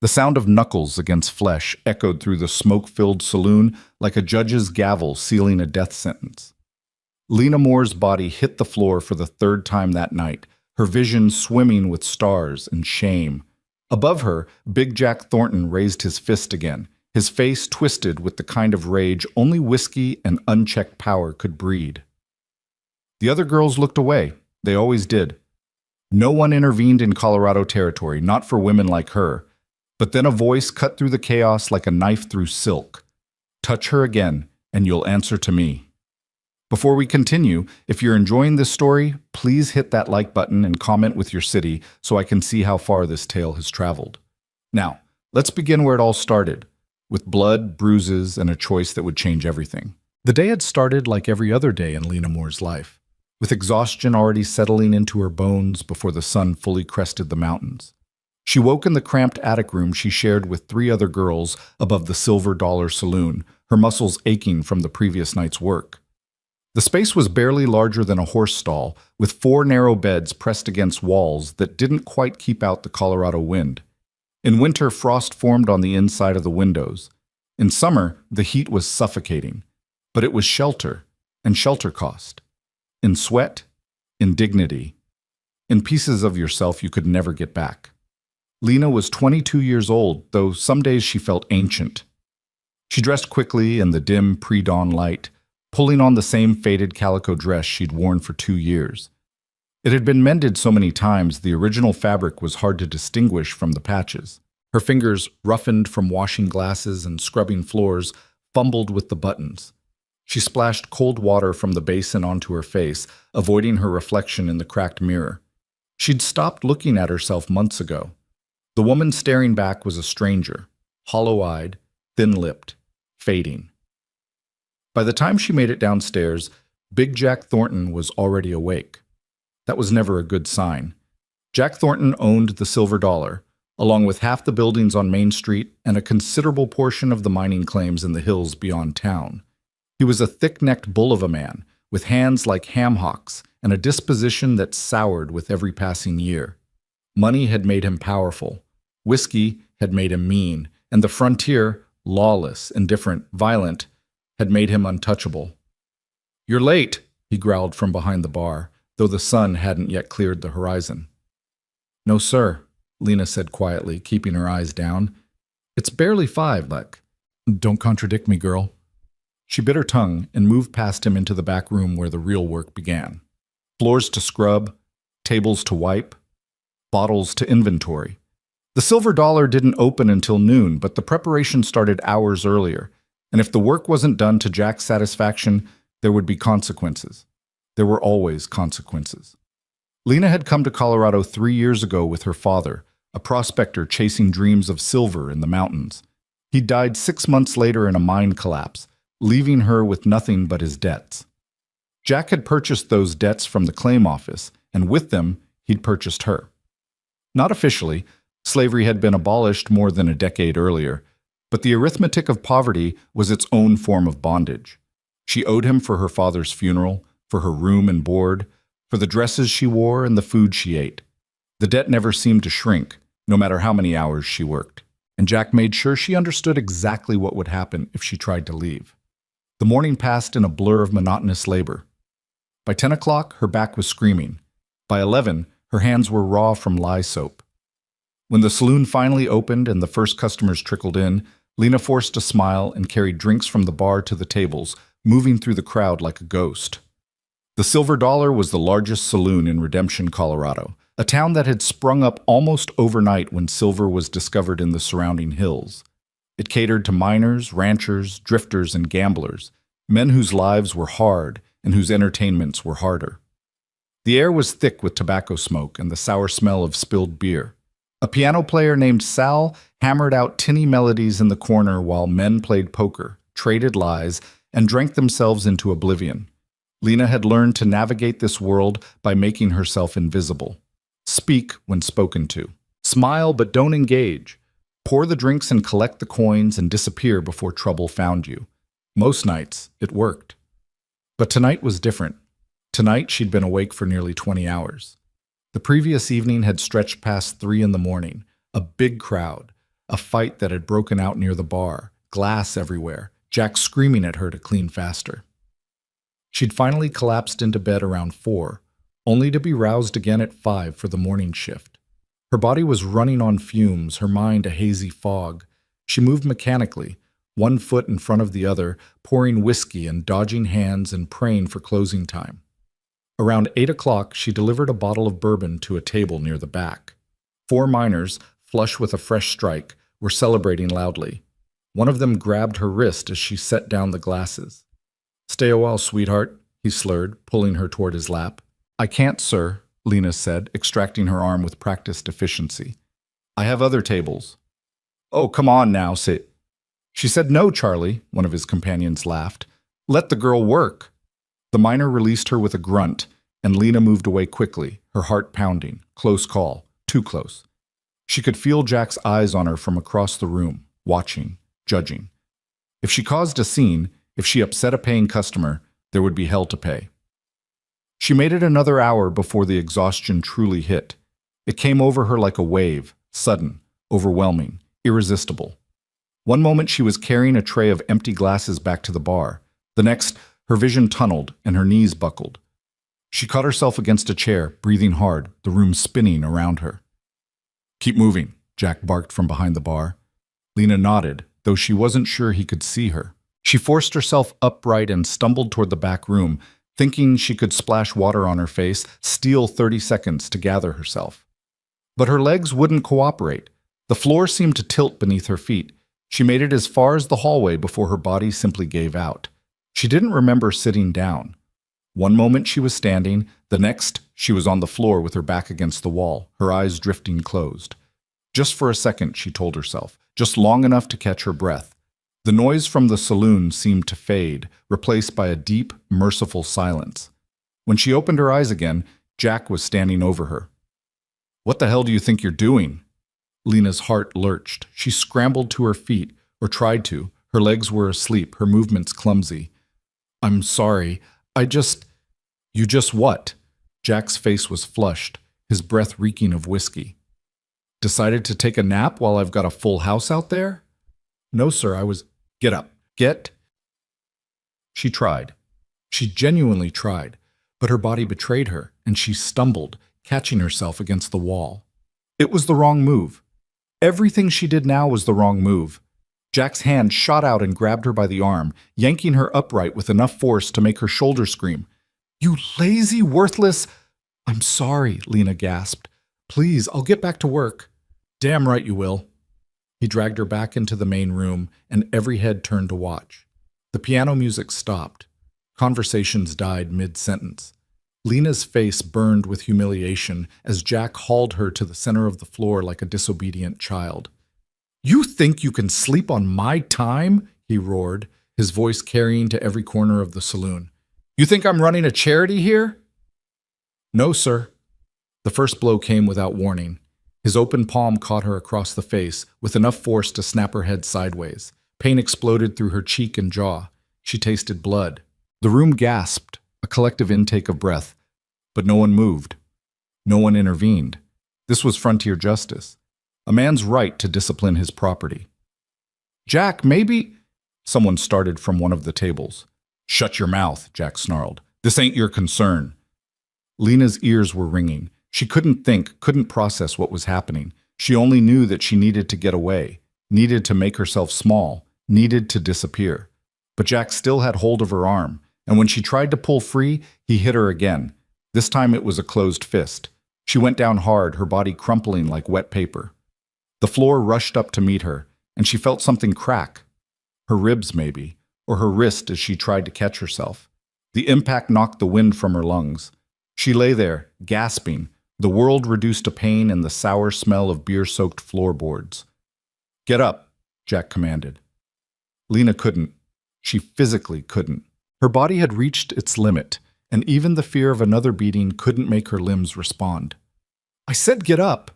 The sound of knuckles against flesh echoed through the smoke-filled saloon like a judge's gavel sealing a death sentence. Lena Moore's body hit the floor for the third time that night, her vision swimming with stars and shame. Above her, Big Jack Thornton raised his fist again, his face twisted with the kind of rage only whiskey and unchecked power could breed. The other girls looked away. They always did. No one intervened in Colorado territory, not for women like her. But then a voice cut through the chaos like a knife through silk. Touch her again, and you'll answer to me. Before we continue, if you're enjoying this story, please hit that like button and comment with your city so I can see how far this tale has traveled. Now, let's begin where it all started, with blood, bruises, and a choice that would change everything. The day had started like every other day in Lena Moore's life, with exhaustion already settling into her bones before the sun fully crested the mountains. She woke in the cramped attic room she shared with 3 other girls above the Silver Dollar Saloon, her muscles aching from the previous night's work. The space was barely larger than a horse stall, with 4 narrow beds pressed against walls that didn't quite keep out the Colorado wind. In winter, frost formed on the inside of the windows. In summer, the heat was suffocating. But it was shelter, and shelter cost. In sweat, in dignity, in pieces of yourself you could never get back. Lena was 22 years old, though some days she felt ancient. She dressed quickly in the dim pre-dawn light, pulling on the same faded calico dress she'd worn for 2 years. It had been mended so many times the original fabric was hard to distinguish from the patches. Her fingers, roughened from washing glasses and scrubbing floors, fumbled with the buttons. She splashed cold water from the basin onto her face, avoiding her reflection in the cracked mirror. She'd stopped looking at herself months ago. The woman staring back was a stranger, hollow-eyed, thin-lipped, fading. By the time she made it downstairs, Big Jack Thornton was already awake. That was never a good sign. Jack Thornton owned the Silver Dollar, along with half the buildings on Main Street and a considerable portion of the mining claims in the hills beyond town. He was a thick-necked bull of a man, with hands like ham hocks and a disposition that soured with every passing year. Money had made him powerful. Whiskey had made him mean, and the frontier, lawless, indifferent, violent, had made him untouchable. "You're late," he growled from behind the bar, though the sun hadn't yet cleared the horizon. "No, sir," Lena said quietly, keeping her eyes down. "It's barely 5, like." "Don't contradict me, girl." She bit her tongue and moved past him into the back room where the real work began. Floors to scrub, tables to wipe, bottles to inventory. The Silver Dollar didn't open until noon, but the preparation started hours earlier, and if the work wasn't done to Jack's satisfaction, there would be consequences. There were always consequences. Lena had come to Colorado 3 years ago with her father, a prospector chasing dreams of silver in the mountains. He died 6 months later in a mine collapse, leaving her with nothing but his debts. Jack had purchased those debts from the claim office, and with them, he'd purchased her. Not officially, slavery had been abolished more than a decade earlier, but the arithmetic of poverty was its own form of bondage. She owed him for her father's funeral, for her room and board, for the dresses she wore and the food she ate. The debt never seemed to shrink, no matter how many hours she worked, and Jack made sure she understood exactly what would happen if she tried to leave. The morning passed in a blur of monotonous labor. By 10 o'clock, her back was screaming. By 11, her hands were raw from lye soap. When the saloon finally opened and the first customers trickled in, Lena forced a smile and carried drinks from the bar to the tables, moving through the crowd like a ghost. The Silver Dollar was the largest saloon in Redemption, Colorado, a town that had sprung up almost overnight when silver was discovered in the surrounding hills. It catered to miners, ranchers, drifters, and gamblers, men whose lives were hard and whose entertainments were harder. The air was thick with tobacco smoke and the sour smell of spilled beer. A piano player named Sal hammered out tinny melodies in the corner while men played poker, traded lies, and drank themselves into oblivion. Lena had learned to navigate this world by making herself invisible. Speak when spoken to. Smile but don't engage. Pour the drinks and collect the coins and disappear before trouble found you. Most nights, it worked. But tonight was different. Tonight, she'd been awake for nearly 20 hours. The previous evening had stretched past 3 in the morning. A big crowd. a fight that had broken out near the bar, glass everywhere, Jack screaming at her to clean faster. She'd finally collapsed into bed around 4, only to be roused again at 5 for the morning shift. Her body was running on fumes, her mind a hazy fog. She moved mechanically, one foot in front of the other, pouring whiskey and dodging hands and praying for closing time. Around 8 o'clock, she delivered a bottle of bourbon to a table near the back. 4 miners, flush with a fresh strike, were celebrating loudly. One of them grabbed her wrist as she set down the glasses. "Stay a while, sweetheart," he slurred, pulling her toward his lap. "I can't, sir," Lena said, extracting her arm with practiced efficiency. "I have other tables." "Oh, come on now, sit." "She said no, Charlie," one of his companions laughed. "Let the girl work." The miner released her with a grunt, and Lena moved away quickly, her heart pounding. Close call, too close. She could feel Jack's eyes on her from across the room, watching, judging. If she caused a scene, if she upset a paying customer, there would be hell to pay. She made it another hour before the exhaustion truly hit. It came over her like a wave, sudden, overwhelming, irresistible. One moment she was carrying a tray of empty glasses back to the bar. The next, her vision tunneled and her knees buckled. She caught herself against a chair, breathing hard, the room spinning around her. "Keep moving," Jack barked from behind the bar. Lena nodded, though she wasn't sure he could see her. She forced herself upright and stumbled toward the back room, thinking she could splash water on her face, steal 30 seconds to gather herself. But her legs wouldn't cooperate. The floor seemed to tilt beneath her feet. She made it as far as the hallway before her body simply gave out. She didn't remember sitting down. One moment she was standing, the next she was on the floor with her back against the wall, her eyes drifting closed. Just for a second, she told herself, just long enough to catch her breath. The noise from the saloon seemed to fade, replaced by a deep, merciful silence. When she opened her eyes again, Jack was standing over her. "What the hell do you think you're doing?" Lena's heart lurched. She scrambled to her feet, or tried to. Her legs were asleep, her movements clumsy. "I'm sorry. You just what?" Jack's face was flushed, his breath reeking of whiskey. "Decided to take a nap while I've got a full house out there?" "No, sir, I was—" "Get up. Get—" She tried. She genuinely tried, but her body betrayed her, and she stumbled, catching herself against the wall. It was the wrong move. Everything she did now was the wrong move. Jack's hand shot out and grabbed her by the arm, yanking her upright with enough force to make her shoulder scream. "You lazy, worthless—" "I'm sorry," Lena gasped. "Please, I'll get back to work." "Damn right you will." He dragged her back into the main room, and every head turned to watch. The piano music stopped. Conversations died mid-sentence. Lena's face burned with humiliation as Jack hauled her to the center of the floor like a disobedient child. "You think you can sleep on my time?" he roared, his voice carrying to every corner of the saloon. "You think I'm running a charity here?" "No, sir." The first blow came without warning. His open palm caught her across the face, with enough force to snap her head sideways. Pain exploded through her cheek and jaw. She tasted blood. The room gasped, a collective intake of breath, but no one moved. No one intervened. This was frontier justice. A man's right to discipline his property. "Jack, maybe—" Someone started from one of the tables. "Shut your mouth," Jack snarled. "This ain't your concern." Lena's ears were ringing. She couldn't think, couldn't process what was happening. She only knew that she needed to get away, needed to make herself small, needed to disappear. But Jack still had hold of her arm, and when she tried to pull free, he hit her again. This time it was a closed fist. She went down hard, her body crumpling like wet paper. The floor rushed up to meet her, and she felt something crack. Her ribs, maybe, or her wrist as she tried to catch herself. The impact knocked the wind from her lungs. She lay there, gasping, the world reduced to pain and the sour smell of beer-soaked floorboards. "Get up," Jack commanded. Lena couldn't. She physically couldn't. Her body had reached its limit, and even the fear of another beating couldn't make her limbs respond. "I said get up!"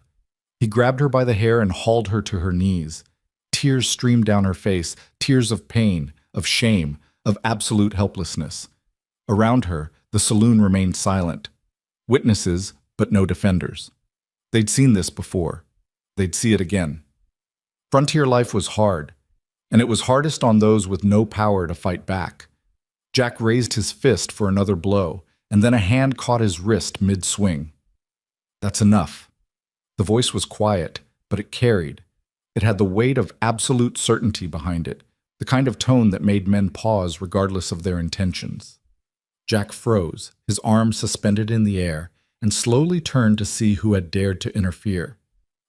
He grabbed her by the hair and hauled her to her knees. Tears streamed down her face, tears of pain, of shame, of absolute helplessness. Around her, the saloon remained silent. Witnesses, but no defenders. They'd seen this before. They'd see it again. Frontier life was hard, and it was hardest on those with no power to fight back. Jack raised his fist for another blow, and then a hand caught his wrist mid-swing. That's enough. The voice was quiet, but it carried. It had the weight of absolute certainty behind it, the kind of tone that made men pause regardless of their intentions. Jack froze, his arms suspended in the air, and slowly turned to see who had dared to interfere.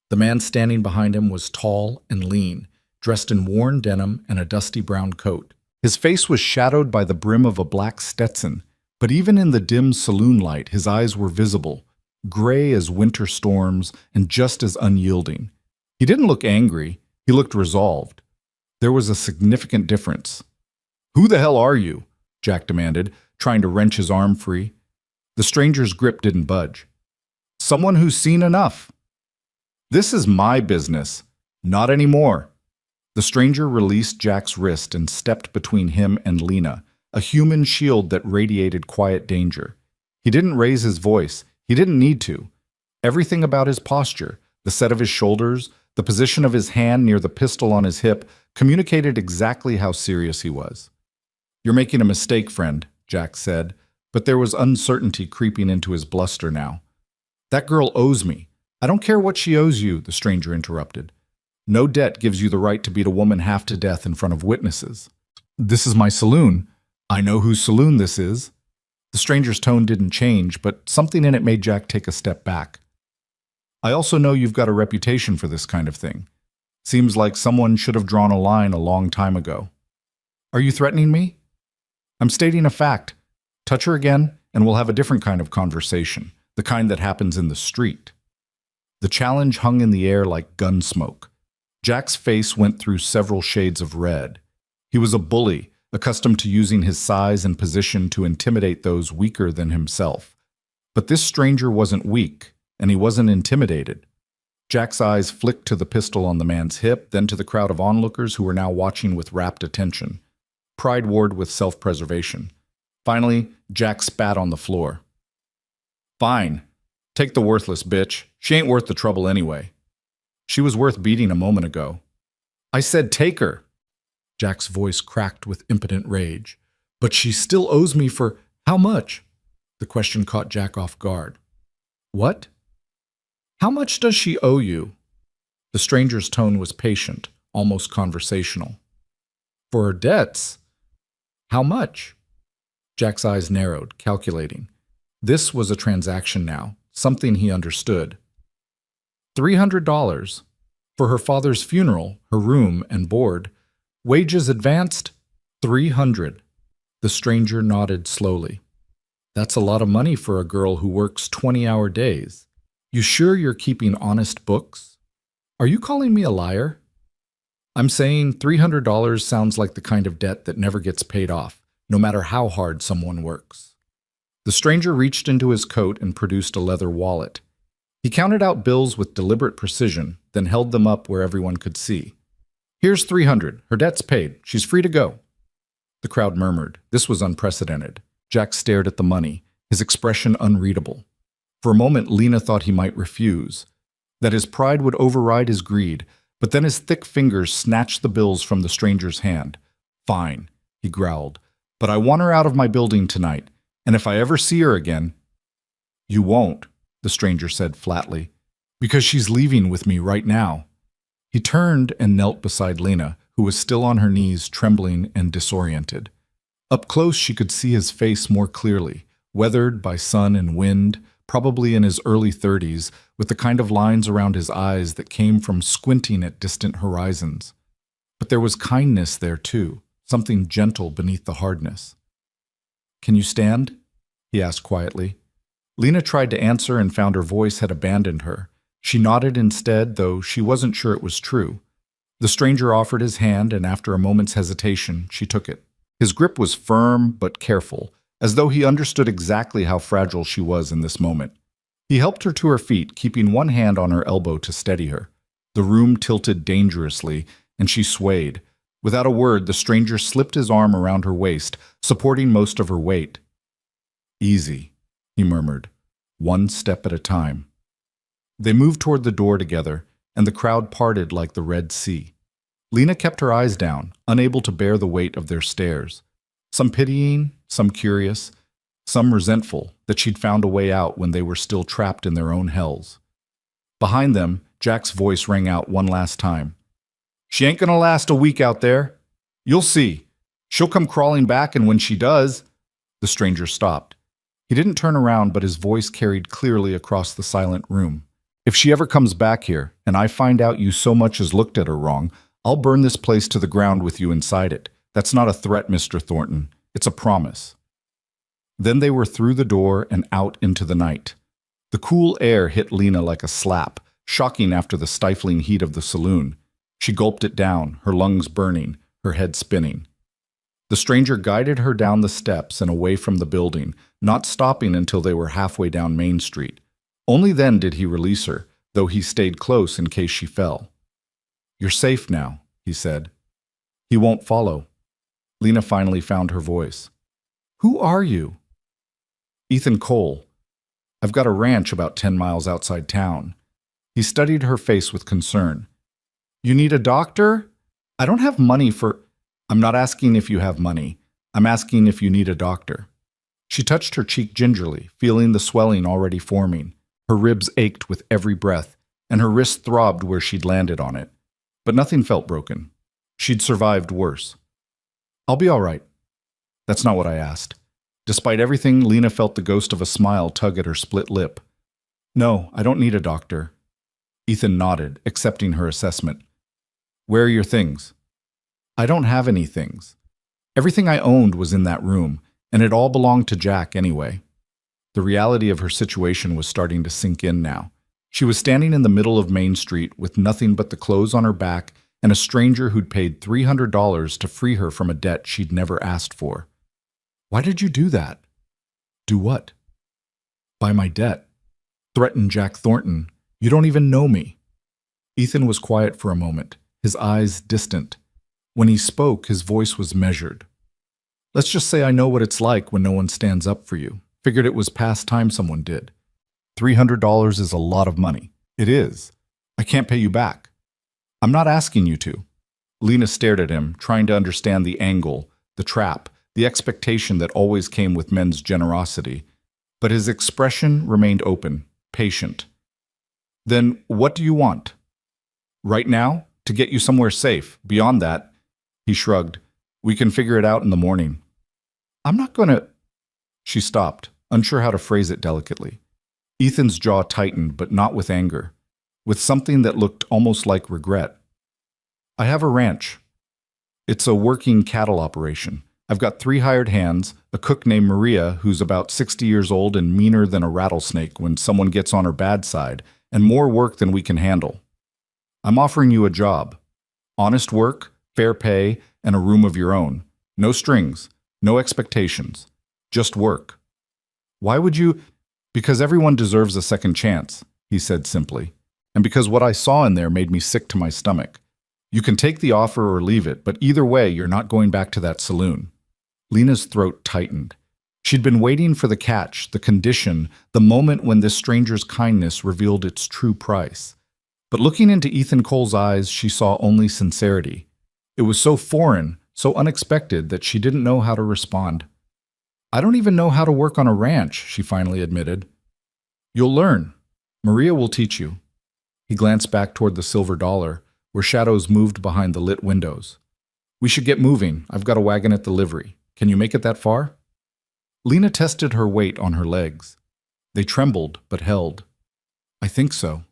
The man standing behind him was tall and lean, dressed in worn denim and a dusty brown coat. His face was shadowed by the brim of a black Stetson, but even in the dim saloon light, his eyes were visible, gray as winter storms and just as unyielding. He didn't look angry, he looked resolved. There was a significant difference. "Who the hell are you?" Jack demanded, trying to wrench his arm free. The stranger's grip didn't budge. "Someone who's seen enough." "This is my business." "Not anymore." The stranger released Jack's wrist and stepped between him and Lena, a human shield that radiated quiet danger. He didn't raise his voice. He didn't need to. Everything about his posture, the set of his shoulders, the position of his hand near the pistol on his hip, communicated exactly how serious he was. "You're making a mistake, friend," Jack said, but there was uncertainty creeping into his bluster now. "That girl owes me." "I don't care what she owes you," the stranger interrupted. "No debt gives you the right to beat a woman half to death in front of witnesses." "This is my saloon. I know whose saloon this is." The stranger's tone didn't change, but something in it made Jack take a step back. "I also know you've got a reputation for this kind of thing. Seems like someone should have drawn a line a long time ago." "Are you threatening me?" "I'm stating a fact. Touch her again, and we'll have a different kind of conversation, the kind that happens in the street." The challenge hung in the air like gun smoke. Jack's face went through several shades of red. He was a bully, accustomed to using his size and position to intimidate those weaker than himself. But this stranger wasn't weak, and he wasn't intimidated. Jack's eyes flicked to the pistol on the man's hip, then to the crowd of onlookers who were now watching with rapt attention. Pride warred with self-preservation. Finally, Jack spat on the floor. "Fine. Take the worthless bitch. She ain't worth the trouble anyway. She was worth beating a moment ago." "I said take her." Jack's voice cracked with impotent rage. "But she still owes me for how much?" The question caught Jack off guard. "What? How much does she owe you?" The stranger's tone was patient, almost conversational. "For her debts? How much?" Jack's eyes narrowed, calculating. This was a transaction now, something he understood. $300. For her father's funeral, her room, and board. Wages advanced, $300. The stranger nodded slowly. "That's a lot of money for a girl who works 20-hour days. You sure you're keeping honest books? Are you calling me a liar?" "I'm saying $300 sounds like the kind of debt that never gets paid off, no matter how hard someone works." The stranger reached into his coat and produced a leather wallet. He counted out bills with deliberate precision, then held them up where everyone could see. "Here's $300. Her debt's paid. She's free to go." The crowd murmured. This was unprecedented. Jack stared at the money, his expression unreadable. For a moment, Lena thought he might refuse, that his pride would override his greed, but then his thick fingers snatched the bills from the stranger's hand. "Fine," he growled, "but I want her out of my building tonight, and if I ever see her again—" "You won't," the stranger said flatly, "because she's leaving with me right now." He turned and knelt beside Lena, who was still on her knees, trembling and disoriented. Up close, she could see his face more clearly, weathered by sun and wind, probably in his early 30s, with the kind of lines around his eyes that came from squinting at distant horizons. But there was kindness there, too, something gentle beneath the hardness. "Can you stand?" he asked quietly. Lena tried to answer and found her voice had abandoned her. She nodded instead, though she wasn't sure it was true. The stranger offered his hand, and after a moment's hesitation, she took it. His grip was firm but careful, as though he understood exactly how fragile she was in this moment. He helped her to her feet, keeping one hand on her elbow to steady her. The room tilted dangerously, and she swayed. Without a word, the stranger slipped his arm around her waist, supporting most of her weight. "Easy," he murmured, "one step at a time." They moved toward the door together, and the crowd parted like the Red Sea. Lena kept her eyes down, unable to bear the weight of their stares. Some pitying, some curious, some resentful that she'd found a way out when they were still trapped in their own hells. Behind them, Jack's voice rang out one last time. "She ain't gonna last a week out there. You'll see. She'll come crawling back, and when she does—" The stranger stopped. He didn't turn around, but his voice carried clearly across the silent room. "If she ever comes back here, and I find out you so much as looked at her wrong, I'll burn this place to the ground with you inside it. That's not a threat, Mr. Thornton. It's a promise." Then they were through the door and out into the night. The cool air hit Lena like a slap, shocking after the stifling heat of the saloon. She gulped it down, her lungs burning, her head spinning. The stranger guided her down the steps and away from the building, not stopping until they were halfway down Main Street. Only then did he release her, though he stayed close in case she fell. "You're safe now," he said. "He won't follow." Lena finally found her voice. "Who are you?" "Ethan Cole. I've got a ranch about 10 miles outside town." He studied her face with concern. "You need a doctor? I don't have money for—" "I'm not asking if you have money. I'm asking if you need a doctor." She touched her cheek gingerly, feeling the swelling already forming. Her ribs ached with every breath, and her wrist throbbed where she'd landed on it. But nothing felt broken. She'd survived worse. "I'll be all right." "That's not what I asked." Despite everything, Lena felt the ghost of a smile tug at her split lip. "No, I don't need a doctor." Ethan nodded, accepting her assessment. "Where are your things?" "I don't have any things. Everything I owned was in that room, and it all belonged to Jack anyway." The reality of her situation was starting to sink in now. She was standing in the middle of Main Street with nothing but the clothes on her back and a stranger who'd paid $300 to free her from a debt she'd never asked for. "Why did you do that?" "Do what?" "Buy my debt. Threaten Jack Thornton. You don't even know me." Ethan was quiet for a moment, his eyes distant. When he spoke, his voice was measured. "Let's just say I know what it's like when no one stands up for you. Figured it was past time someone did. $300 is a lot of money." "It is. I can't pay you back." "I'm not asking you to." Lena stared at him, trying to understand the angle, the trap, the expectation that always came with men's generosity. But his expression remained open, patient. "Then what do you want?" "Right now? To get you somewhere safe. Beyond that," he shrugged, "we can figure it out in the morning." "I'm not going to—" She stopped, unsure how to phrase it delicately. Ethan's jaw tightened, but not with anger, with something that looked almost like regret. "I have a ranch. It's a working cattle operation. I've got 3 hired hands, a cook named Maria who's about 60 years old and meaner than a rattlesnake when someone gets on her bad side, and more work than we can handle. I'm offering you a job. Honest work, fair pay, and a room of your own. No strings, no expectations. Just work." "Why would you—" "Because everyone deserves a second chance," he said simply, "and because what I saw in there made me sick to my stomach. You can take the offer or leave it, but either way, you're not going back to that saloon." Lena's throat tightened. She'd been waiting for the catch, the condition, the moment when this stranger's kindness revealed its true price. But looking into Ethan Cole's eyes, she saw only sincerity. It was so foreign, so unexpected that she didn't know how to respond. "I don't even know how to work on a ranch," she finally admitted. "You'll learn. Maria will teach you." He glanced back toward the silver dollar, where shadows moved behind the lit windows. "We should get moving. I've got a wagon at the livery. Can you make it that far?" Lena tested her weight on her legs. They trembled, but held. "I think so."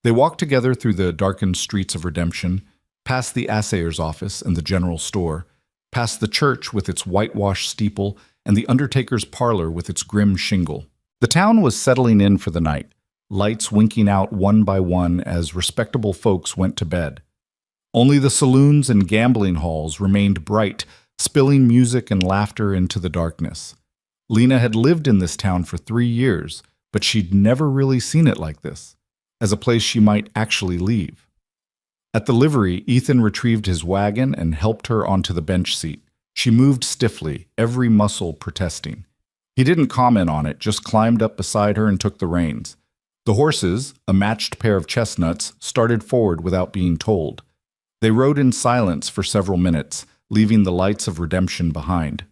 They walked together through the darkened streets of Redemption, past the assayer's office and the general store, past the church with its whitewashed steeple and the undertaker's parlor with its grim shingle. The town was settling in for the night, lights winking out one by one as respectable folks went to bed. Only the saloons and gambling halls remained bright, spilling music and laughter into the darkness. Lena had lived in this town for 3 years, but she'd never really seen it like this, as a place she might actually leave. At the livery, Ethan retrieved his wagon and helped her onto the bench seat. She moved stiffly, every muscle protesting. He didn't comment on it, just climbed up beside her and took the reins. The horses, a matched pair of chestnuts, started forward without being told. They rode in silence for several minutes, leaving the lights of redemption behind.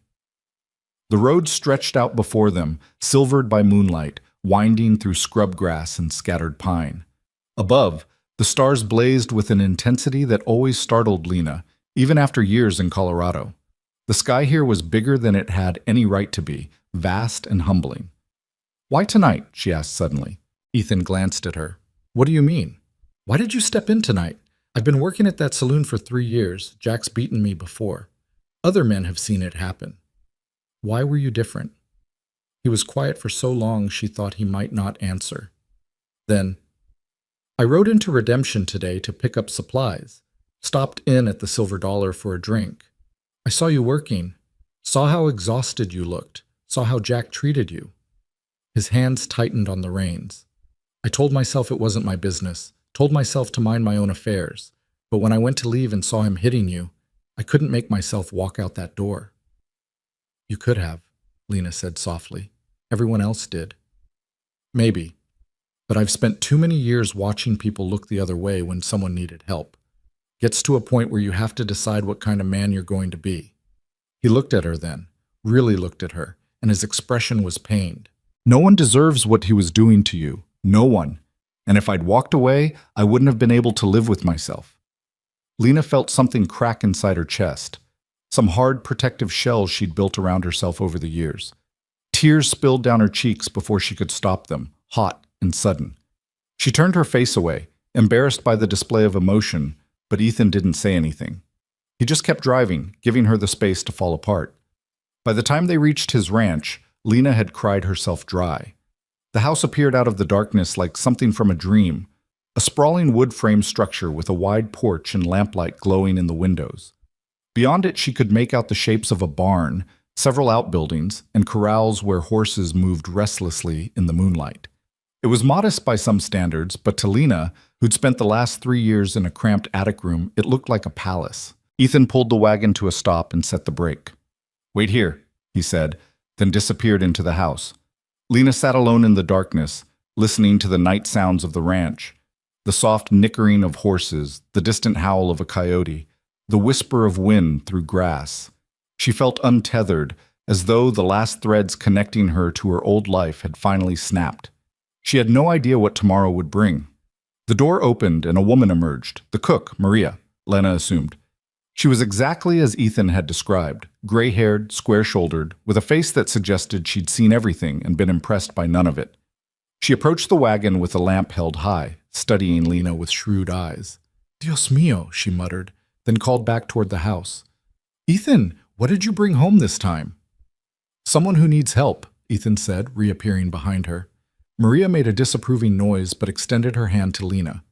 The road stretched out before them, silvered by moonlight, winding through scrub grass and scattered pine. Above, the stars blazed with an intensity that always startled Lena, even after years in Colorado. The sky here was bigger than it had any right to be, vast and humbling. "Why tonight?" she asked suddenly. Ethan glanced at her. "What do you mean? Why did you step in tonight? I've been working at that saloon for 3 years. Jack's beaten me before. Other men have seen it happen. Why were you different?" He was quiet for so long she thought he might not answer. Then, "I rode into Redemption today to pick up supplies. Stopped in at the Silver Dollar for a drink. I saw you working. Saw how exhausted you looked. Saw how Jack treated you." His hands tightened on the reins. "I told myself it wasn't my business. Told myself to mind my own affairs. But when I went to leave and saw him hitting you, I couldn't make myself walk out that door." "You could have," Lena said softly. "Everyone else did." "Maybe. But I've spent too many years watching people look the other way when someone needed help. Gets to a point where you have to decide what kind of man you're going to be." He looked at her then, really looked at her, and his expression was pained. "No one deserves what he was doing to you. No one. And if I'd walked away, I wouldn't have been able to live with myself." Lena felt something crack inside her chest, some hard protective shell she'd built around herself over the years. Tears spilled down her cheeks before she could stop them, hot and sudden. She turned her face away, embarrassed by the display of emotion, but Ethan didn't say anything. He just kept driving, giving her the space to fall apart. By the time they reached his ranch, Lena had cried herself dry. The house appeared out of the darkness like something from a dream, a sprawling wood frame structure with a wide porch and lamplight glowing in the windows. Beyond it she could make out the shapes of a barn, several outbuildings, and corrals where horses moved restlessly in the moonlight. It was modest by some standards, but to Lena, who'd spent the last 3 years in a cramped attic room, it looked like a palace. Ethan pulled the wagon to a stop and set the brake. "Wait here," he said, then disappeared into the house. Lena sat alone in the darkness, listening to the night sounds of the ranch, the soft nickering of horses, the distant howl of a coyote, the whisper of wind through grass. She felt untethered, as though the last threads connecting her to her old life had finally snapped. She had no idea what tomorrow would bring. The door opened and a woman emerged, the cook, Maria, Lena assumed. She was exactly as Ethan had described, gray-haired, square-shouldered, with a face that suggested she'd seen everything and been impressed by none of it. She approached the wagon with the lamp held high, studying Lena with shrewd eyes. "Dios mío," she muttered, then called back toward the house. "Ethan, what did you bring home this time?" "Someone who needs help," Ethan said, reappearing behind her. Maria made a disapproving noise but extended her hand to Lena.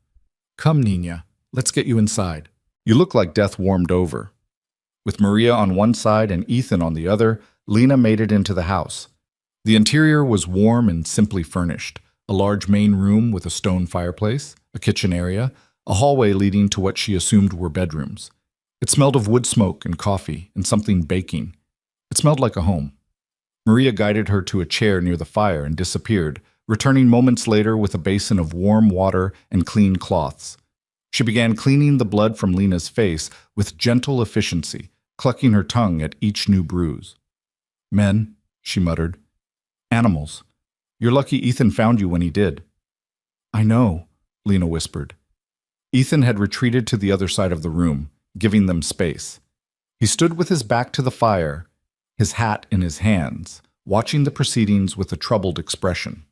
"Come, Nina, let's get you inside. You look like death warmed over." With Maria on one side and Ethan on the other, Lena made it into the house. The interior was warm and simply furnished. A large main room with a stone fireplace, a kitchen area, a hallway leading to what she assumed were bedrooms. It smelled of wood smoke and coffee and something baking. It smelled like a home. Maria guided her to a chair near the fire and disappeared, returning moments later with a basin of warm water and clean cloths. She began cleaning the blood from Lena's face with gentle efficiency, clucking her tongue at each new bruise. "Men," she muttered. "Animals. You're lucky Ethan found you when he did." "I know," Lena whispered. Ethan had retreated to the other side of the room, giving them space. He stood with his back to the fire, his hat in his hands, watching the proceedings with a troubled expression.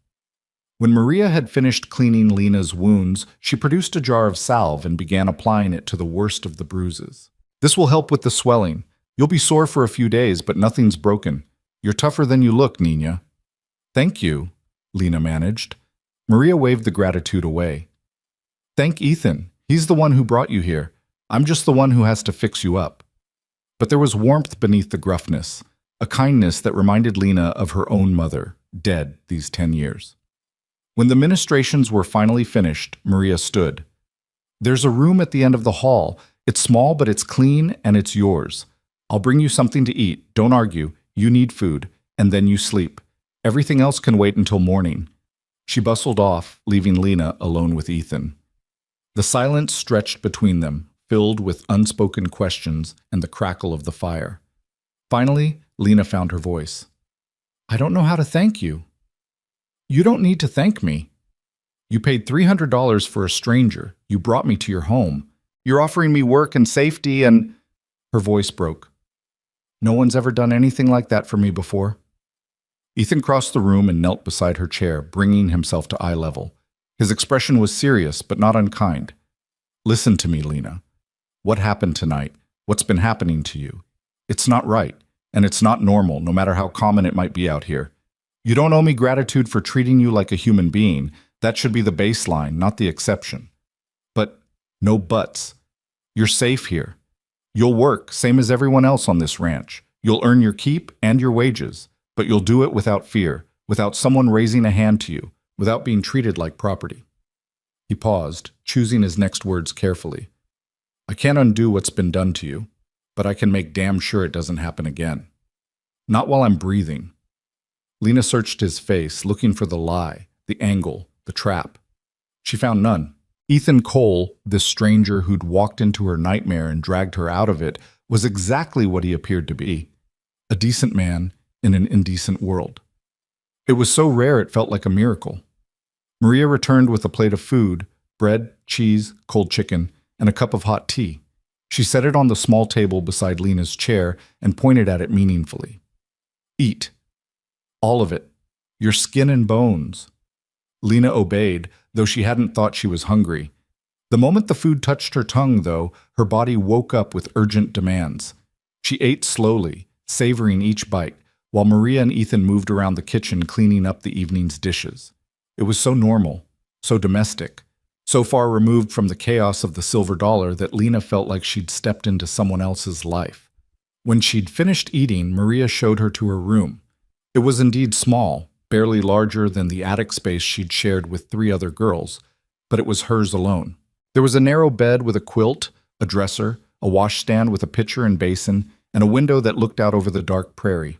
When Maria had finished cleaning Lena's wounds, she produced a jar of salve and began applying it to the worst of the bruises. "This will help with the swelling. You'll be sore for a few days, but nothing's broken. You're tougher than you look, Nina." "Thank you," Lena managed. Maria waved the gratitude away. "Thank Ethan. He's the one who brought you here. I'm just the one who has to fix you up." But there was warmth beneath the gruffness, a kindness that reminded Lena of her own mother, dead these 10 years. When the ministrations were finally finished, Maria stood. "There's a room at the end of the hall. It's small, but it's clean, and it's yours. I'll bring you something to eat. Don't argue. You need food, and then you sleep. Everything else can wait until morning." She bustled off, leaving Lena alone with Ethan. The silence stretched between them, filled with unspoken questions and the crackle of the fire. Finally, Lena found her voice. I don't know how to thank you. You don't need to thank me. You paid $300 for a stranger. You brought me to your home. You're offering me work and safety and… Her voice broke. No one's ever done anything like that for me before. Ethan crossed the room and knelt beside her chair, bringing himself to eye level. His expression was serious, but not unkind. Listen to me, Lena. What happened tonight? What's been happening to you? It's not right, and it's not normal, no matter how common it might be out here. You don't owe me gratitude for treating you like a human being. That should be the baseline, not the exception. But no buts. You're safe here. You'll work, same as everyone else on this ranch. You'll earn your keep and your wages, but you'll do it without fear, without someone raising a hand to you, without being treated like property. He paused, choosing his next words carefully. I can't undo what's been done to you, but I can make damn sure it doesn't happen again. Not while I'm breathing. Lena searched his face, looking for the lie, the angle, the trap. She found none. Ethan Cole, this stranger who'd walked into her nightmare and dragged her out of it, was exactly what he appeared to be. A decent man in an indecent world. It was so rare it felt like a miracle. Maria returned with a plate of food, bread, cheese, cold chicken, and a cup of hot tea. She set it on the small table beside Lena's chair and pointed at it meaningfully. Eat. All of it. Your skin and bones. Lena obeyed, though she hadn't thought she was hungry. The moment the food touched her tongue, though, her body woke up with urgent demands. She ate slowly, savoring each bite, while Maria and Ethan moved around the kitchen cleaning up the evening's dishes. It was so normal, so domestic, so far removed from the chaos of the silver dollar that Lena felt like she'd stepped into someone else's life. When she'd finished eating, Maria showed her to her room. It was indeed small, barely larger than the attic space she'd shared with 3 other girls, but it was hers alone. There was a narrow bed with a quilt, a dresser, a washstand with a pitcher and basin, and a window that looked out over the dark prairie.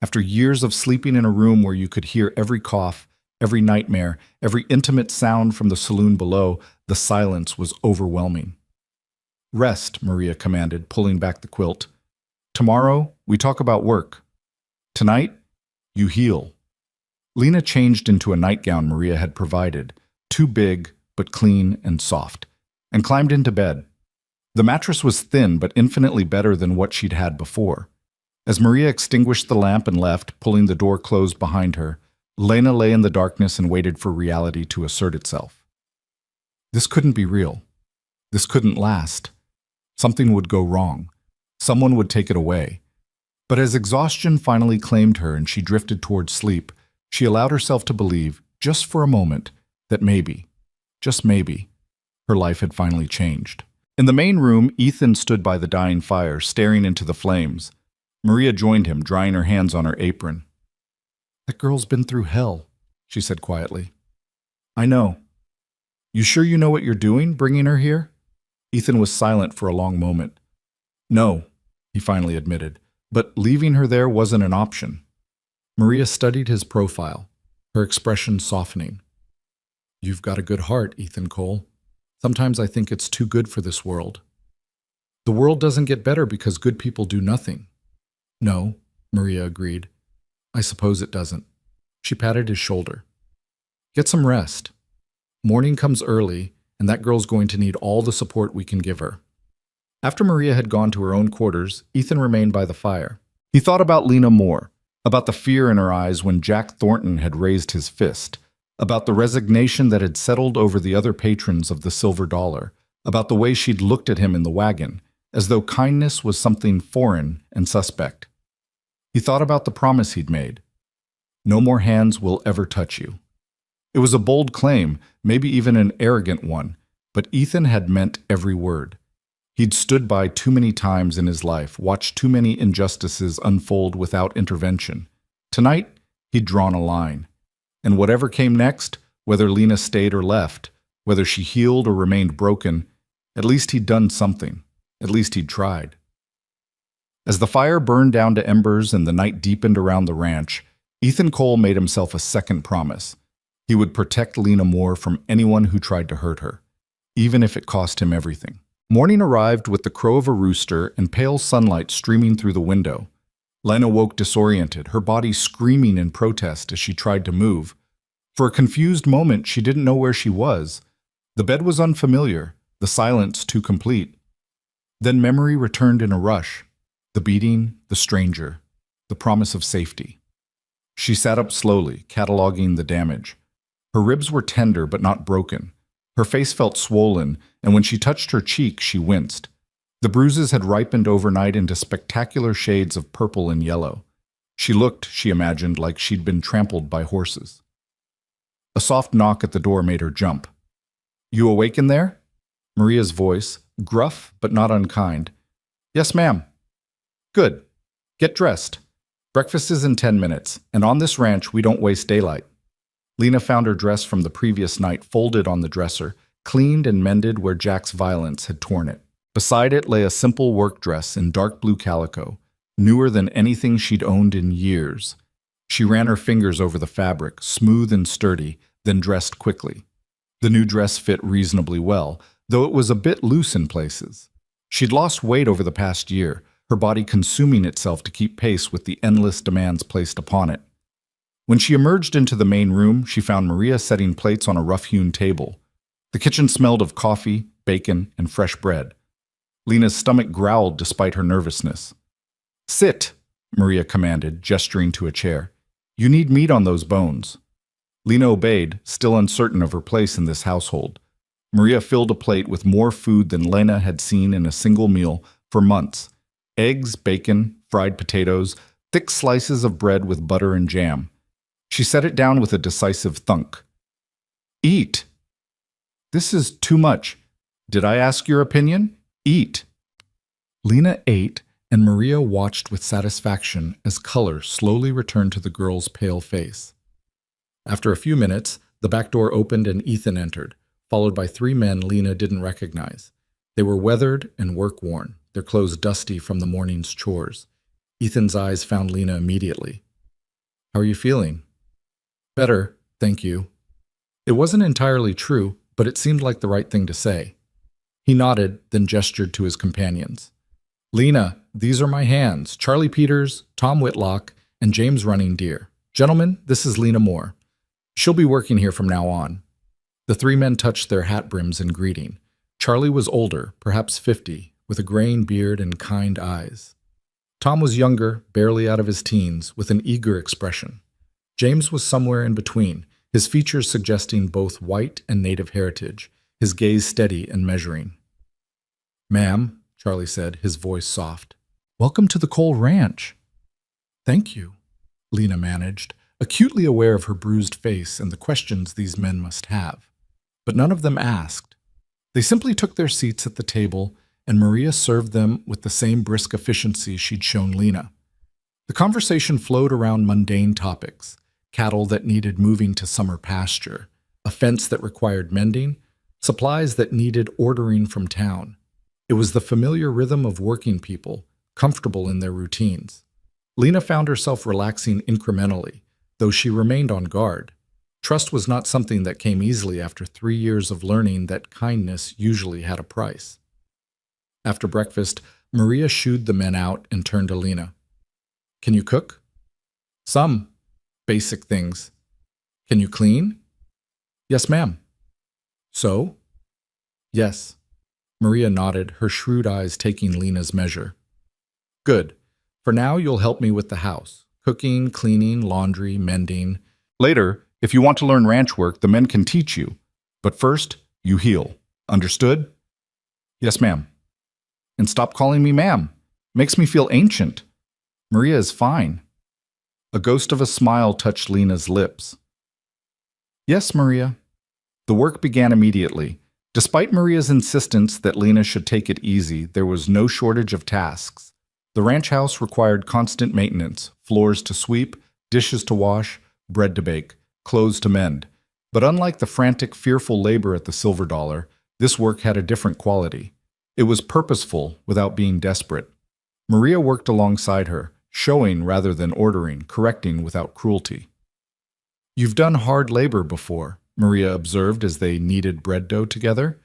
After years of sleeping in a room where you could hear every cough, every nightmare, every intimate sound from the saloon below, the silence was overwhelming. Rest, Maria commanded, pulling back the quilt. Tomorrow, we talk about work. Tonight, you heal. Lena changed into a nightgown Maria had provided, too big but clean and soft, and climbed into bed. The mattress was thin but infinitely better than what she'd had before. As Maria extinguished the lamp and left, pulling the door closed behind her, Lena lay in the darkness and waited for reality to assert itself. This couldn't be real. This couldn't last. Something would go wrong. Someone would take it away. But as exhaustion finally claimed her and she drifted towards sleep, she allowed herself to believe, just for a moment, that maybe, just maybe, her life had finally changed. In the main room, Ethan stood by the dying fire, staring into the flames. Maria joined him, drying her hands on her apron. That girl's been through hell, she said quietly. I know. You sure you know what you're doing, bringing her here? Ethan was silent for a long moment. No, he finally admitted, but leaving her there wasn't an option. Maria studied his profile, her expression softening. You've got a good heart, Ethan Cole. Sometimes I think it's too good for this world. The world doesn't get better because good people do nothing. No, Maria agreed. I suppose it doesn't. She patted his shoulder. Get some rest. Morning comes early, and that girl's going to need all the support we can give her. After Maria had gone to her own quarters, Ethan remained by the fire. He thought about Lena more, about the fear in her eyes when Jack Thornton had raised his fist, about the resignation that had settled over the other patrons of the Silver Dollar, about the way she'd looked at him in the wagon, as though kindness was something foreign and suspect. He thought about the promise he'd made. No more hands will ever touch you. It was a bold claim, maybe even an arrogant one, but Ethan had meant every word. He'd stood by too many times in his life, watched too many injustices unfold without intervention. Tonight, he'd drawn a line. And whatever came next, whether Lena stayed or left, whether she healed or remained broken, at least he'd done something. At least he'd tried. As the fire burned down to embers and the night deepened around the ranch, Ethan Cole made himself a second promise. He would protect Lena Moore from anyone who tried to hurt her, even if it cost him everything. Morning arrived with the crow of a rooster and pale sunlight streaming through the window. Lena woke disoriented, her body screaming in protest as she tried to move. For a confused moment, she didn't know where she was. The bed was unfamiliar, the silence too complete. Then memory returned in a rush. The beating, the stranger, the promise of safety. She sat up slowly, cataloging the damage. Her ribs were tender but not broken. Her face felt swollen, and when she touched her cheek, she winced. The bruises had ripened overnight into spectacular shades of purple and yellow. She looked, she imagined, like she'd been trampled by horses. A soft knock at the door made her jump. "You awake in there?" Maria's voice, gruff but not unkind. "Yes, ma'am." "Good. Get dressed. Breakfast is in 10 minutes, and on this ranch we don't waste daylight." Lena found her dress from the previous night folded on the dresser, cleaned and mended where Jack's violence had torn it. Beside it lay a simple work dress in dark blue calico, newer than anything she'd owned in years. She ran her fingers over the fabric, smooth and sturdy, then dressed quickly. The new dress fit reasonably well, though it was a bit loose in places. She'd lost weight over the past year, her body consuming itself to keep pace with the endless demands placed upon it. When she emerged into the main room, she found Maria setting plates on a rough-hewn table. The kitchen smelled of coffee, bacon, and fresh bread. Lena's stomach growled despite her nervousness. "Sit," Maria commanded, gesturing to a chair. "You need meat on those bones." Lena obeyed, still uncertain of her place in this household. Maria filled a plate with more food than Lena had seen in a single meal for months. Eggs, bacon, fried potatoes, thick slices of bread with butter and jam. She set it down with a decisive thunk. "Eat." "This is too much. Did I ask your opinion? Eat." Lena ate, and Maria watched with satisfaction as color slowly returned to the girl's pale face. After a few minutes, the back door opened and Ethan entered, followed by 3 men Lena didn't recognize. They were weathered and work-worn, their clothes dusty from the morning's chores. Ethan's eyes found Lena immediately. "How are you feeling?" "Better, thank you." It wasn't entirely true, but it seemed like the right thing to say. He nodded, then gestured to his companions. "Lena, these are my hands, Charlie Peters, Tom Whitlock, and James Running Deer. Gentlemen, this is Lena Moore. She'll be working here from now on." The 3 men touched their hat brims in greeting. Charlie was older, perhaps 50, with a graying beard and kind eyes. Tom was younger, barely out of his teens, with an eager expression. James was somewhere in between, his features suggesting both white and native heritage, his gaze steady and measuring. "Ma'am," Charlie said, his voice soft. "Welcome to the Cole Ranch." "Thank you," Lena managed, acutely aware of her bruised face and the questions these men must have. But none of them asked. They simply took their seats at the table, and Maria served them with the same brisk efficiency she'd shown Lena. The conversation flowed around mundane topics: cattle that needed moving to summer pasture, a fence that required mending, supplies that needed ordering from town. It was the familiar rhythm of working people, comfortable in their routines. Lena found herself relaxing incrementally, though she remained on guard. Trust was not something that came easily after 3 years of learning that kindness usually had a price. After breakfast, Maria shooed the men out and turned to Lena. "Can you cook?" "Some. Basic things." "Can you clean?" "Yes, ma'am." "So?" "Yes." Maria nodded, her shrewd eyes taking Lena's measure. "Good. For now, you'll help me with the house. Cooking, cleaning, laundry, mending. Later, if you want to learn ranch work, the men can teach you. But first, you heal. Understood?" "Yes, ma'am." "And stop calling me ma'am. Makes me feel ancient." "Maria is fine." A ghost of a smile touched Lena's lips. "Yes, Maria." The work began immediately. Despite Maria's insistence that Lena should take it easy, there was no shortage of tasks. The ranch house required constant maintenance, floors to sweep, dishes to wash, bread to bake, clothes to mend. But unlike the frantic, fearful labor at the Silver Dollar, this work had a different quality. It was purposeful without being desperate. Maria worked alongside her, showing rather than ordering, correcting without cruelty. You've done hard labor before, Maria observed as they kneaded bread dough together.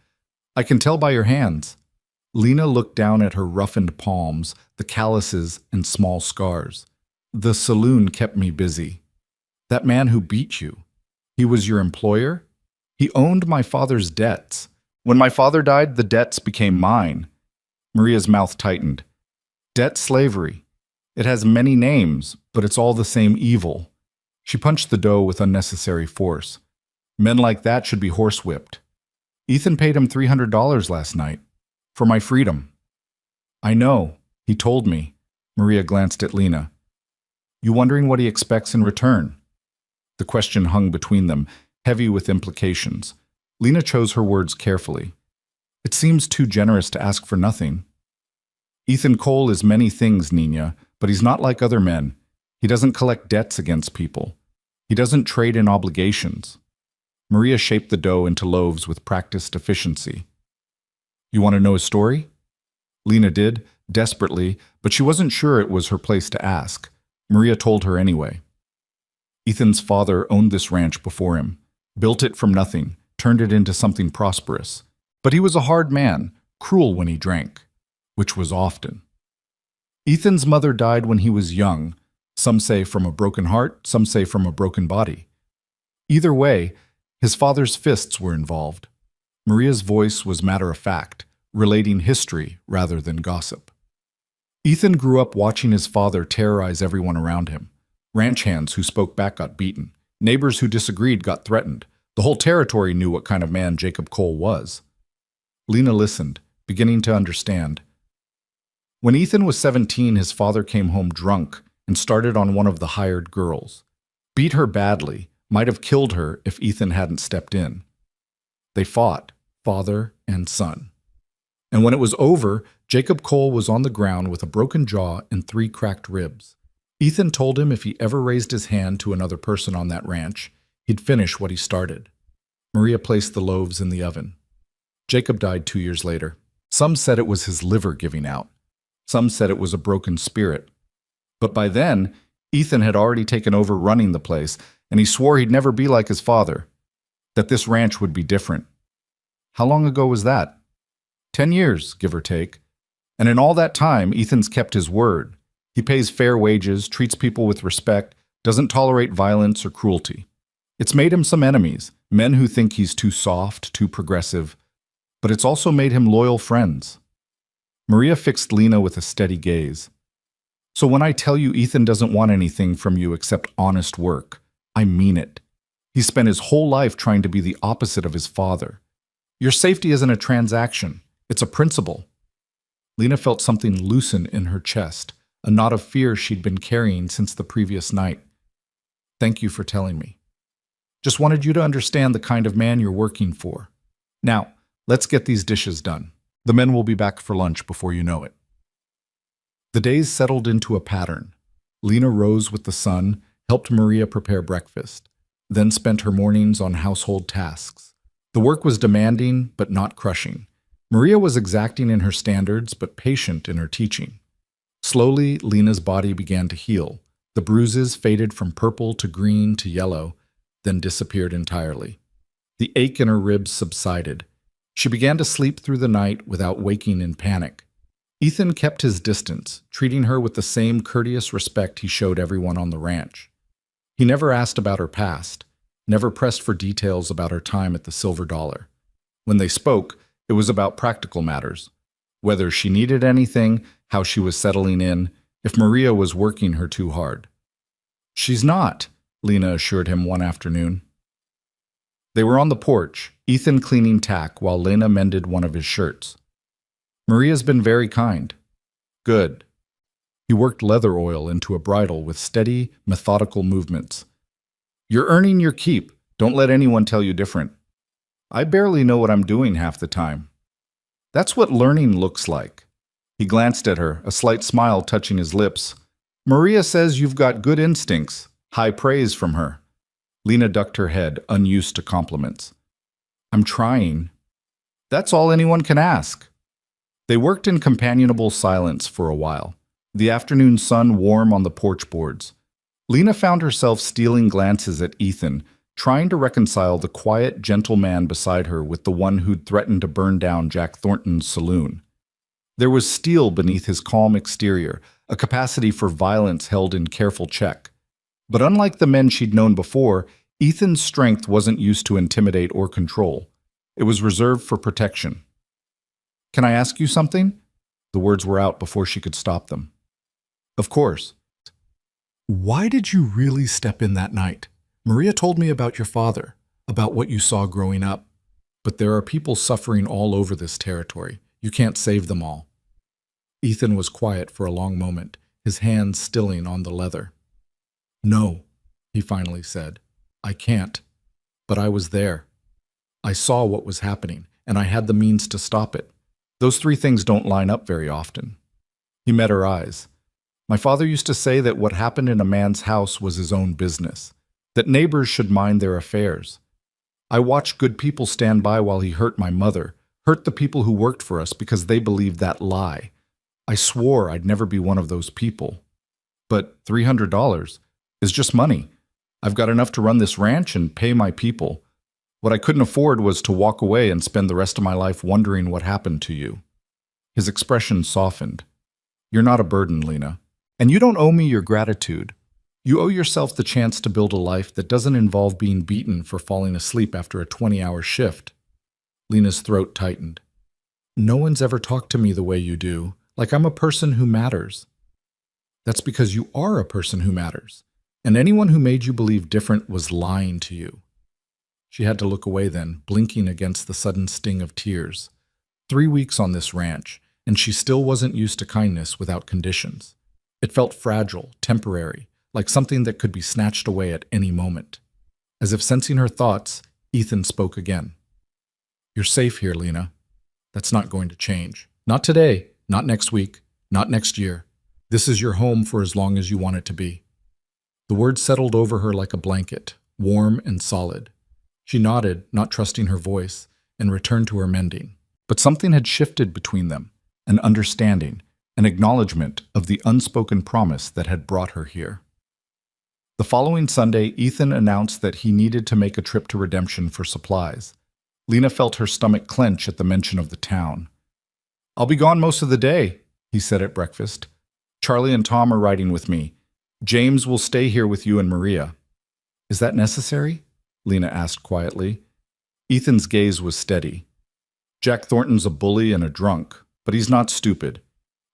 I can tell by your hands. Lena looked down at her roughened palms, the calluses and small scars. The saloon kept me busy. That man who beat you, he was your employer? He owned my father's debts. When my father died, the debts became mine. Maria's mouth tightened. Debt slavery. It has many names, but it's all the same evil. She punched the dough with unnecessary force. Men like that should be horsewhipped. Ethan paid him $300 last night. For my freedom. I know. He told me. Maria glanced at Lena. You wondering what he expects in return? The question hung between them, heavy with implications. Lena chose her words carefully. It seems too generous to ask for nothing. Ethan Cole is many things, Nina, but he's not like other men. He doesn't collect debts against people. He doesn't trade in obligations. Maria shaped the dough into loaves with practiced efficiency. You want to know his story? Lena did, desperately, but she wasn't sure it was her place to ask. Maria told her anyway. Ethan's father owned this ranch before him, built it from nothing, turned it into something prosperous. But he was a hard man, cruel when he drank, which was often. Ethan's mother died when he was young. Some say from a broken heart, some say from a broken body. Either way, his father's fists were involved. Maria's voice was matter-of-fact, relating history rather than gossip. Ethan grew up watching his father terrorize everyone around him. Ranch hands who spoke back got beaten. Neighbors who disagreed got threatened. The whole territory knew what kind of man Jacob Cole was. Lena listened, beginning to understand. When Ethan was 17, his father came home drunk and started on one of the hired girls. Beat her badly, might have killed her if Ethan hadn't stepped in. They fought, father and son. And when it was over, Jacob Cole was on the ground with a broken jaw and 3 cracked ribs. Ethan told him if he ever raised his hand to another person on that ranch, he'd finish what he started. Maria placed the loaves in the oven. Jacob died 2 years later. Some said it was his liver giving out. Some said it was a broken spirit. But by then, Ethan had already taken over running the place, and he swore he'd never be like his father, that this ranch would be different. How long ago was that? 10 years, give or take. And in all that time, Ethan's kept his word. He pays fair wages, treats people with respect, doesn't tolerate violence or cruelty. It's made him some enemies, men who think he's too soft, too progressive, but it's also made him loyal friends. Maria fixed Lena with a steady gaze. So when I tell you Ethan doesn't want anything from you except honest work, I mean it. He spent his whole life trying to be the opposite of his father. Your safety isn't a transaction, it's a principle. Lena felt something loosen in her chest, a knot of fear she'd been carrying since the previous night. Thank you for telling me. Just wanted you to understand the kind of man you're working for. Now, let's get these dishes done. The men will be back for lunch before you know it. The days settled into a pattern. Lena rose with the sun, helped Maria prepare breakfast, then spent her mornings on household tasks. The work was demanding, but not crushing. Maria was exacting in her standards, but patient in her teaching. Slowly, Lena's body began to heal. The bruises faded from purple to green to yellow, then disappeared entirely. The ache in her ribs subsided. She began to sleep through the night without waking in panic. Ethan kept his distance, treating her with the same courteous respect he showed everyone on the ranch. He never asked about her past, never pressed for details about her time at the Silver Dollar. When they spoke, it was about practical matters. Whether she needed anything, how she was settling in, if Maria was working her too hard. She's not, Lena assured him one afternoon. They were on the porch, Ethan cleaning tack while Lena mended one of his shirts. Maria's been very kind. Good. He worked leather oil into a bridle with steady, methodical movements. You're earning your keep. Don't let anyone tell you different. I barely know what I'm doing half the time. That's what learning looks like. He glanced at her, a slight smile touching his lips. Maria says you've got good instincts. High praise from her. Lena ducked her head, unused to compliments. I'm trying. That's all anyone can ask. They worked in companionable silence for a while, the afternoon sun warm on the porch boards. Lena found herself stealing glances at Ethan, trying to reconcile the quiet, gentle man beside her with the one who'd threatened to burn down Jack Thornton's saloon. There was steel beneath his calm exterior, a capacity for violence held in careful check. But unlike the men she'd known before, Ethan's strength wasn't used to intimidate or control. It was reserved for protection. "Can I ask you something?" The words were out before she could stop them. "Of course." "Why did you really step in that night? Maria told me about your father, about what you saw growing up. But there are people suffering all over this territory. You can't save them all." Ethan was quiet for a long moment, his hands stilling on the leather. "No," he finally said. "I can't. But I was there. I saw what was happening, and I had the means to stop it. Those three things don't line up very often." He met her eyes. "My father used to say that what happened in a man's house was his own business, that neighbors should mind their affairs. I watched good people stand by while he hurt my mother, hurt the people who worked for us because they believed that lie. I swore I'd never be one of those people. But $300 is just money. I've got enough to run this ranch and pay my people. What I couldn't afford was to walk away and spend the rest of my life wondering what happened to you." His expression softened. "You're not a burden, Lena. And you don't owe me your gratitude. You owe yourself the chance to build a life that doesn't involve being beaten for falling asleep after a 20-hour shift." Lena's throat tightened. "No one's ever talked to me the way you do, like I'm a person who matters." "That's because you are a person who matters, and anyone who made you believe different was lying to you." She had to look away then, blinking against the sudden sting of tears. 3 weeks on this ranch, and she still wasn't used to kindness without conditions. It felt fragile, temporary, like something that could be snatched away at any moment. As if sensing her thoughts, Ethan spoke again. "You're safe here, Lena. That's not going to change. Not today, not next week, not next year. This is your home for as long as you want it to be." The words settled over her like a blanket, warm and solid. She nodded, not trusting her voice, and returned to her mending. But something had shifted between them, an understanding, an acknowledgement of the unspoken promise that had brought her here. The following Sunday, Ethan announced that he needed to make a trip to Redemption for supplies. Lena felt her stomach clench at the mention of the town. "I'll be gone most of the day," he said at breakfast. "Charlie and Tom are riding with me. James will stay here with you and Maria." "Is that necessary?" Lena asked quietly. Ethan's gaze was steady. "Jack Thornton's a bully and a drunk, but he's not stupid.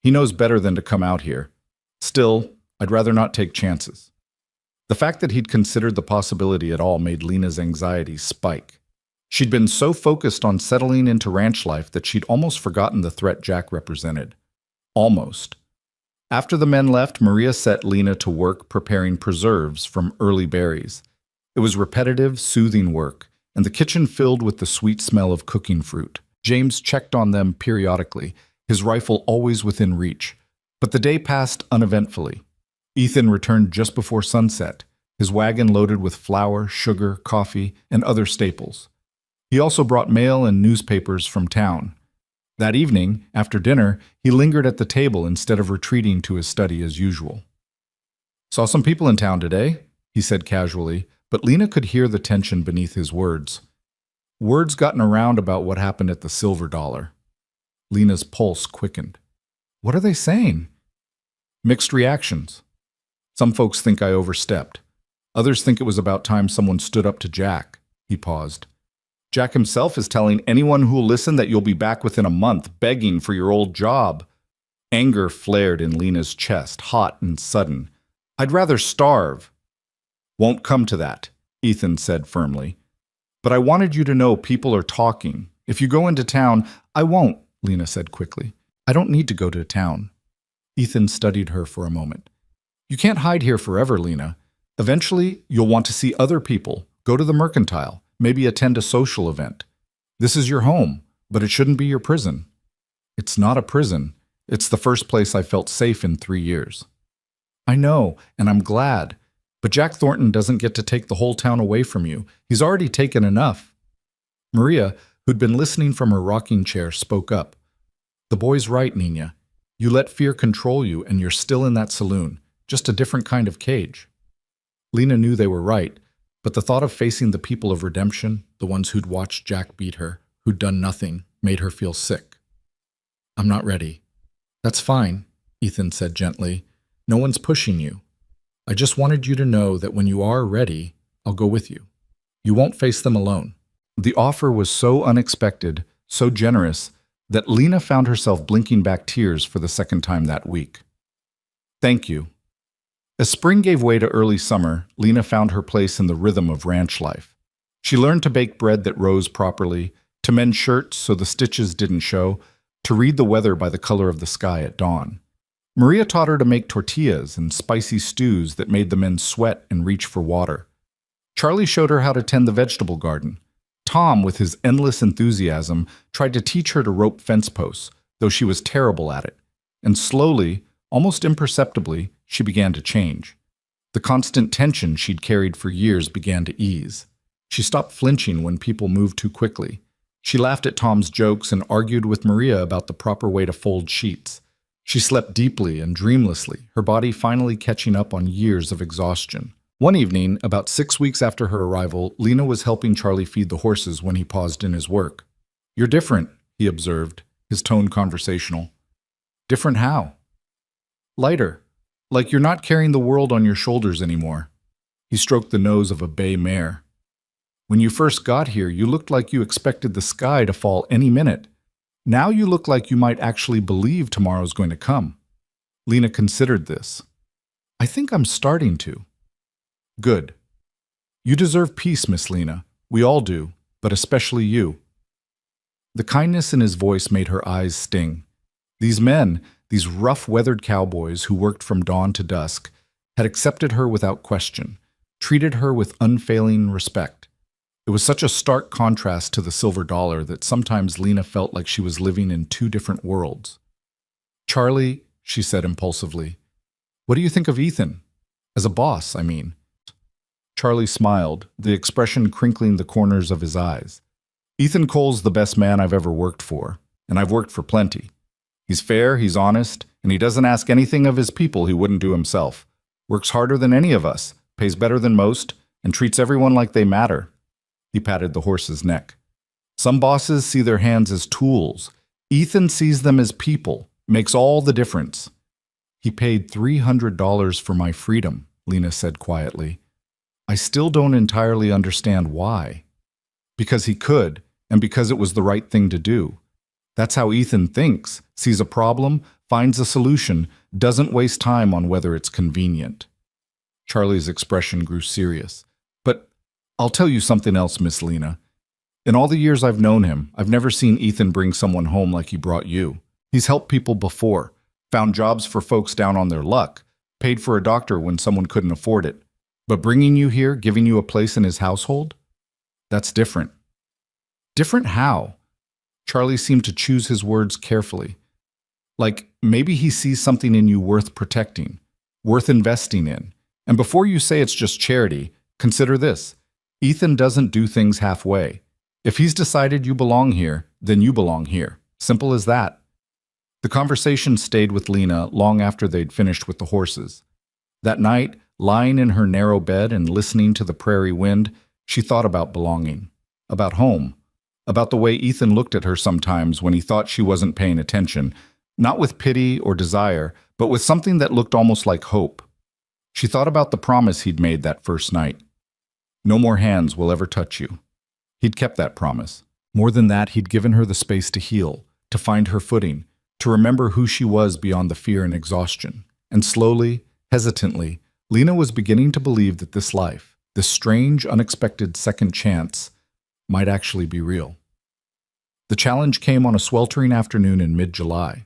He knows better than to come out here. Still, I'd rather not take chances." The fact that he'd considered the possibility at all made Lena's anxiety spike. She'd been so focused on settling into ranch life that she'd almost forgotten the threat Jack represented. Almost. After the men left, Maria set Lena to work preparing preserves from early berries. It was repetitive, soothing work, and the kitchen filled with the sweet smell of cooking fruit. James checked on them periodically, his rifle always within reach. But the day passed uneventfully. Ethan returned just before sunset, his wagon loaded with flour, sugar, coffee, and other staples. He also brought mail and newspapers from town. That evening, after dinner, he lingered at the table instead of retreating to his study as usual. "Saw some people in town today," he said casually, but Lena could hear the tension beneath his words. Words gotten around about what happened at the Silver Dollar. Lena's pulse quickened. "What are they saying?" "Mixed reactions. Some folks think I overstepped. Others think it was about time someone stood up to Jack." He paused. "Jack himself is telling anyone who'll listen that you'll be back within a month, begging for your old job." Anger flared in Lena's chest, hot and sudden. "I'd rather starve." "Won't come to that," Ethan said firmly. "But I wanted you to know people are talking. If you go into town—" "I won't," Lena said quickly. "I don't need to go to town." Ethan studied her for a moment. "You can't hide here forever, Lena. Eventually, you'll want to see other people, go to the mercantile, maybe attend a social event. This is your home, but it shouldn't be your prison." "It's not a prison. It's the first place I felt safe in 3 years." "I know, and I'm glad. But Jack Thornton doesn't get to take the whole town away from you. He's already taken enough." Maria, who'd been listening from her rocking chair, spoke up. "The boy's right, Nina. You let fear control you, and you're still in that saloon, just a different kind of cage." Lena knew they were right, but the thought of facing the people of redemption, the ones who'd watched Jack beat her, who'd done nothing, made her feel sick. "I'm not ready." "That's fine," Ethan said gently. "No one's pushing you. I just wanted you to know that when you are ready, I'll go with you. You won't face them alone." The offer was so unexpected, so generous, that Lena found herself blinking back tears for the second time that week. "Thank you." As spring gave way to early summer, Lena found her place in the rhythm of ranch life. She learned to bake bread that rose properly, to mend shirts so the stitches didn't show, to read the weather by the color of the sky at dawn. Maria taught her to make tortillas and spicy stews that made the men sweat and reach for water. Charlie showed her how to tend the vegetable garden. Tom, with his endless enthusiasm, tried to teach her to rope fence posts, though she was terrible at it. And slowly, almost imperceptibly, she began to change. The constant tension she'd carried for years began to ease. She stopped flinching when people moved too quickly. She laughed at Tom's jokes and argued with Maria about the proper way to fold sheets. She slept deeply and dreamlessly, her body finally catching up on years of exhaustion. One evening, about 6 weeks after her arrival, Lena was helping Charlie feed the horses when he paused in his work. "You're different," he observed, his tone conversational. "Different how?" "Lighter. Like you're not carrying the world on your shoulders anymore." He stroked the nose of a bay mare. "When you first got here, you looked like you expected the sky to fall any minute. Now you look like you might actually believe tomorrow's going to come." Lena considered this. "I think I'm starting to." "Good. You deserve peace, Miss Lena. We all do, but especially you." The kindness in his voice made her eyes sting. These men, these rough-weathered cowboys who worked from dawn to dusk, had accepted her without question, treated her with unfailing respect. It was such a stark contrast to the silver dollar that sometimes Lena felt like she was living in two different worlds. "Charlie," she said impulsively, "what do you think of Ethan? As a boss, I mean." Charlie smiled, the expression crinkling the corners of his eyes. "Ethan Cole's the best man I've ever worked for, and I've worked for plenty. He's fair, he's honest, and he doesn't ask anything of his people he wouldn't do himself. Works harder than any of us, pays better than most, and treats everyone like they matter." He patted the horse's neck. "Some bosses see their hands as tools. Ethan sees them as people, makes all the difference." "He paid $300 for my freedom," Lena said quietly. "I still don't entirely understand why." "Because he could, and because it was the right thing to do. That's how Ethan thinks, sees a problem, finds a solution, doesn't waste time on whether it's convenient." Charlie's expression grew serious. "But I'll tell you something else, Miss Lena. In all the years I've known him, I've never seen Ethan bring someone home like he brought you. He's helped people before, found jobs for folks down on their luck, paid for a doctor when someone couldn't afford it. But bringing you here, giving you a place in his household? That's different." "Different how?" Charlie seemed to choose his words carefully. "Like, maybe he sees something in you worth protecting, worth investing in. And before you say it's just charity, consider this. Ethan doesn't do things halfway. If he's decided you belong here, then you belong here. Simple as that." The conversation stayed with Lena long after they'd finished with the horses. That night, lying in her narrow bed and listening to the prairie wind, she thought about belonging, about home, about the way Ethan looked at her sometimes when he thought she wasn't paying attention, not with pity or desire, but with something that looked almost like hope. She thought about the promise he'd made that first night. "No more hands will ever touch you." He'd kept that promise. More than that, he'd given her the space to heal, to find her footing, to remember who she was beyond the fear and exhaustion. And slowly, hesitantly, Lena was beginning to believe that this life, this strange, unexpected second chance, might actually be real. The challenge came on a sweltering afternoon in mid-July.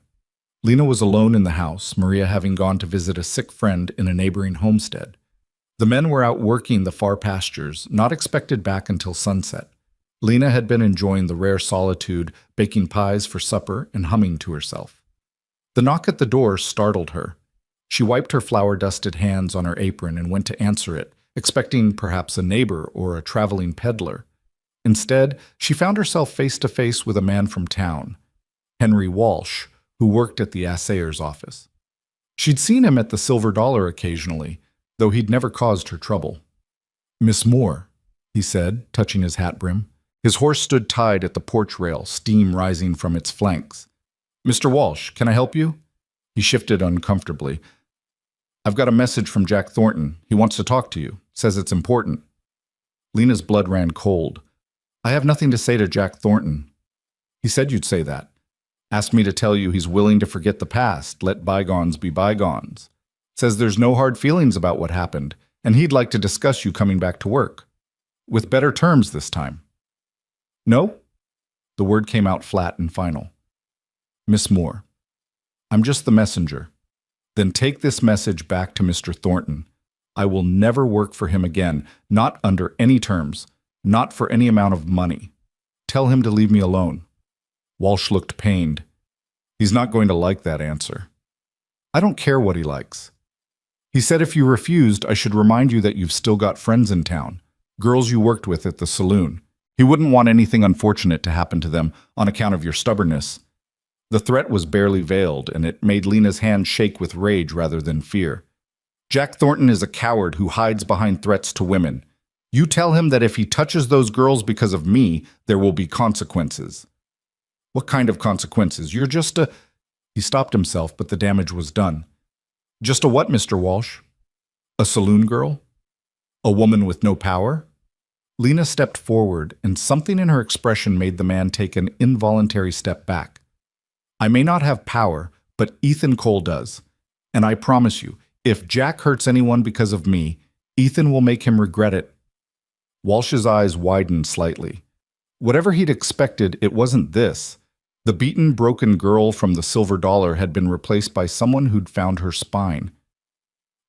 Lena was alone in the house, Maria having gone to visit a sick friend in a neighboring homestead. The men were out working the far pastures, not expected back until sunset. Lena had been enjoying the rare solitude, baking pies for supper and humming to herself. The knock at the door startled her. She wiped her flour-dusted hands on her apron and went to answer it, expecting perhaps a neighbor or a traveling peddler. Instead, she found herself face-to-face with a man from town, Henry Walsh, who worked at the assayer's office. She'd seen him at the Silver Dollar occasionally, though he'd never caused her trouble. "Miss Moore," he said, touching his hat brim. His horse stood tied at the porch rail, steam rising from its flanks. "Mr. Walsh, can I help you?" He shifted uncomfortably. "I've got a message from Jack Thornton. He wants to talk to you. Says it's important." Lena's blood ran cold. "I have nothing to say to Jack Thornton." "He said you'd say that. Asked me to tell you he's willing to forget the past, let bygones be bygones. Says there's no hard feelings about what happened, and he'd like to discuss you coming back to work. With better terms this time." "No?" The word came out flat and final. "Miss Moore, I'm just the messenger. Then take this message back to Mr. Thornton. I will never work for him again, not under any terms, not for any amount of money. Tell him to leave me alone." Walsh looked pained. "He's not going to like that answer." "I don't care what he likes. He said if you refused, I should remind you that you've still got friends in town, girls you worked with at the saloon. He wouldn't want anything unfortunate to happen to them on account of your stubbornness." The threat was barely veiled, and it made Lena's hand shake with rage rather than fear. "Jack Thornton is a coward who hides behind threats to women. You tell him that if he touches those girls because of me, there will be consequences." "What kind of consequences? You're just a—" He stopped himself, but the damage was done. "Just a what, Mr. Walsh? A saloon girl? A woman with no power?" Lena stepped forward, and something in her expression made the man take an involuntary step back. "I may not have power, but Ethan Cole does. And I promise you, if Jack hurts anyone because of me, Ethan will make him regret it." Walsh's eyes widened slightly. Whatever he'd expected, it wasn't this. The beaten, broken girl from the Silver Dollar had been replaced by someone who'd found her spine.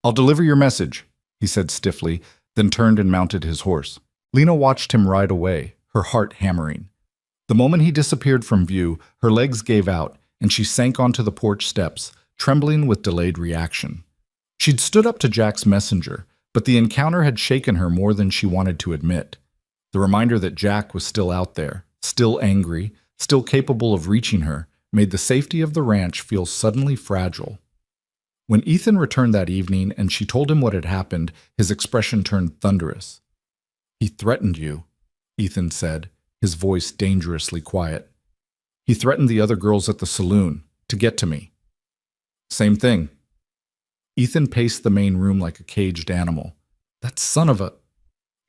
"I'll deliver your message," he said stiffly, then turned and mounted his horse. Lena watched him ride away, her heart hammering. The moment he disappeared from view, her legs gave out, and she sank onto the porch steps, trembling with delayed reaction. She'd stood up to Jack's messenger, but the encounter had shaken her more than she wanted to admit. The reminder that Jack was still out there, still angry, still capable of reaching her, made the safety of the ranch feel suddenly fragile. When Ethan returned that evening and she told him what had happened, his expression turned thunderous. "He threatened you," Ethan said, his voice dangerously quiet. "He threatened the other girls at the saloon, to get to me." "Same thing." Ethan paced the main room like a caged animal. "That son of a—"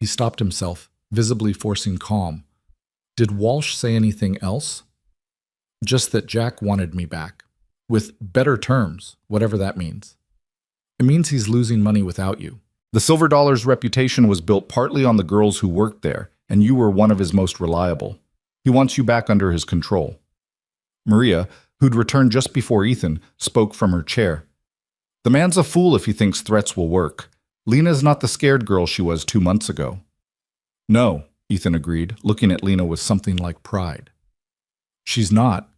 He stopped himself, visibly forcing calm. "Did Walsh say anything else?" "Just that Jack wanted me back. With better terms, whatever that means. It means he's losing money without you. The Silver Dollar's reputation was built partly on the girls who worked there, and you were one of his most reliable. He wants you back under his control." Maria, who'd returned just before Ethan, spoke from her chair. "The man's a fool if he thinks threats will work. Lena's not the scared girl she was 2 months ago." "No," Ethan agreed, looking at Lena with something like pride. "She's not.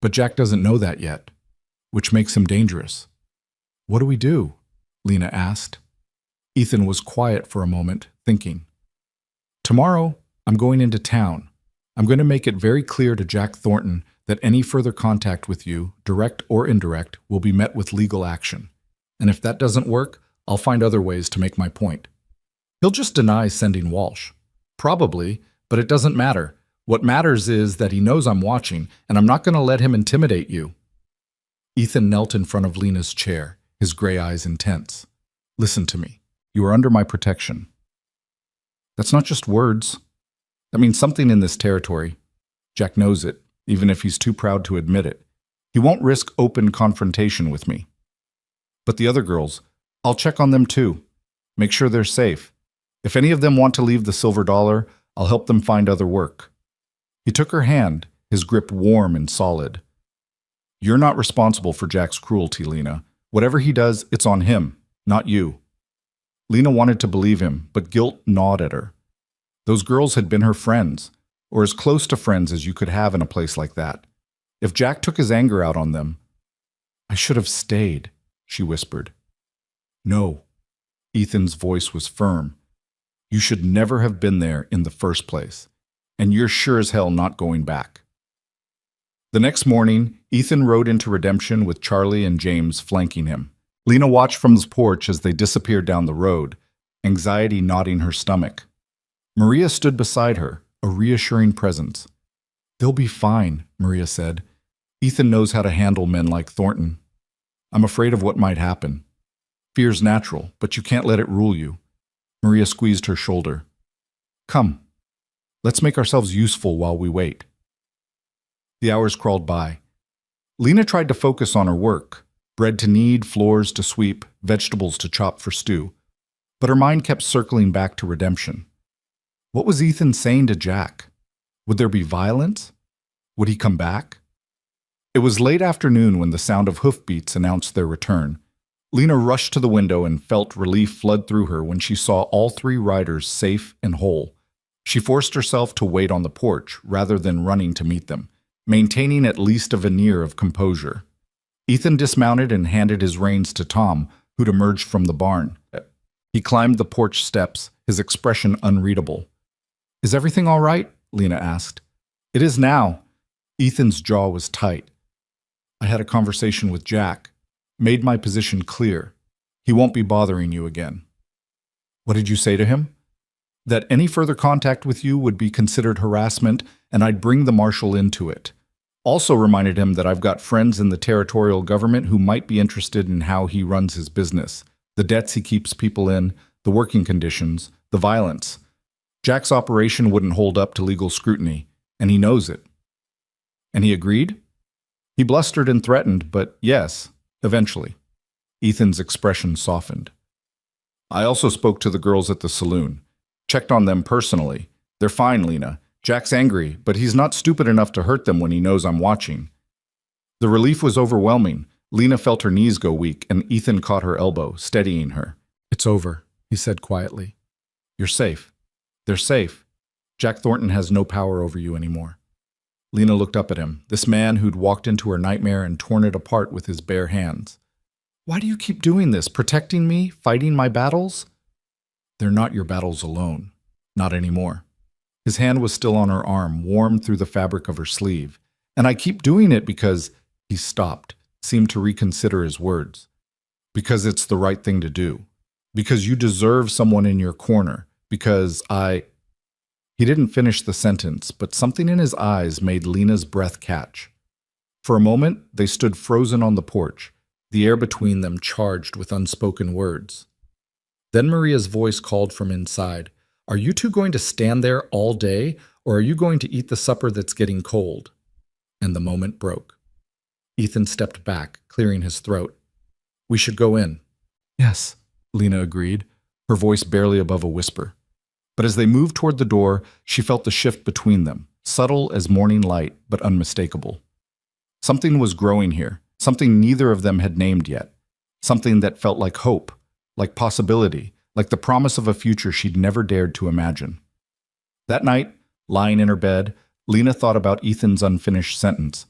But Jack doesn't know that yet, which makes him dangerous." "What do we do?" Lena asked. Ethan was quiet for a moment, thinking. "Tomorrow, I'm going into town. I'm going to make it very clear to Jack Thornton that any further contact with you, direct or indirect, will be met with legal action. And if that doesn't work, I'll find other ways to make my point. He'll just deny sending Walsh. Probably, but it doesn't matter. What matters is that he knows I'm watching, and I'm not going to let him intimidate you." Ethan knelt in front of Lena's chair, his gray eyes intense. "Listen to me. You are under my protection." "That's not just words. That means something in this territory. Jack knows it, even if he's too proud to admit it. He won't risk open confrontation with me. But the other girls, I'll check on them too. Make sure they're safe. If any of them want to leave the Silver Dollar, I'll help them find other work." He took her hand, his grip warm and solid. "You're not responsible for Jack's cruelty, Lena. Whatever he does, it's on him, not you." Lena wanted to believe him, but guilt gnawed at her. Those girls had been her friends, or as close to friends as you could have in a place like that. If Jack took his anger out on them— "I should have stayed," she whispered. "No." Ethan's voice was firm. "You should never have been there in the first place, and you're sure as hell not going back." The next morning, Ethan rode into Redemption with Charlie and James flanking him. Lena watched from the porch as they disappeared down the road, anxiety knotting her stomach. Maria stood beside her, a reassuring presence. "They'll be fine," Maria said. "Ethan knows how to handle men like Thornton. I'm afraid of what might happen. Fear's natural, but you can't let it rule you." Maria squeezed her shoulder. "Come, let's make ourselves useful while we wait." The hours crawled by. Lena tried to focus on her work. Bread to knead, floors to sweep, vegetables to chop for stew. But her mind kept circling back to redemption. What was Ethan saying to Jack? Would there be violence? Would he come back? It was late afternoon when the sound of hoofbeats announced their return. Lena rushed to the window and felt relief flood through her when she saw all three riders safe and whole. She forced herself to wait on the porch rather than running to meet them, maintaining at least a veneer of composure. Ethan dismounted and handed his reins to Tom, who'd emerged from the barn. He climbed the porch steps, his expression unreadable. "Is everything all right?" Lena asked. "It is now." Ethan's jaw was tight. "I had a conversation with Jack. Made my position clear. He won't be bothering you again." "What did you say to him?" "That any further contact with you would be considered harassment, and I'd bring the marshal into it. Also reminded him that I've got friends in the territorial government who might be interested in how he runs his business, the debts he keeps people in, the working conditions, the violence. Jack's operation wouldn't hold up to legal scrutiny, and he knows it." "And he agreed?" "He blustered and threatened, but yes, eventually." Ethan's expression softened. "I also spoke to the girls at the saloon. Checked on them personally. They're fine, Lena. Jack's angry, but he's not stupid enough to hurt them when he knows I'm watching." The relief was overwhelming. Lena felt her knees go weak, and Ethan caught her elbow, steadying her. "It's over," he said quietly. "You're safe. They're safe. Jack Thornton has no power over you anymore." Lena looked up at him, this man who'd walked into her nightmare and torn it apart with his bare hands. "Why do you keep doing this? Protecting me? Fighting my battles?" "They're not your battles alone. Not anymore." His hand was still on her arm, warm through the fabric of her sleeve. "And I keep doing it because—" He stopped, seemed to reconsider his words. "Because it's the right thing to do. Because you deserve someone in your corner. Because I—" He didn't finish the sentence, but something in his eyes made Lena's breath catch. For a moment, they stood frozen on the porch, the air between them charged with unspoken words. Then Maria's voice called from inside. "Are you two going to stand there all day, or are you going to eat the supper that's getting cold?" And the moment broke. Ethan stepped back, clearing his throat. "We should go in." "Yes," Lena agreed, her voice barely above a whisper. But as they moved toward the door, she felt the shift between them, subtle as morning light, but unmistakable. Something was growing here, something neither of them had named yet, something that felt like hope, like possibility, like the promise of a future she'd never dared to imagine. That night, lying in her bed, Lena thought about Ethan's unfinished sentence.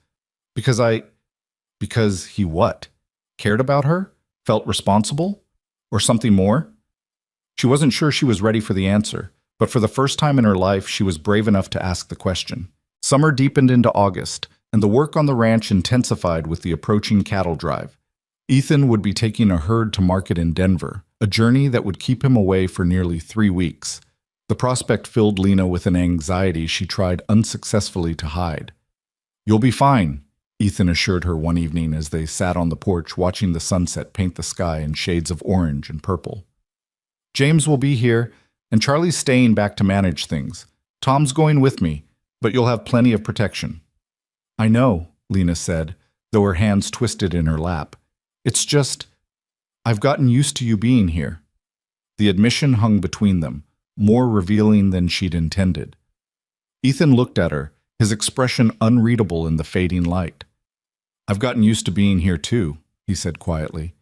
Because he what? Cared about her? Felt responsible? Or something more? She wasn't sure she was ready for the answer, but for the first time in her life, she was brave enough to ask the question. Summer deepened into August, and the work on the ranch intensified with the approaching cattle drive. Ethan would be taking a herd to market in Denver, a journey that would keep him away for nearly 3 weeks. The prospect filled Lena with an anxiety she tried unsuccessfully to hide. "You'll be fine," Ethan assured her one evening as they sat on the porch watching the sunset paint the sky in shades of orange and purple. "James will be here, and Charlie's staying back to manage things. Tom's going with me, but you'll have plenty of protection." "I know," Lena said, though her hands twisted in her lap. "It's just, I've gotten used to you being here." The admission hung between them, more revealing than she'd intended. Ethan looked at her, his expression unreadable in the fading light. "I've gotten used to being here too," he said quietly.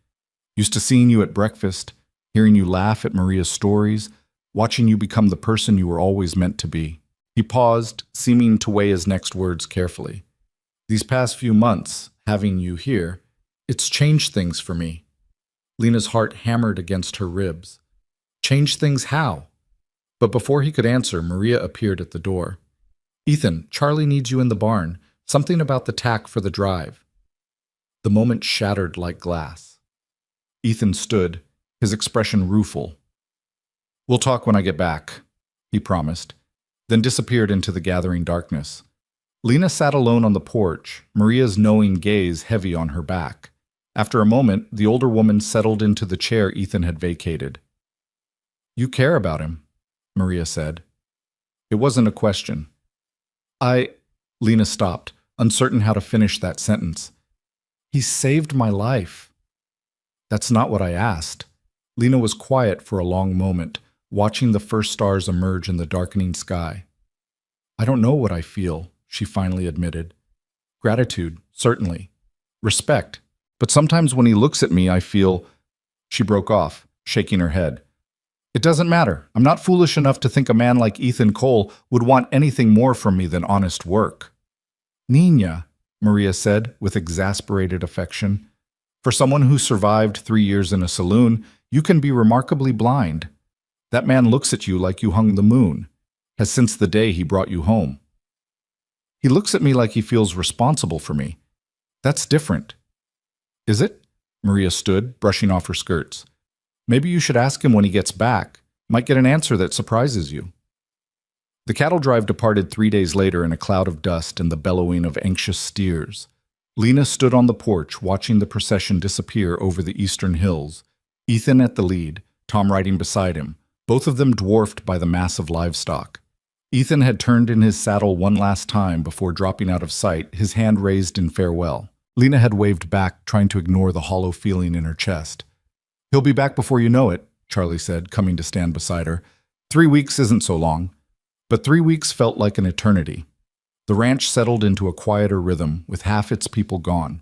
"Used to seeing you at breakfast, hearing you laugh at Maria's stories, watching you become the person you were always meant to be." He paused, seeming to weigh his next words carefully. "These past few months, having you here, it's changed things for me." Lena's heart hammered against her ribs. "Changed things how?" But before he could answer, Maria appeared at the door. "Ethan, Charlie needs you in the barn. Something about the tack for the drive." The moment shattered like glass. Ethan stood, his expression rueful. "We'll talk when I get back," he promised, then disappeared into the gathering darkness. Lena sat alone on the porch, Maria's knowing gaze heavy on her back. After a moment, the older woman settled into the chair Ethan had vacated. "You care about him," Maria said. It wasn't a question. Lena stopped, uncertain how to finish that sentence. "He saved my life." "That's not what I asked." Lena was quiet for a long moment, watching the first stars emerge in the darkening sky. "I don't know what I feel," she finally admitted. "Gratitude, certainly. Respect. But sometimes when he looks at me, I feel—" She broke off, shaking her head. "It doesn't matter. I'm not foolish enough to think a man like Ethan Cole would want anything more from me than honest work." "Nina," Maria said with exasperated affection, "for someone who survived 3 years in a saloon, you can be remarkably blind. That man looks at you like you hung the moon, has since the day he brought you home. He looks at me like he feels responsible for me. That's different." "Is it?" Maria stood, brushing off her skirts. "Maybe you should ask him when he gets back. Might get an answer that surprises you." The cattle drive departed 3 days later in a cloud of dust and the bellowing of anxious steers. Lena stood on the porch, watching the procession disappear over the eastern hills. Ethan at the lead, Tom riding beside him, both of them dwarfed by the mass of livestock. Ethan had turned in his saddle one last time before dropping out of sight, his hand raised in farewell. Lena had waved back, trying to ignore the hollow feeling in her chest. "He'll be back before you know it," Charlie said, coming to stand beside her. 3 weeks isn't so long." But 3 weeks felt like an eternity. The ranch settled into a quieter rhythm, with half its people gone.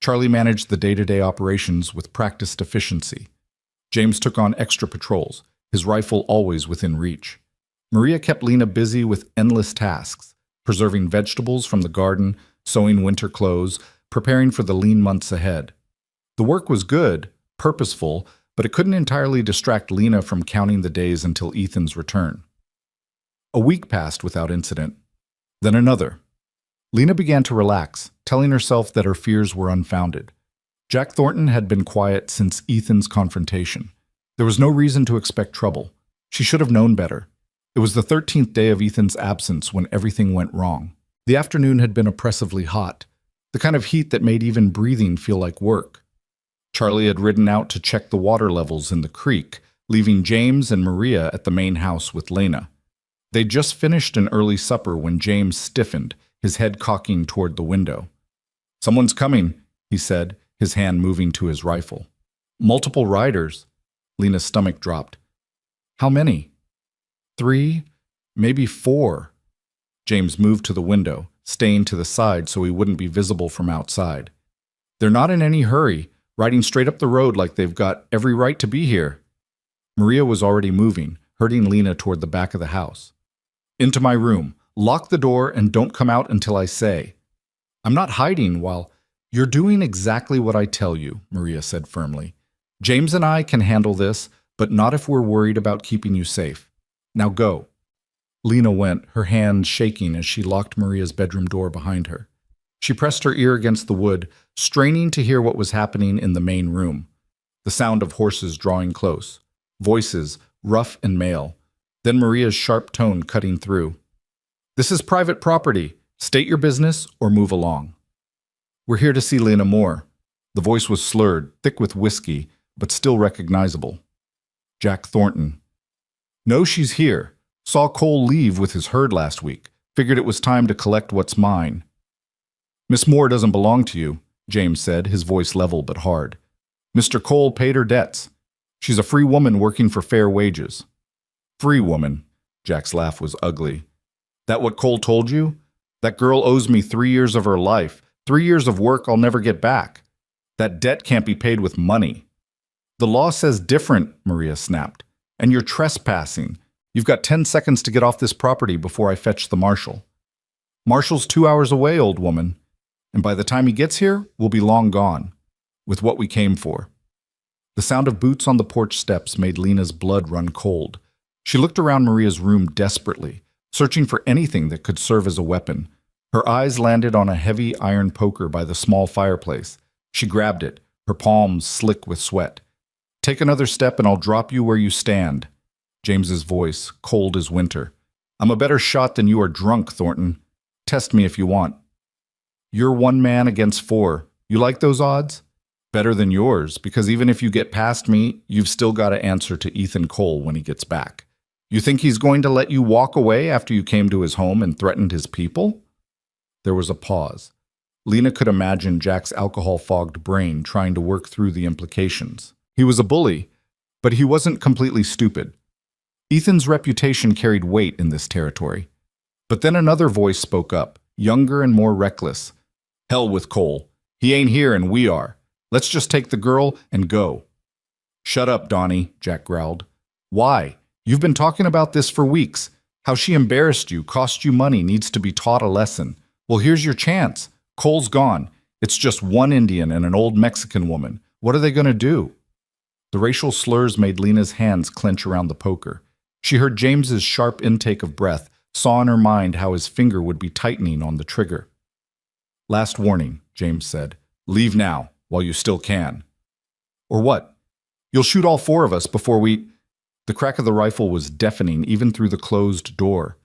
Charlie managed the day-to-day operations with practiced efficiency. James took on extra patrols, his rifle always within reach. Maria kept Lena busy with endless tasks, preserving vegetables from the garden, sewing winter clothes, preparing for the lean months ahead. The work was good, purposeful, but it couldn't entirely distract Lena from counting the days until Ethan's return. A week passed without incident. Then another. Lena began to relax, telling herself that her fears were unfounded. Jack Thornton had been quiet since Ethan's confrontation. There was no reason to expect trouble. She should have known better. It was the 13th day of Ethan's absence when everything went wrong. The afternoon had been oppressively hot, the kind of heat that made even breathing feel like work. Charlie had ridden out to check the water levels in the creek, leaving James and Maria at the main house with Lena. They'd just finished an early supper when James stiffened, his head cocking toward the window. "Someone's coming," he said, his hand moving to his rifle. "Multiple riders." Lena's stomach dropped. "How many?" 3, maybe 4. James moved to the window, staying to the side so he wouldn't be visible from outside. "They're not in any hurry, riding straight up the road like they've got every right to be here." Maria was already moving, herding Lena toward the back of the house. "Into my room. Lock the door and don't come out until I say." "I'm not hiding while—" "You're doing exactly what I tell you," Maria said firmly. "James and I can handle this, but not if we're worried about keeping you safe. Now go." Lena went, her hand shaking as she locked Maria's bedroom door behind her. She pressed her ear against the wood, straining to hear what was happening in the main room. The sound of horses drawing close. Voices, rough and male. Then Maria's sharp tone cutting through. "This is private property. State your business or move along." "We're here to see Lena Moore." The voice was slurred, thick with whiskey, but still recognizable. "Jack Thornton." "No, she's here. Saw Cole leave with his herd last week. Figured it was time to collect what's mine." "Miss Moore doesn't belong to you," James said, his voice level but hard. "Mr. Cole paid her debts. She's a free woman working for fair wages." "Free woman?" Jack's laugh was ugly. "That what Cole told you? That girl owes me 3 years of her life, 3 years of work I'll never get back. That debt can't be paid with money." "The law says different," Maria snapped. "And you're trespassing. You've got 10 seconds to get off this property before I fetch the marshal." "Marshal's 2 hours away, old woman. And by the time he gets here, we'll be long gone. With what we came for." The sound of boots on the porch steps made Lena's blood run cold. She looked around Maria's room desperately, searching for anything that could serve as a weapon. Her eyes landed on a heavy iron poker by the small fireplace. She grabbed it, her palms slick with sweat. Take another step and I'll drop you where you stand. James's voice, cold as winter. I'm a better shot than you are drunk, Thornton. Test me if you want. You're 1 man against 4. You like those odds? Better than yours, because even if you get past me, you've still got to answer to Ethan Cole when he gets back. You think he's going to let you walk away after you came to his home and threatened his people? There was a pause. Lena could imagine Jack's alcohol-fogged brain trying to work through the implications. He was a bully, but he wasn't completely stupid. Ethan's reputation carried weight in this territory. But then another voice spoke up, younger and more reckless. Hell with Cole. He ain't here and we are. Let's just take the girl and go. Shut up, Donnie, Jack growled. Why? You've been talking about this for weeks. How she embarrassed you, cost you money, needs to be taught a lesson. Well, here's your chance. Cole's gone. It's just 1 Indian and an old Mexican woman. What are they going to do? The racial slurs made Lena's hands clench around the poker. She heard James's sharp intake of breath, saw in her mind how his finger would be tightening on the trigger. Last warning, James said. Leave now, while you still can. Or what? You'll shoot all 4 of us before we... The crack of the rifle was deafening even through the closed door.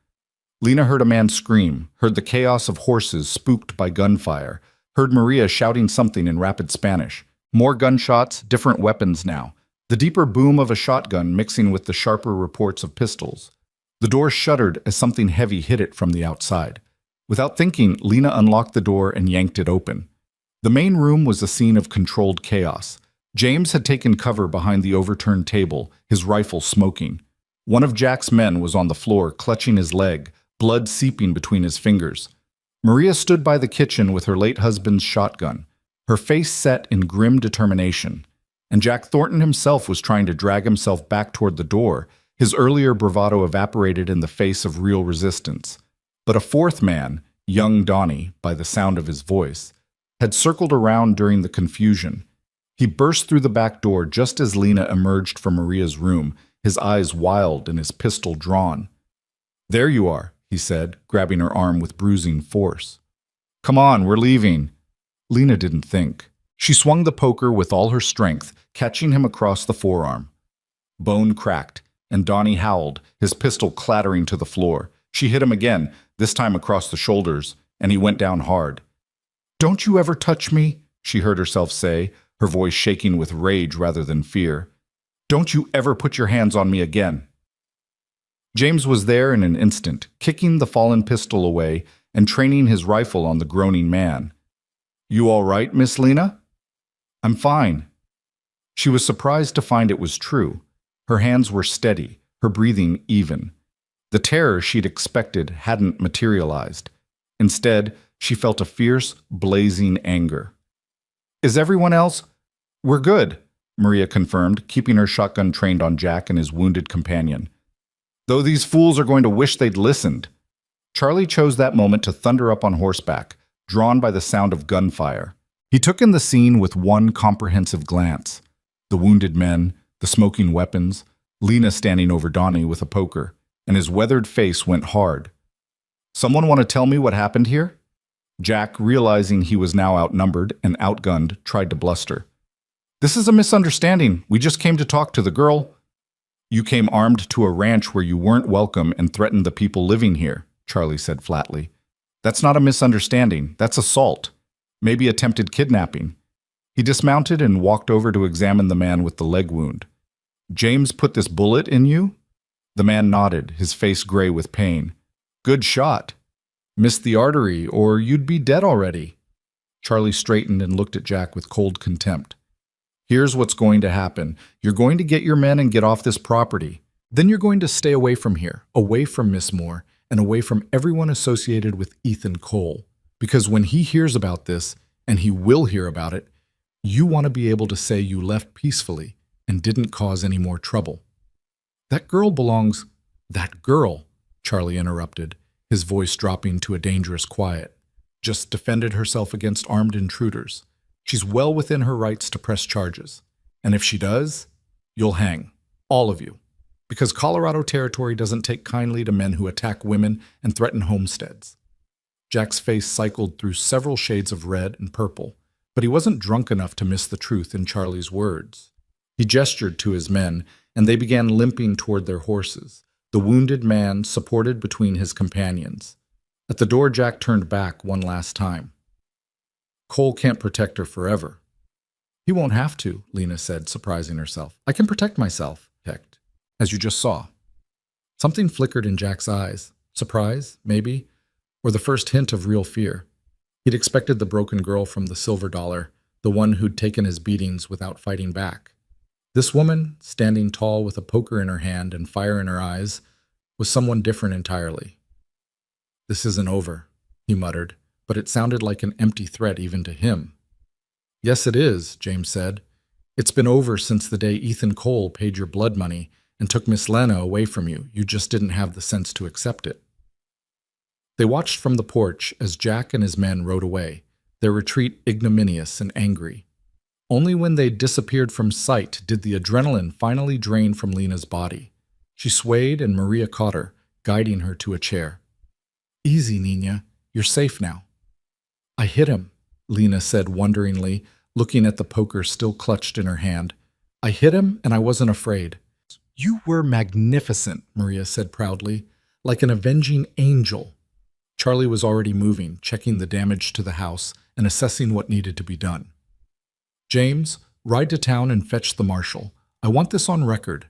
Lena heard a man scream, heard the chaos of horses spooked by gunfire, heard Maria shouting something in rapid Spanish. More gunshots, different weapons now. The deeper boom of a shotgun mixing with the sharper reports of pistols. The door shuddered as something heavy hit it from the outside. Without thinking, Lena unlocked the door and yanked it open. The main room was a scene of controlled chaos. James had taken cover behind the overturned table, his rifle smoking. One of Jack's men was on the floor, clutching his leg, blood seeping between his fingers. Maria stood by the kitchen with her late husband's shotgun, her face set in grim determination. And Jack Thornton himself was trying to drag himself back toward the door. His earlier bravado evaporated in the face of real resistance. But a 4th man, young Donnie, by the sound of his voice, had circled around during the confusion. He burst through the back door just as Lena emerged from Maria's room, his eyes wild and his pistol drawn. There you are, he said, grabbing her arm with bruising force. Come on, we're leaving. Lena didn't think. She swung the poker with all her strength, catching him across the forearm. Bone cracked, and Donnie howled, his pistol clattering to the floor. She hit him again, this time across the shoulders, and he went down hard. Don't you ever touch me, she heard herself say, her voice shaking with rage rather than fear. Don't you ever put your hands on me again. James was there in an instant, kicking the fallen pistol away and training his rifle on the groaning man. You all right, Miss Lena? I'm fine. She was surprised to find it was true. Her hands were steady, her breathing even. The terror she'd expected hadn't materialized. Instead, she felt a fierce, blazing anger. Is everyone else? We're good, Maria confirmed, keeping her shotgun trained on Jack and his wounded companion. Though these fools are going to wish they'd listened. Charlie chose that moment to thunder up on horseback, drawn by the sound of gunfire. He took in the scene with one comprehensive glance. The wounded men, the smoking weapons, Lena standing over Donnie with a poker, and his weathered face went hard. Someone want to tell me what happened here? Jack, realizing he was now outnumbered and outgunned, tried to bluster. This is a misunderstanding. We just came to talk to the girl. You came armed to a ranch where you weren't welcome and threatened the people living here, Charlie said flatly. That's not a misunderstanding. That's assault. Maybe attempted kidnapping. He dismounted and walked over to examine the man with the leg wound. James put this bullet in you? The man nodded, his face gray with pain. Good shot. Missed the artery, or you'd be dead already. Charlie straightened and looked at Jack with cold contempt. Here's what's going to happen. You're going to get your men and get off this property. Then you're going to stay away from here, away from Miss Moore, and away from everyone associated with Ethan Cole. Because when he hears about this, and he will hear about it, you want to be able to say you left peacefully and didn't cause any more trouble. That girl belongs... That girl, Charlie interrupted, his voice dropping to a dangerous quiet, just defended herself against armed intruders. She's well within her rights to press charges. And if she does, you'll hang. All of you. Because Colorado territory doesn't take kindly to men who attack women and threaten homesteads. Jack's face cycled through several shades of red and purple, but he wasn't drunk enough to miss the truth in Charlie's words. He gestured to his men, and they began limping toward their horses, the wounded man supported between his companions. At the door, Jack turned back one last time. Cole can't protect her forever. He won't have to, Lena said, surprising herself. I can protect myself, Hecht, as you just saw. Something flickered in Jack's eyes. Surprise, maybe, or the first hint of real fear. He'd expected the broken girl from the silver dollar, the one who'd taken his beatings without fighting back. This woman, standing tall with a poker in her hand and fire in her eyes, was someone different entirely. This isn't over, he muttered, but it sounded like an empty threat even to him. Yes, it is, James said. It's been over since the day Ethan Cole paid your blood money and took Miss Lena away from you. You just didn't have the sense to accept it. They watched from the porch as Jack and his men rode away, their retreat ignominious and angry. Only when they disappeared from sight did the adrenaline finally drain from Lena's body. She swayed and Maria caught her, guiding her to a chair. Easy, Nina. You're safe now. I hit him, Lena said wonderingly, looking at the poker still clutched in her hand. I hit him and I wasn't afraid. You were magnificent, Maria said proudly, like an avenging angel. Charlie was already moving, checking the damage to the house and assessing what needed to be done. James, ride to town and fetch the marshal. I want this on record.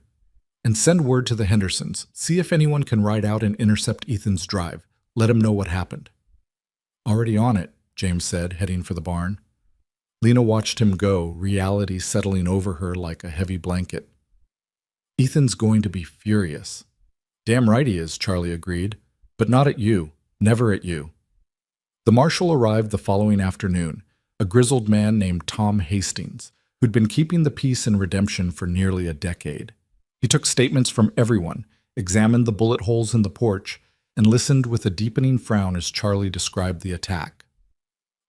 And send word to the Hendersons. See if anyone can ride out and intercept Ethan's drive. Let him know what happened. Already on it, James said, heading for the barn. Lena watched him go, reality settling over her like a heavy blanket. Ethan's going to be furious. Damn right he is, Charlie agreed. But not at you. Never at you. The marshal arrived the following afternoon, a grizzled man named Tom Hastings, who'd been keeping the peace and redemption for nearly a decade. He took statements from everyone, examined the bullet holes in the porch, and listened with a deepening frown as Charlie described the attack.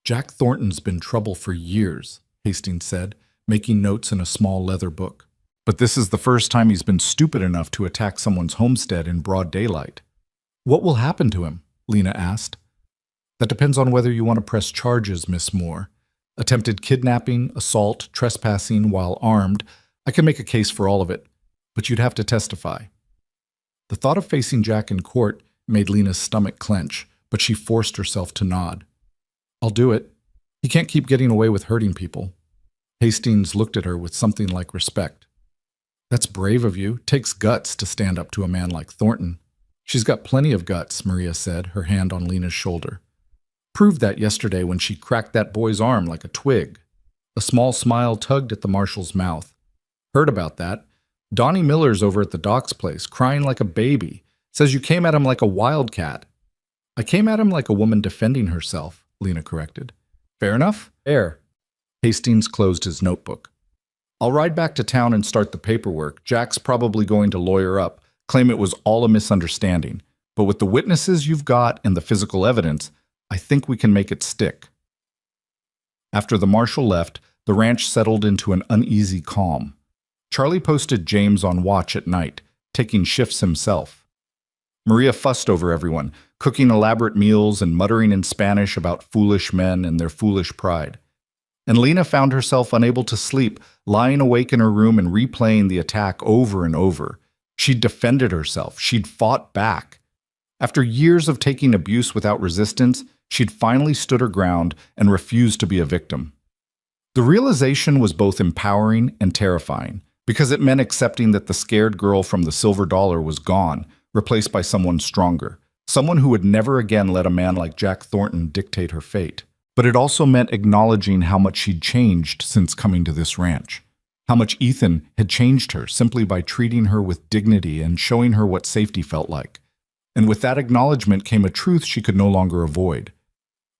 Jack Thornton's been trouble for years, Hastings said, making notes in a small leather book. But this is the first time he's been stupid enough to attack someone's homestead in broad daylight. What will happen to him? Lena asked. That depends on whether you want to press charges, Miss Moore. Attempted kidnapping, assault, trespassing while armed. I can make a case for all of it, but you'd have to testify. The thought of facing Jack in court made Lena's stomach clench, but she forced herself to nod. I'll do it. He can't keep getting away with hurting people. Hastings looked at her with something like respect. That's brave of you. Takes guts to stand up to a man like Thornton. She's got plenty of guts, Maria said, her hand on Lena's shoulder. Proved that yesterday when she cracked that boy's arm like a twig. A small smile tugged at the marshal's mouth. Heard about that. Donnie Miller's over at the doc's place, crying like a baby. Says you came at him like a wildcat. I came at him like a woman defending herself, Lena corrected. Fair enough? Fair. Hastings closed his notebook. I'll ride back to town and start the paperwork. Jack's probably going to lawyer up, claim it was all a misunderstanding. But with the witnesses you've got and the physical evidence, I think we can make it stick. After the marshal left, the ranch settled into an uneasy calm. Charlie posted James on watch at night, taking shifts himself. Maria fussed over everyone, cooking elaborate meals and muttering in Spanish about foolish men and their foolish pride. And Lena found herself unable to sleep, lying awake in her room and replaying the attack over and over. She'd defended herself. She'd fought back. After years of taking abuse without resistance, she'd finally stood her ground and refused to be a victim. The realization was both empowering and terrifying, because it meant accepting that the scared girl from the silver dollar was gone, replaced by someone stronger, someone who would never again let a man like Jack Thornton dictate her fate. But it also meant acknowledging how much she'd changed since coming to this ranch, how much Ethan had changed her simply by treating her with dignity and showing her what safety felt like. And with that acknowledgement came a truth she could no longer avoid.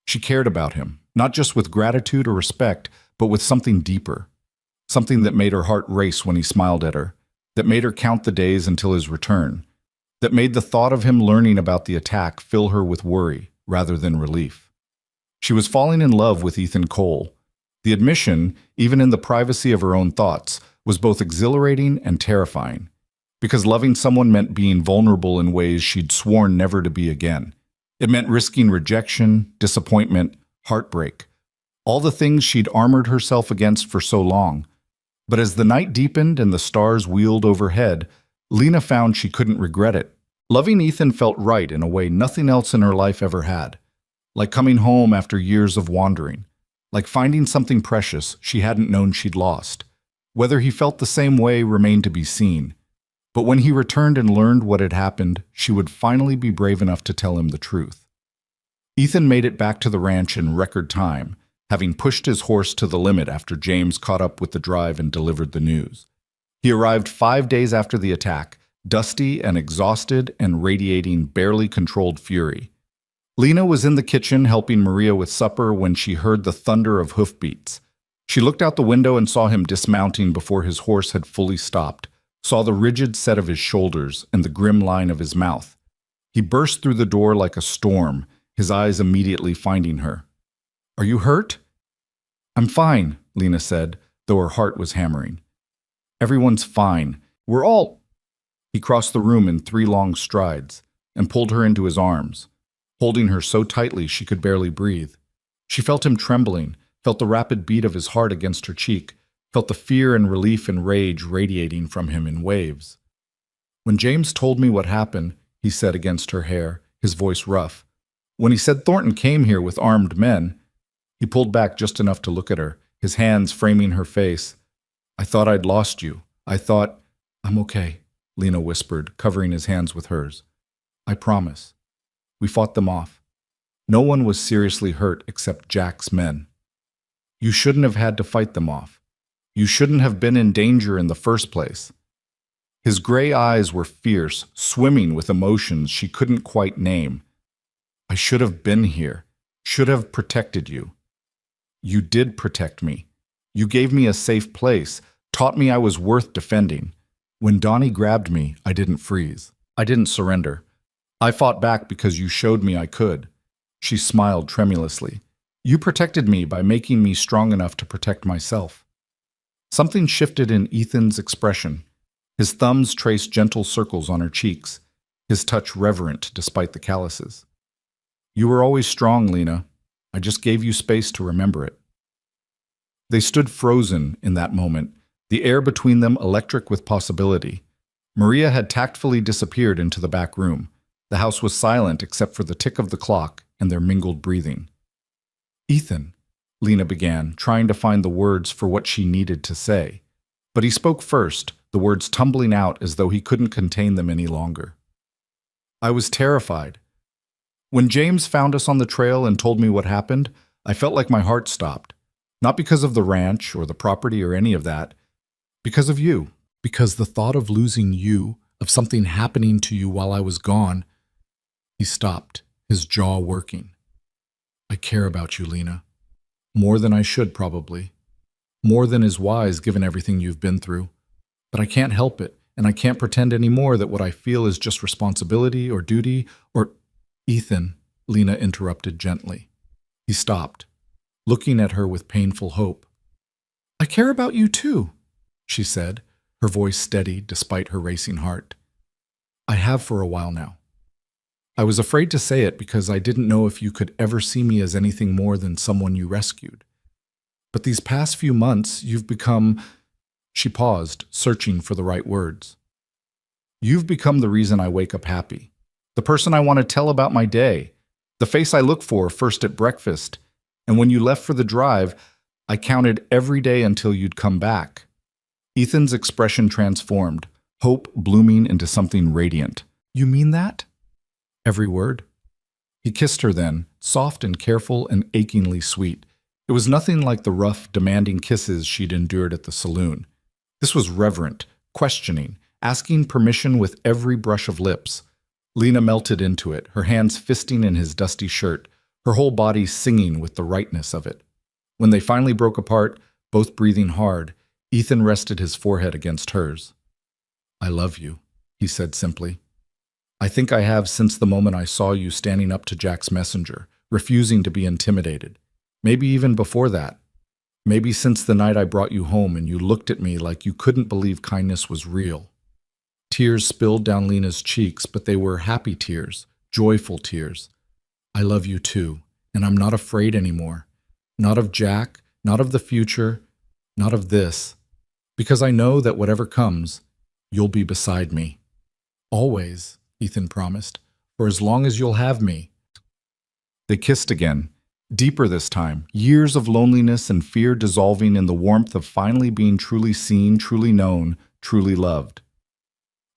She cared about him, not just with gratitude or respect, but with something deeper, something that made her heart race when he smiled at her, that made her count the days until his return, that made the thought of him learning about the attack fill her with worry rather than relief. She was falling in love with Ethan Cole. The admission, even in the privacy of her own thoughts, was both exhilarating and terrifying, because loving someone meant being vulnerable in ways she'd sworn never to be again. It meant risking rejection, disappointment, heartbreak, all the things she'd armored herself against for so long. But as the night deepened and the stars wheeled overhead, Lena found she couldn't regret it. Loving Ethan felt right in a way nothing else in her life ever had. Like coming home after years of wandering. Like finding something precious she hadn't known she'd lost. Whether he felt the same way remained to be seen. But when he returned and learned what had happened, she would finally be brave enough to tell him the truth. Ethan made it back to the ranch in record time, having pushed his horse to the limit after James caught up with the drive and delivered the news. He arrived 5 days after the attack, dusty and exhausted and radiating barely controlled fury. Lena was in the kitchen helping Maria with supper when she heard the thunder of hoofbeats. She looked out the window and saw him dismounting before his horse had fully stopped, saw the rigid set of his shoulders and the grim line of his mouth. He burst through the door like a storm, his eyes immediately finding her. "Are you hurt?" "I'm fine," Lena said, though her heart was hammering. "Everyone's fine. We're all—" He crossed the room in 3 long strides and pulled her into his arms, holding her so tightly she could barely breathe. She felt him trembling, felt the rapid beat of his heart against her cheek, felt the fear and relief and rage radiating from him in waves. "When James told me what happened," he said against her hair, his voice rough. "When he said Thornton came here with armed men," he pulled back just enough to look at her, his hands framing her face. "I thought I'd lost you. I thought—" "I'm okay," Lena whispered, covering his hands with hers. "I promise. We fought them off. No one was seriously hurt except Jack's men. You shouldn't have had to fight them off. You shouldn't have been in danger in the first place." His gray eyes were fierce, swimming with emotions she couldn't quite name. "I should have been here. Should have protected you. You did protect me. You gave me a safe place, taught me I was worth defending. When Donnie grabbed me, I didn't freeze. I didn't surrender. I fought back because you showed me I could." She smiled tremulously. "You protected me by making me strong enough to protect myself." Something shifted in Ethan's expression. His thumbs traced gentle circles on her cheeks, his touch reverent despite the calluses. "You were always strong, Lena. I just gave you space to remember it." They stood frozen in that moment, the air between them electric with possibility. Maria had tactfully disappeared into the back room. The house was silent except for the tick of the clock and their mingled breathing. "Ethan," Lena began, trying to find the words for what she needed to say. But he spoke first, the words tumbling out as though he couldn't contain them any longer. "I was terrified. When James found us on the trail and told me what happened, I felt like my heart stopped. Not because of the ranch or the property or any of that. Because of you. Because the thought of losing you, of something happening to you while I was gone—" He stopped, his jaw working. "I care about you, Lena. More than I should, probably. More than is wise given everything you've been through. But I can't help it, and I can't pretend anymore that what I feel is just responsibility or duty or—" "Ethan," Lena interrupted gently. He stopped, looking at her with painful hope. "I care about you too," she said, her voice steady despite her racing heart. "I have for a while now. I was afraid to say it because I didn't know if you could ever see me as anything more than someone you rescued. But these past few months, you've become—" She paused, searching for the right words. "You've become the reason I wake up happy. The person I want to tell about my day. The face I look for first at breakfast. And when you left for the drive, I counted every day until you'd come back." Ethan's expression transformed, hope blooming into something radiant. "You mean that?" "Every word." He kissed her then, soft and careful and achingly sweet. It was nothing like the rough, demanding kisses she'd endured at the saloon. This was reverent, questioning, asking permission with every brush of lips. Lena melted into it, her hands fisting in his dusty shirt, her whole body singing with the rightness of it. When they finally broke apart, both breathing hard, Ethan rested his forehead against hers. "I love you," he said simply. "I think I have since the moment I saw you standing up to Jack's messenger, refusing to be intimidated. Maybe even before that. Maybe since the night I brought you home and you looked at me like you couldn't believe kindness was real." Tears spilled down Lena's cheeks, but they were happy tears, joyful tears. "I love you too, and I'm not afraid anymore. Not of Jack, not of the future, not of this. Because I know that whatever comes, you'll be beside me. Always, Ethan promised, for as long as you'll have me. They kissed again, deeper this time, years of loneliness and fear dissolving in the warmth of finally being truly seen, truly known, truly loved.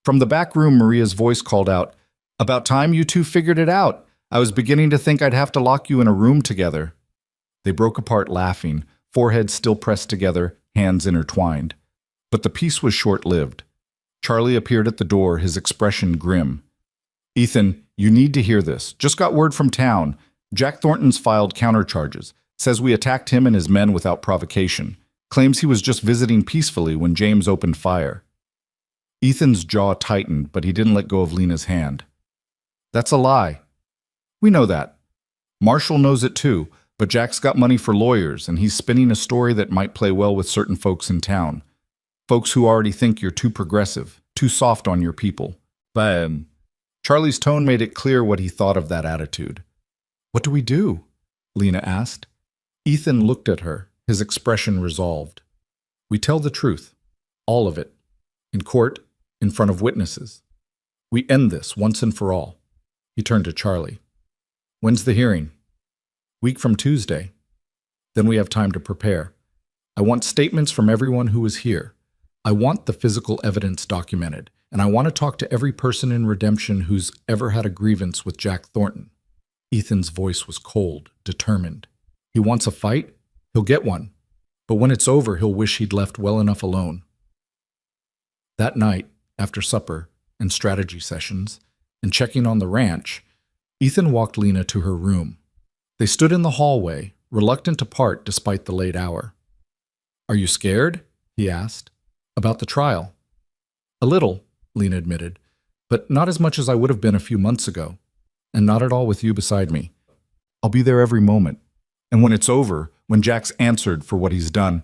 From the back room, Maria's voice called out, "About time you two figured it out. I was beginning to think I'd have to lock you in a room together." They broke apart laughing, foreheads still pressed together, hands intertwined. But the peace was short-lived. Charlie appeared at the door, his expression grim. "Ethan, you need to hear this. Just got word from town. Jack Thornton's filed countercharges. Says we attacked him and his men without provocation. Claims he was just visiting peacefully when James opened fire." Ethan's jaw tightened, but he didn't let go of Lena's hand. "That's a lie." "We know that. Marshall knows it too, but Jack's got money for lawyers, and he's spinning a story that might play well with certain folks in town. Folks who already think you're too progressive, too soft on your people." Bam. Charlie's tone made it clear what he thought of that attitude. "What do we do?" Lena asked. Ethan looked at her, his expression resolved. "We tell the truth. All of it. In court, in front of witnesses. We end this once and for all." He turned to Charlie. "When's the hearing?" "Week from Tuesday. Then we have time to prepare. I want statements from everyone who was here. I want the physical evidence documented, and I want to talk to every person in Redemption who's ever had a grievance with Jack Thornton." Ethan's voice was cold, determined. He wants a fight? He'll get one. But when it's over, he'll wish he'd left well enough alone. That night, after supper and strategy sessions, and checking on the ranch, Ethan walked Lena to her room. They stood in the hallway, reluctant to part despite the late hour. "Are you scared?" he asked. "About the trial?" "A little," Lena admitted, "but not as much as I would have been a few months ago, and not at all with you beside me. I'll be there every moment. And when it's over, when Jack's answered for what he's done,"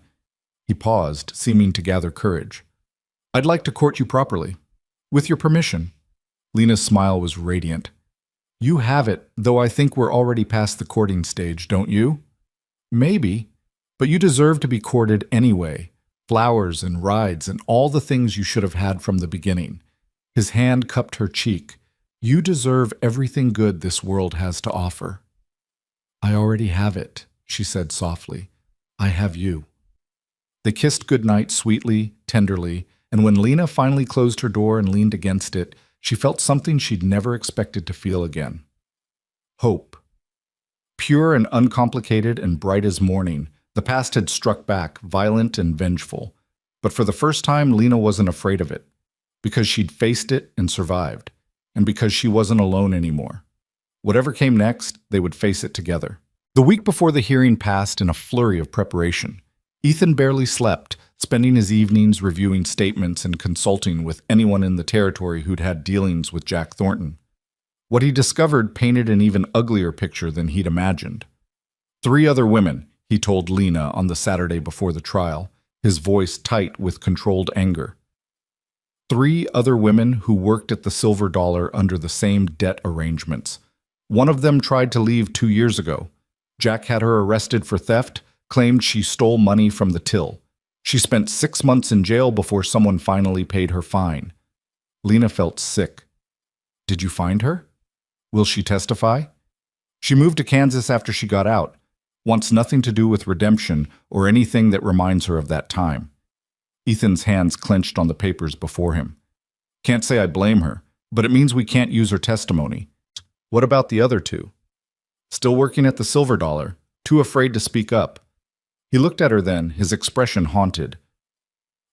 he paused, seeming to gather courage, "I'd like to court you properly. With your permission." Lena's smile was radiant. "You have it, though I think we're already past the courting stage, don't you?" "Maybe, but you deserve to be courted anyway. Flowers and rides and all the things you should have had from the beginning." His hand cupped her cheek. "You deserve everything good this world has to offer." "I already have it," she said softly. "I have you." They kissed goodnight sweetly, tenderly, and when Lena finally closed her door and leaned against it, she felt something she'd never expected to feel again. Hope. Pure and uncomplicated and bright as morning, the past had struck back, violent and vengeful. But for the first time, Lena wasn't afraid of it, because she'd faced it and survived, and because she wasn't alone anymore. Whatever came next, they would face it together. The week before the hearing passed in a flurry of preparation. Ethan barely slept, spending his evenings reviewing statements and consulting with anyone in the territory who'd had dealings with Jack Thornton. What he discovered painted an even uglier picture than he'd imagined. 3 other women, he told Lena on the Saturday before the trial, his voice tight with controlled anger. 3 other women who worked at the Silver Dollar under the same debt arrangements. One of them tried to leave 2 years ago. Jack had her arrested for theft, claimed she stole money from the till. She spent 6 months in jail before someone finally paid her fine. Lena felt sick. "Did you find her? Will she testify?" "She moved to Kansas after she got out. Wants nothing to do with Redemption or anything that reminds her of that time." Ethan's hands clenched on the papers before him. "Can't say I blame her, but it means we can't use her testimony." "What about the other 2? "Still working at the Silver Dollar, too afraid to speak up." He looked at her then, his expression haunted.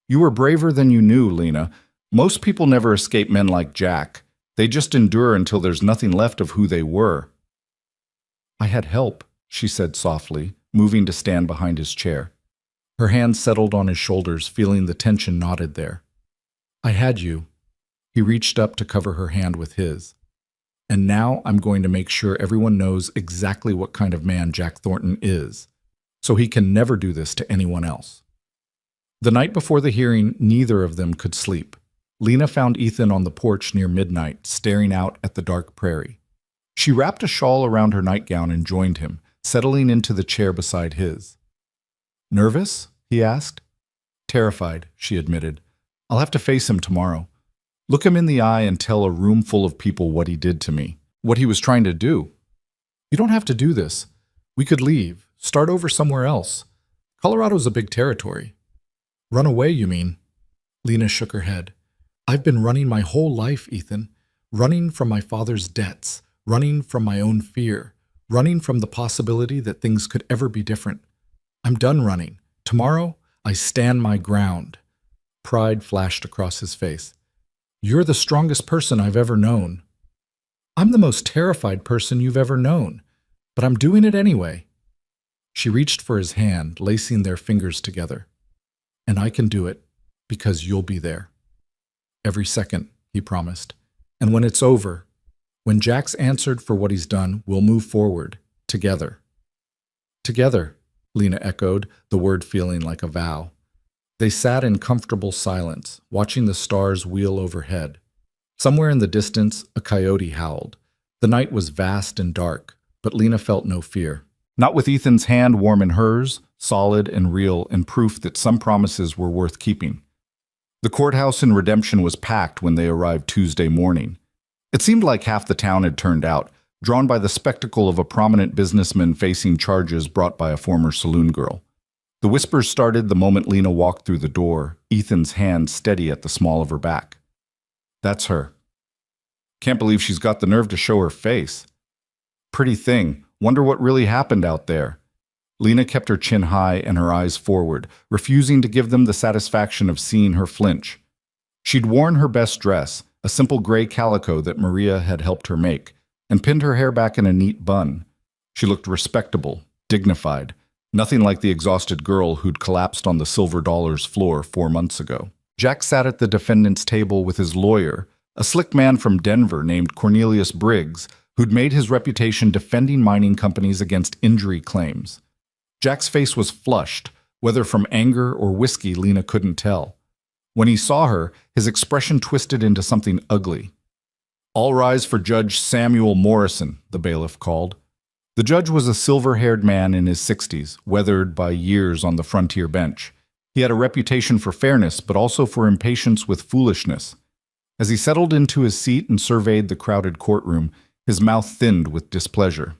"You were braver than you knew, Lena. Most people never escape men like Jack. They just endure until there's nothing left of who they were." "I had help," she said softly, moving to stand behind his chair. Her hand settled on his shoulders, feeling the tension knotted there. "I had you." He reached up to cover her hand with his. "And now I'm going to make sure everyone knows exactly what kind of man Jack Thornton is, so he can never do this to anyone else." The night before the hearing, neither of them could sleep. Lena found Ethan on the porch near midnight, staring out at the dark prairie. She wrapped a shawl around her nightgown and joined him, settling into the chair beside his. "Nervous?" he asked. Terrified, she admitted. I'll have to face him tomorrow. Look him in the eye and tell a room full of people what he did to me, what he was trying to do. You don't have to do this. We could leave, start over somewhere else. Colorado's a big territory. Run away, you mean? Lena shook her head. I've been running my whole life, Ethan. Running from my father's debts, running from my own fear, running from the possibility that things could ever be different. I'm done running. Tomorrow, I stand my ground. Pride flashed across his face. You're the strongest person I've ever known. I'm the most terrified person you've ever known, but I'm doing it anyway. She reached for his hand, lacing their fingers together. And I can do it, because you'll be there. Every second, he promised. And when it's over, when Jack's answered for what he's done, we'll move forward, together. Together, Lena echoed, the word feeling like a vow. They sat in comfortable silence, watching the stars wheel overhead. Somewhere in the distance, a coyote howled. The night was vast and dark, but Lena felt no fear. Not with Ethan's hand warm in hers, solid and real, and proof that some promises were worth keeping. The courthouse in Redemption was packed when they arrived Tuesday morning. It seemed like half the town had turned out, drawn by the spectacle of a prominent businessman facing charges brought by a former saloon girl. The whispers started the moment Lena walked through the door, Ethan's hand steady at the small of her back. That's her. Can't believe she's got the nerve to show her face. Pretty thing. Wonder what really happened out there. Lena kept her chin high and her eyes forward, refusing to give them the satisfaction of seeing her flinch. She'd worn her best dress, a simple gray calico that Maria had helped her make, and pinned her hair back in a neat bun. She looked respectable, dignified, nothing like the exhausted girl who'd collapsed on the Silver Dollar's floor 4 months ago. Jack sat at the defendant's table with his lawyer, a slick man from Denver named Cornelius Briggs, who'd made his reputation defending mining companies against injury claims. Jack's face was flushed, whether from anger or whiskey Lena couldn't tell. When he saw her, his expression twisted into something ugly. All rise for Judge Samuel Morrison, the bailiff called. The judge was a silver-haired man in his 60s, weathered by years on the frontier bench. He had a reputation for fairness, but also for impatience with foolishness. As he settled into his seat and surveyed the crowded courtroom, his mouth thinned with displeasure.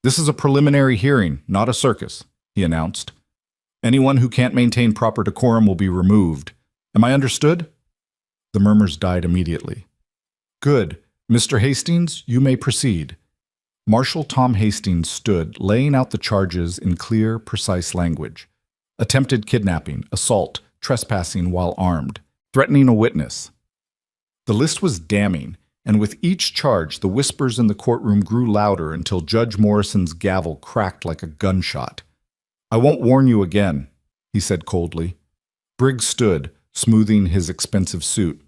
This is a preliminary hearing, not a circus, he announced. Anyone who can't maintain proper decorum will be removed. Am I understood? The murmurs died immediately. Good. Mr. Hastings, you may proceed. Marshal Tom Hastings stood, laying out the charges in clear, precise language. Attempted kidnapping, assault, trespassing while armed, threatening a witness. The list was damning, and with each charge, the whispers in the courtroom grew louder until Judge Morrison's gavel cracked like a gunshot. I won't warn you again, he said coldly. Briggs stood, smoothing his expensive suit.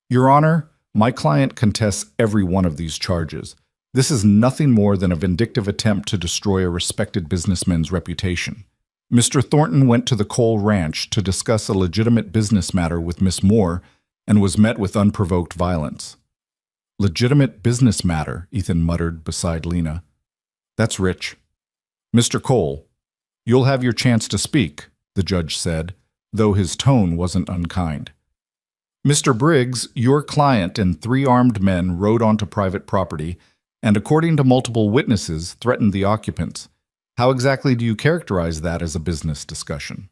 Your Honor, my client contests every one of these charges. This is nothing more than a vindictive attempt to destroy a respected businessman's reputation. Mr. Thornton went to the Cole Ranch to discuss a legitimate business matter with Miss Moore and was met with unprovoked violence. Legitimate business matter, Ethan muttered beside Lena. That's rich. Mr. Cole, you'll have your chance to speak, the judge said, though his tone wasn't unkind. Mr. Briggs, your client and 3 armed men rode onto private property and, according to multiple witnesses, threatened the occupants. How exactly do you characterize that as a business discussion?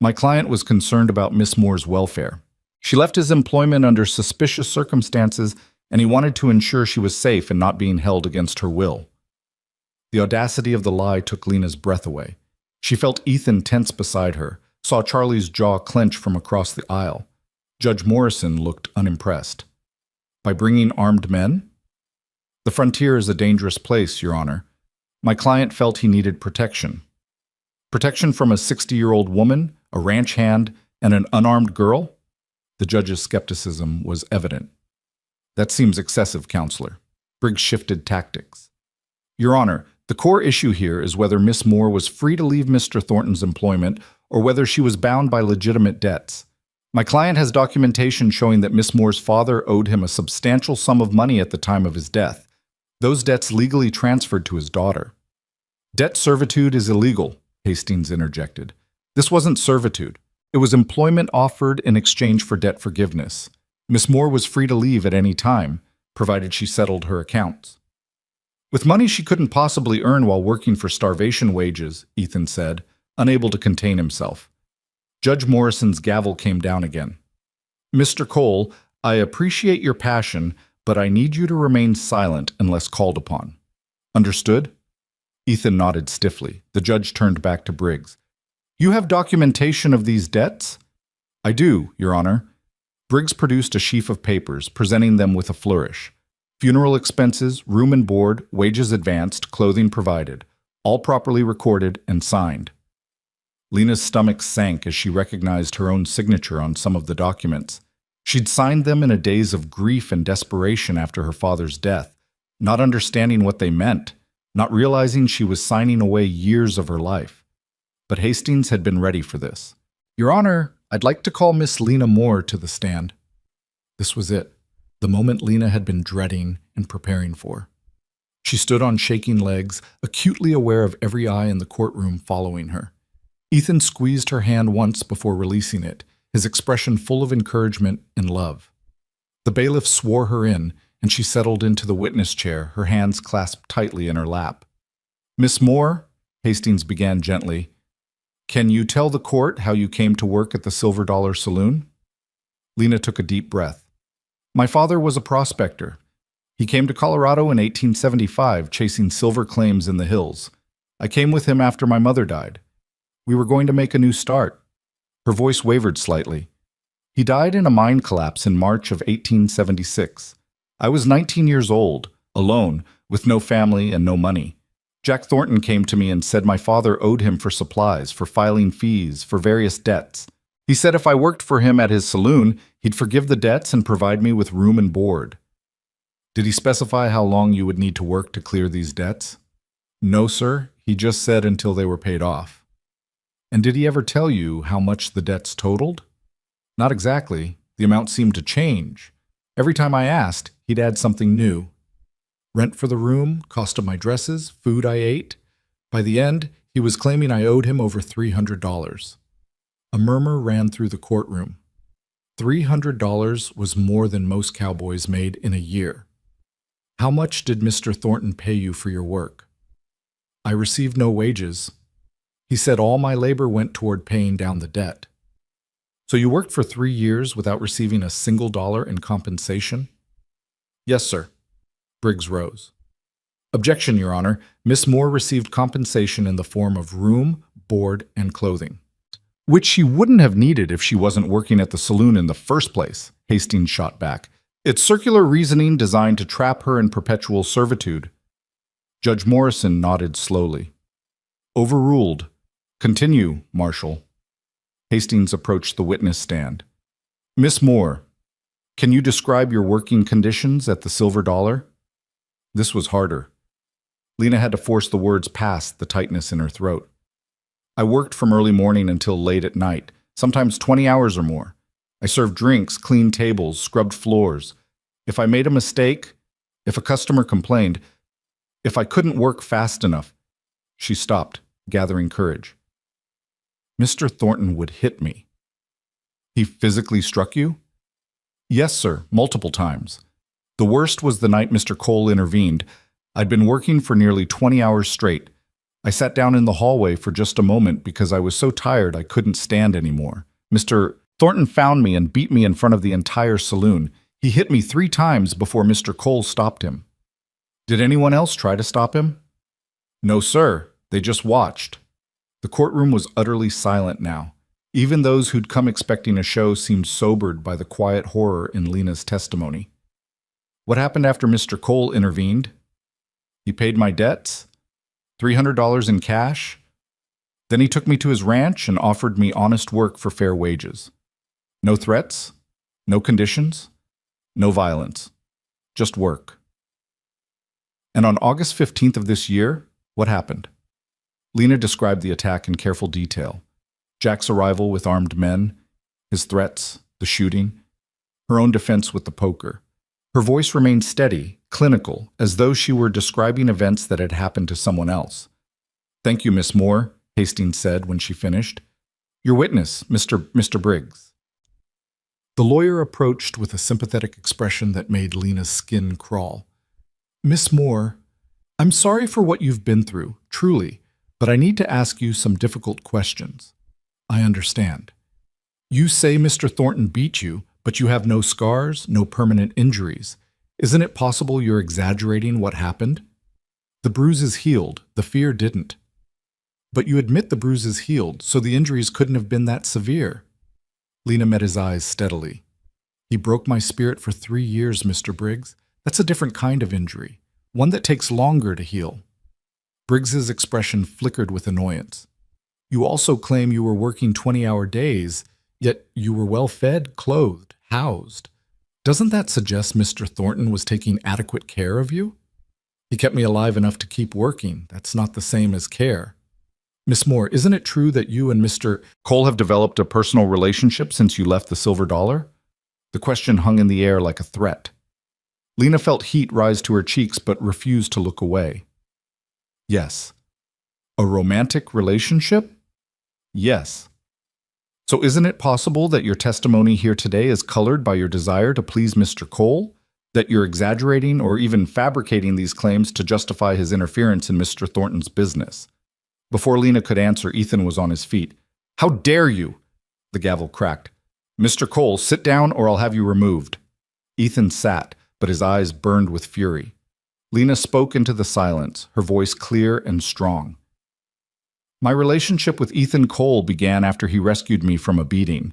My client was concerned about Miss Moore's welfare. She left his employment under suspicious circumstances, and he wanted to ensure she was safe and not being held against her will. The audacity of the lie took Lena's breath away. She felt Ethan tense beside her, saw Charlie's jaw clench from across the aisle. Judge Morrison looked unimpressed. By bringing armed men? The frontier is a dangerous place, Your Honor. My client felt he needed protection. Protection from a 60-year-old woman, a ranch hand, and an unarmed girl? The judge's skepticism was evident. That seems excessive, Counselor. Briggs shifted tactics. Your Honor, the core issue here is whether Miss Moore was free to leave Mr. Thornton's employment or whether she was bound by legitimate debts. My client has documentation showing that Miss Moore's father owed him a substantial sum of money at the time of his death. Those debts legally transferred to his daughter. Debt servitude is illegal, Hastings interjected. This wasn't servitude. It was employment offered in exchange for debt forgiveness. Miss Moore was free to leave at any time, provided she settled her accounts. With money she couldn't possibly earn while working for starvation wages, Ethan said, unable to contain himself. Judge Morrison's gavel came down again. Mr. Cole, I appreciate your passion, but I need you to remain silent unless called upon. Understood? Ethan nodded stiffly. The judge turned back to Briggs. You have documentation of these debts? I do, Your Honor. Briggs produced a sheaf of papers, presenting them with a flourish. Funeral expenses, room and board, wages advanced, clothing provided, all properly recorded and signed. Lena's stomach sank as she recognized her own signature on some of the documents. She'd signed them in a daze of grief and desperation after her father's death, not understanding what they meant, not realizing she was signing away years of her life. But Hastings had been ready for this. Your Honor, I'd like to call Miss Lena Moore to the stand. This was it, the moment Lena had been dreading and preparing for. She stood on shaking legs, acutely aware of every eye in the courtroom following her. Ethan squeezed her hand once before releasing it, his expression full of encouragement and love. The bailiff swore her in, and she settled into the witness chair, her hands clasped tightly in her lap. Miss Moore, Hastings began gently, can you tell the court how you came to work at the Silver Dollar Saloon? Lena took a deep breath. My father was a prospector. He came to Colorado in 1875, chasing silver claims in the hills. I came with him after my mother died. We were going to make a new start. Her voice wavered slightly. He died in a mine collapse in March of 1876. I was 19 years old, alone, with no family and no money. Jack Thornton came to me and said my father owed him for supplies, for filing fees, for various debts. He said if I worked for him at his saloon, he'd forgive the debts and provide me with room and board. Did he specify how long you would need to work to clear these debts? No, sir. He just said until they were paid off. And did he ever tell you how much the debts totaled? Not exactly. The amount seemed to change. Every time I asked, he'd add something new. Rent for the room, cost of my dresses, food I ate. By the end, he was claiming I owed him over $300. A murmur ran through the courtroom. $300 was more than most cowboys made in a year. How much did Mr. Thornton pay you for your work? I received no wages. He said all my labor went toward paying down the debt. So you worked for 3 years without receiving a single dollar in compensation? Yes, sir. Briggs rose. Objection, Your Honor. Miss Moore received compensation in the form of room, board, and clothing, which she wouldn't have needed if she wasn't working at the saloon in the first place, Hastings shot back. It's circular reasoning designed to trap her in perpetual servitude. Judge Morrison nodded slowly. Overruled. Continue, Marshal. Hastings approached the witness stand. Miss Moore, can you describe your working conditions at the Silver Dollar? This was harder. Lena had to force the words past the tightness in her throat. I worked from early morning until late at night, sometimes 20 hours or more. I served drinks, cleaned tables, scrubbed floors. If I made a mistake, if a customer complained, if I couldn't work fast enough. She stopped, gathering courage. Mr. Thornton would hit me. He physically struck you? Yes, sir, multiple times. The worst was the night Mr. Cole intervened. I'd been working for nearly 20 hours straight. I sat down in the hallway for just a moment because I was so tired I couldn't stand anymore. Mr. Thornton found me and beat me in front of the entire saloon. He hit me 3 times before Mr. Cole stopped him. Did anyone else try to stop him? No, sir. They just watched. The courtroom was utterly silent now. Even those who'd come expecting a show seemed sobered by the quiet horror in Lena's testimony. What happened after Mr. Cole intervened? He paid my debts, $300 in cash. Then he took me to his ranch and offered me honest work for fair wages. No threats, no conditions, no violence, just work. And on August 15th of this year, what happened? Lena described the attack in careful detail. Jack's arrival with armed men, his threats, the shooting, her own defense with the poker. Her voice remained steady, clinical, as though she were describing events that had happened to someone else. Thank you, Miss Moore, Hastings said when she finished. Your witness, Mr. Briggs. The lawyer approached with a sympathetic expression that made Lena's skin crawl. Miss Moore, I'm sorry for what you've been through, truly, but I need to ask you some difficult questions. I understand. You say Mr. Thornton beat you, but you have no scars, no permanent injuries. Isn't it possible you're exaggerating what happened? The bruises healed, the fear didn't. But you admit the bruises healed, so the injuries couldn't have been that severe. Lena met his eyes steadily. He broke my spirit for 3 years, Mr. Briggs. That's a different kind of injury, one that takes longer to heal. Briggs's expression flickered with annoyance. You also claim you were working 20-hour days, yet you were well-fed, clothed, housed. Doesn't that suggest Mr. Thornton was taking adequate care of you? He kept me alive enough to keep working. That's not the same as care. Miss Moore, isn't it true that you and Mr. Cole have developed a personal relationship since you left the Silver Dollar? The question hung in the air like a threat. Lena felt heat rise to her cheeks but refused to look away. Yes. A romantic relationship? Yes. So isn't it possible that your testimony here today is colored by your desire to please Mr. Cole? That you're exaggerating or even fabricating these claims to justify his interference in Mr. Thornton's business? Before Lena could answer, Ethan was on his feet. How dare you? The gavel cracked. Mr. Cole, sit down or I'll have you removed. Ethan sat, but his eyes burned with fury. Lena spoke into the silence, her voice clear and strong. My relationship with Ethan Cole began after he rescued me from a beating.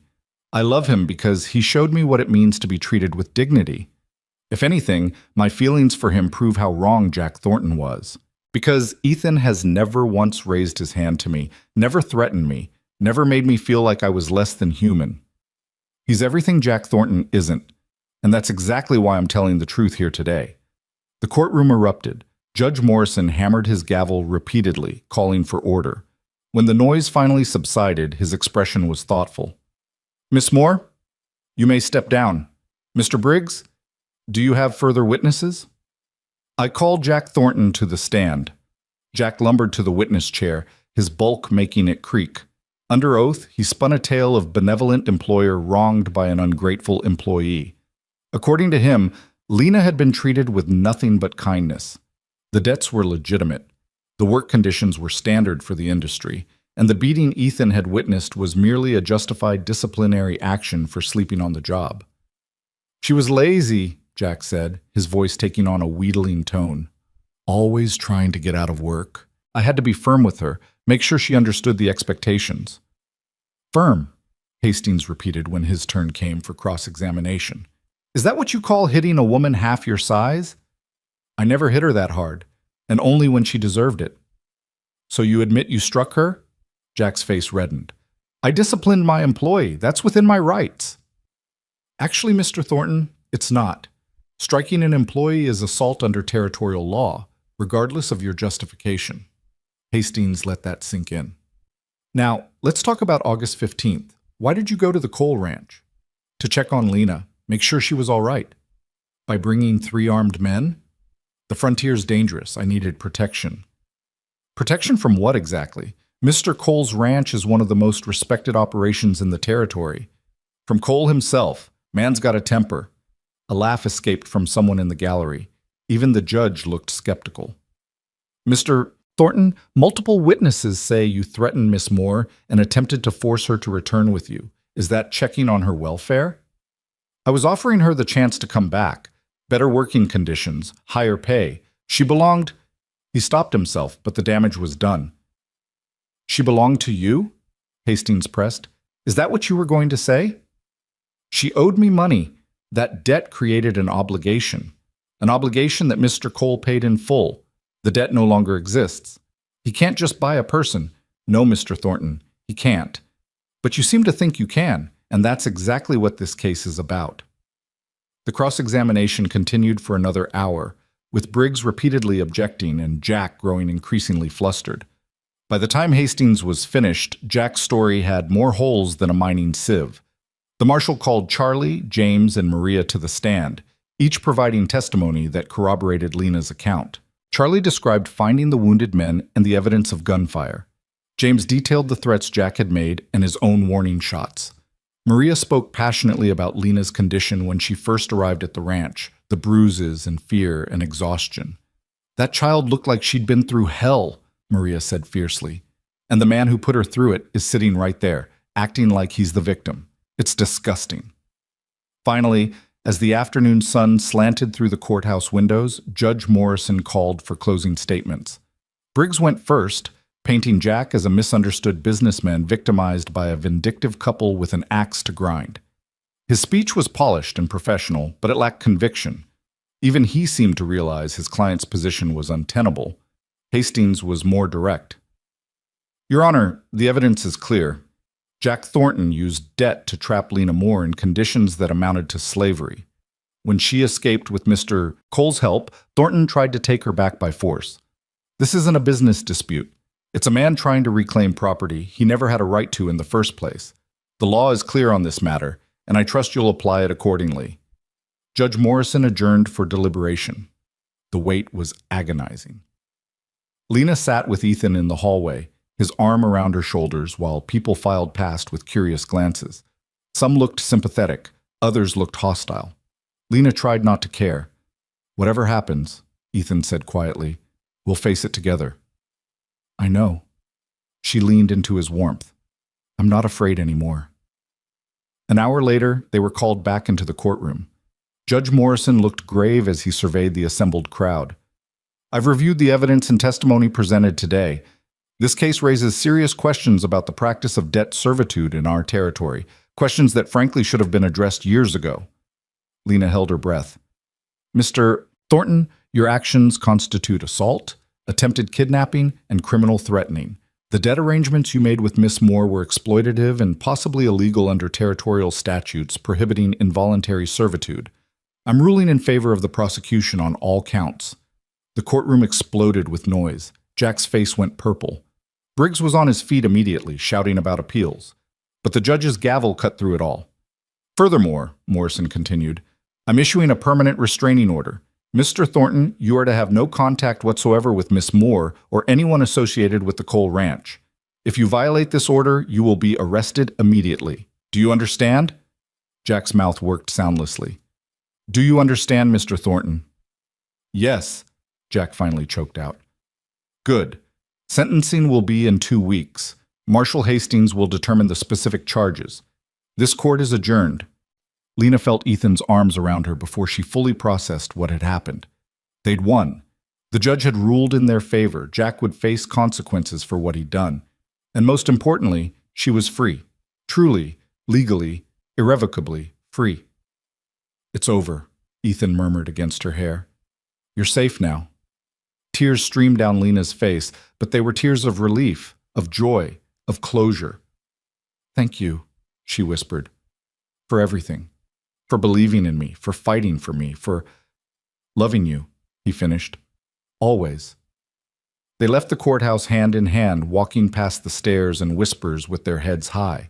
I love him because he showed me what it means to be treated with dignity. If anything, my feelings for him prove how wrong Jack Thornton was. Because Ethan has never once raised his hand to me, never threatened me, never made me feel like I was less than human. He's everything Jack Thornton isn't, and that's exactly why I'm telling the truth here today. The courtroom erupted. Judge Morrison hammered his gavel repeatedly, calling for order. When the noise finally subsided, his expression was thoughtful. Miss Moore, you may step down. Mr. Briggs, do you have further witnesses? I called Jack Thornton to the stand. Jack lumbered to the witness chair, his bulk making it creak. Under oath, he spun a tale of benevolent employer wronged by an ungrateful employee. According to him, Lena had been treated with nothing but kindness. The debts were legitimate. The work conditions were standard for the industry, and the beating Ethan had witnessed was merely a justified disciplinary action for sleeping on the job. She was lazy, Jack said, his voice taking on a wheedling tone. Always trying to get out of work. I had to be firm with her, make sure she understood the expectations. Firm, Hastings repeated when his turn came for cross-examination. Is that what you call hitting a woman half your size? I never hit her that hard, and only when she deserved it. So you admit you struck her? Jack's face reddened. I disciplined my employee. That's within my rights. Actually, Mr. Thornton, it's not. Striking an employee is assault under territorial law, regardless of your justification. Hastings let that sink in. Now, let's talk about August 15th. Why did you go to the Cole Ranch? To check on Lena, make sure she was all right. By bringing 3 armed men? The frontier's dangerous. I needed protection. Protection from what exactly? Mr. Cole's ranch is one of the most respected operations in the territory. From Cole himself, man's got a temper. A laugh escaped from someone in the gallery. Even the judge looked skeptical. Mr. Thornton, multiple witnesses say you threatened Miss Moore and attempted to force her to return with you. Is that checking on her welfare? I was offering her the chance to come back. Better working conditions, higher pay. She belonged... He stopped himself, but the damage was done. She belonged to you? Hastings pressed. Is that what you were going to say? She owed me money. That debt created an obligation that Mr. Cole paid in full. The debt no longer exists. He can't just buy a person. No, Mr. Thornton, he can't. But you seem to think you can, and that's exactly what this case is about. The cross-examination continued for another hour, with Briggs repeatedly objecting and Jack growing increasingly flustered. By the time Hastings was finished, Jack's story had more holes than a mining sieve. The marshal called Charlie, James, and Maria to the stand, each providing testimony that corroborated Lena's account. Charlie described finding the wounded men and the evidence of gunfire. James detailed the threats Jack had made and his own warning shots. Maria spoke passionately about Lena's condition when she first arrived at the ranch, the bruises and fear and exhaustion. "That child looked like she'd been through hell," Maria said fiercely. "And the man who put her through it is sitting right there, acting like he's the victim. It's disgusting." Finally, as the afternoon sun slanted through the courthouse windows, Judge Morrison called for closing statements. Briggs went first, painting Jack as a misunderstood businessman victimized by a vindictive couple with an axe to grind. His speech was polished and professional, but it lacked conviction. Even he seemed to realize his client's position was untenable. Hastings was more direct. "Your Honor, the evidence is clear. Jack Thornton used debt to trap Lena Moore in conditions that amounted to slavery. When she escaped with Mr. Cole's help, Thornton tried to take her back by force. This isn't a business dispute. It's a man trying to reclaim property he never had a right to in the first place. The law is clear on this matter, and I trust you'll apply it accordingly." Judge Morrison adjourned for deliberation. The wait was agonizing. Lena sat with Ethan in the hallway, his arm around her shoulders, while people filed past with curious glances. Some looked sympathetic, others looked hostile. Lena tried not to care. "Whatever happens," Ethan said quietly, "we'll face it together." "I know." She leaned into his warmth. "I'm not afraid anymore." An hour later, they were called back into the courtroom. Judge Morrison looked grave as he surveyed the assembled crowd. "I've reviewed the evidence and testimony presented today. This case raises serious questions about the practice of debt servitude in our territory, questions that frankly should have been addressed years ago." Lena held her breath. "Mr. Thornton, your actions constitute assault, attempted kidnapping, and criminal threatening. The debt arrangements you made with Miss Moore were exploitative and possibly illegal under territorial statutes prohibiting involuntary servitude. I'm ruling in favor of the prosecution on all counts." The courtroom exploded with noise. Jack's face went purple. Briggs was on his feet immediately, shouting about appeals. But the judge's gavel cut through it all. "Furthermore," Morrison continued, "I'm issuing a permanent restraining order. Mr. Thornton, you are to have no contact whatsoever with Miss Moore or anyone associated with the Cole Ranch. If you violate this order, you will be arrested immediately. Do you understand?" Jack's mouth worked soundlessly. "Do you understand, Mr. Thornton?" "Yes," Jack finally choked out. "Good. Sentencing will be in 2 weeks. Marshal Hastings will determine the specific charges. This court is adjourned." Lena felt Ethan's arms around her before she fully processed what had happened. They'd won. The judge had ruled in their favor. Jack would face consequences for what he'd done. And most importantly, she was free. Truly, legally, irrevocably free. "It's over," Ethan murmured against her hair. "You're safe now." Tears streamed down Lena's face, but they were tears of relief, of joy, of closure. "Thank you," she whispered, "for everything. For believing in me, for fighting for me, for loving you," he finished. "Always." They left the courthouse hand in hand, walking past the stairs and whispers with their heads high.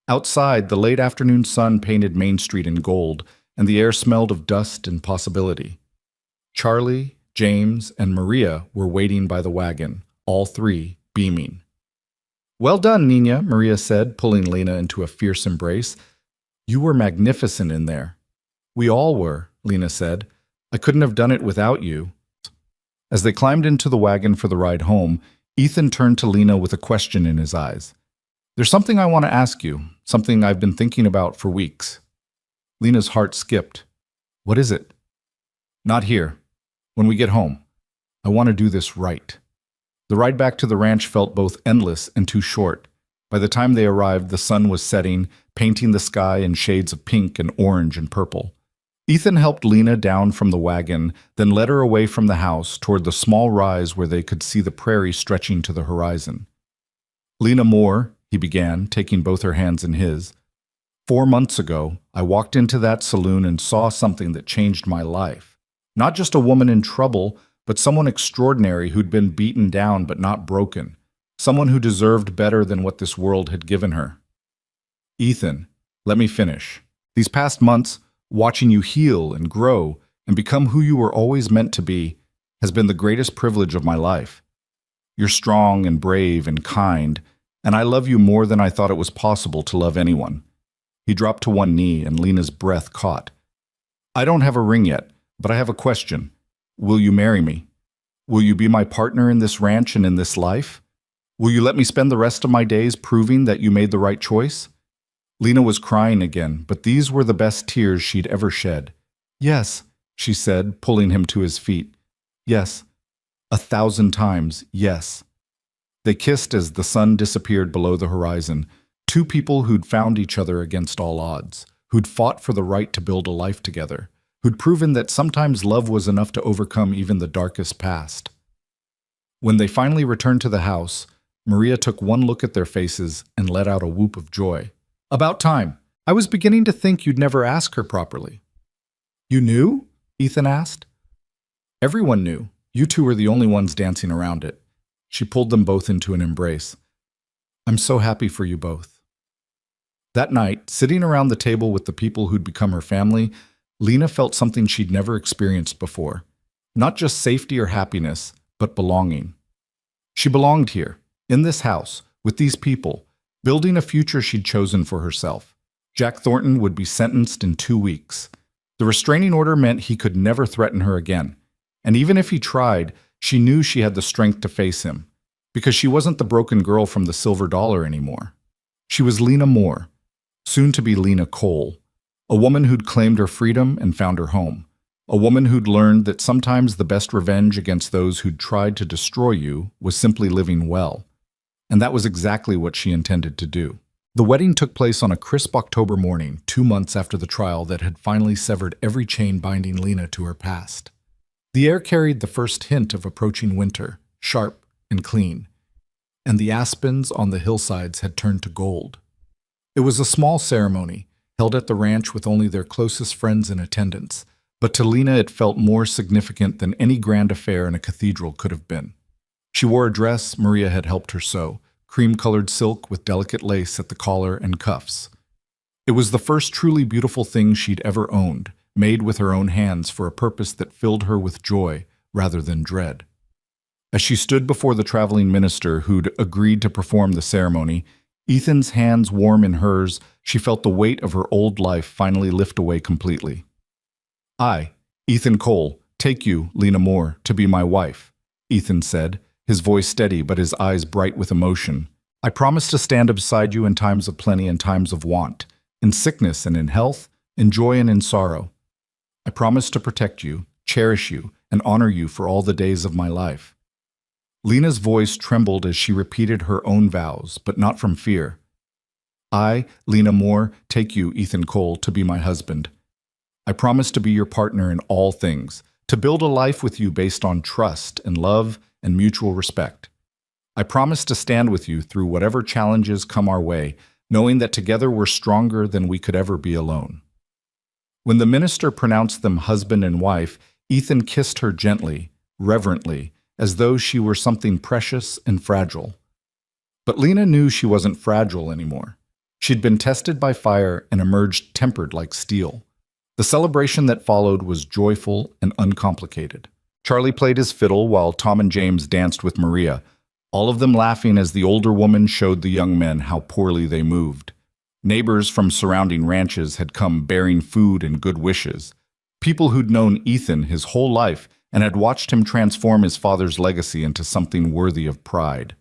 Outside, the late afternoon sun painted Main Street in gold, and the air smelled of dust and possibility. Charlie, James, and Maria were waiting by the wagon, all three beaming. "Well done, Nina," Maria said, pulling Lena into a fierce embrace. "You were magnificent in there." "We all were," Lena said. "I couldn't have done it without you." As they climbed into the wagon for the ride home, Ethan turned to Lena with a question in his eyes. "There's something I want to ask you, something I've been thinking about for weeks." Lena's heart skipped. "What is it?" "Not here. When we get home. I want to do this right." The ride back to the ranch felt both endless and too short. By the time they arrived, the sun was setting, painting the sky in shades of pink and orange and purple. Ethan helped Lena down from the wagon, then led her away from the house toward the small rise where they could see the prairie stretching to the horizon. "Lena Moore," he began, taking both her hands in his. "4 months ago, I walked into that saloon and saw something that changed my life. Not just a woman in trouble, but someone extraordinary who'd been beaten down but not broken. Someone who deserved better than what this world had given her." "Ethan, let me finish. These past months, watching you heal and grow and become who you were always meant to be, has been the greatest privilege of my life. You're strong and brave and kind, and I love you more than I thought it was possible to love anyone." He dropped to one knee, and Lena's breath caught. "I don't have a ring yet, but I have a question. Will you marry me? Will you be my partner in this ranch and in this life? Will you let me spend the rest of my days proving that you made the right choice?" Lena was crying again, but these were the best tears she'd ever shed. "Yes," she said, pulling him to his feet. "Yes. 1,000 times, yes." They kissed as the sun disappeared below the horizon, two people who'd found each other against all odds, who'd fought for the right to build a life together, who'd proven that sometimes love was enough to overcome even the darkest past. When they finally returned to the house, Maria took one look at their faces and let out a whoop of joy. "About time. I was beginning to think you'd never ask her properly." "You knew?" Ethan asked. "Everyone knew. You two were the only ones dancing around it." She pulled them both into an embrace. "I'm so happy for you both." That night, sitting around the table with the people who'd become her family, Lena felt something she'd never experienced before. Not just safety or happiness, but belonging. She belonged here, in this house, with these people, building a future she'd chosen for herself. Jack Thornton would be sentenced in 2 weeks. The restraining order meant he could never threaten her again. And even if he tried, she knew she had the strength to face him, because she wasn't the broken girl from the Silver Dollar anymore. She was Lena Moore, soon to be Lena Cole, a woman who'd claimed her freedom and found her home, a woman who'd learned that sometimes the best revenge against those who'd tried to destroy you was simply living well. And that was exactly what she intended to do. The wedding took place on a crisp October morning, 2 months after the trial that had finally severed every chain binding Lena to her past. The air carried the first hint of approaching winter, sharp and clean, and the aspens on the hillsides had turned to gold. It was a small ceremony, held at the ranch with only their closest friends in attendance, but to Lena it felt more significant than any grand affair in a cathedral could have been. She wore a dress Maria had helped her sew, cream-colored silk with delicate lace at the collar and cuffs. It was the first truly beautiful thing she'd ever owned, made with her own hands for a purpose that filled her with joy rather than dread. As she stood before the traveling minister who'd agreed to perform the ceremony, Ethan's hands warm in hers, she felt the weight of her old life finally lift away completely. "I, Ethan Cole, take you, Lena Moore, to be my wife," Ethan said, his voice steady but his eyes bright with emotion. "I promise to stand beside you in times of plenty and times of want, in sickness and in health, in joy and in sorrow. I promise to protect you, cherish you, and honor you for all the days of my life." Lena's voice trembled as she repeated her own vows, but not from fear. "I, Lena Moore, take you, Ethan Cole, to be my husband. I promise to be your partner in all things, to build a life with you based on trust and love and mutual respect. I promise to stand with you through whatever challenges come our way, knowing that together we're stronger than we could ever be alone." When the minister pronounced them husband and wife, Ethan kissed her gently, reverently, as though she were something precious and fragile. But Lena knew she wasn't fragile anymore. She'd been tested by fire and emerged tempered like steel. The celebration that followed was joyful and uncomplicated. Charlie played his fiddle while Tom and James danced with Maria, all of them laughing as the older woman showed the young men how poorly they moved. Neighbors from surrounding ranches had come bearing food and good wishes. People who'd known Ethan his whole life and had watched him transform his father's legacy into something worthy of pride.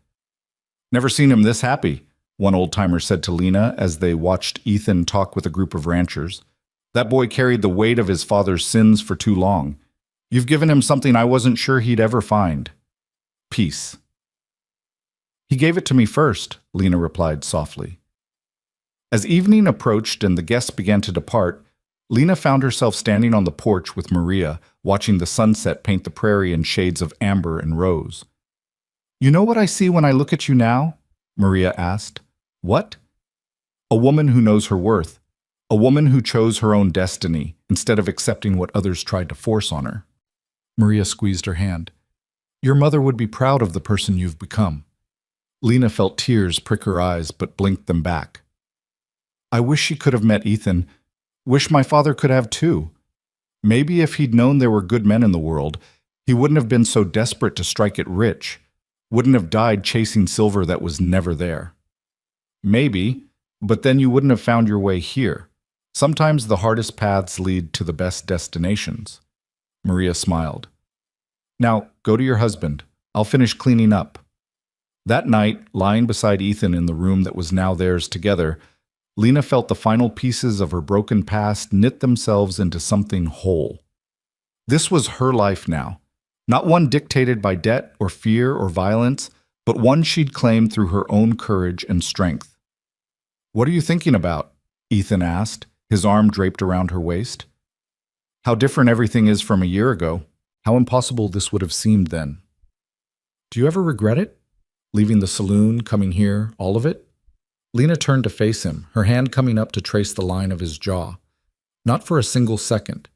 "Never seen him this happy," one old-timer said to Lena as they watched Ethan talk with a group of ranchers. "That boy carried the weight of his father's sins for too long. You've given him something I wasn't sure he'd ever find. Peace." "He gave it to me first," Lena replied softly. As evening approached and the guests began to depart, Lena found herself standing on the porch with Maria, watching the sunset paint the prairie in shades of amber and rose. "You know what I see when I look at you now?" Maria asked. "What?" "A woman who knows her worth. A woman who chose her own destiny instead of accepting what others tried to force on her." Maria squeezed her hand. "Your mother would be proud of the person you've become." Lena felt tears prick her eyes but blinked them back. "I wish she could have met Ethan. Wish my father could have too. Maybe if he'd known there were good men in the world, he wouldn't have been so desperate to strike it rich. Wouldn't have died chasing silver that was never there. Maybe, but then you wouldn't have found your way here. Sometimes the hardest paths lead to the best destinations. Maria smiled. Now, go to your husband. I'll finish cleaning up. That night, lying beside Ethan in the room that was now theirs together, Lena felt the final pieces of her broken past knit themselves into something whole. This was her life now, not one dictated by debt or fear or violence, but one she'd claimed through her own courage and strength. "What are you thinking about?" Ethan asked, his arm draped around her waist. "How different everything is from a year ago. How impossible this would have seemed then." "Do you ever regret it? Leaving the saloon, coming here, all of it?" Lena turned to face him, her hand coming up to trace the line of his jaw. "Not for a single second.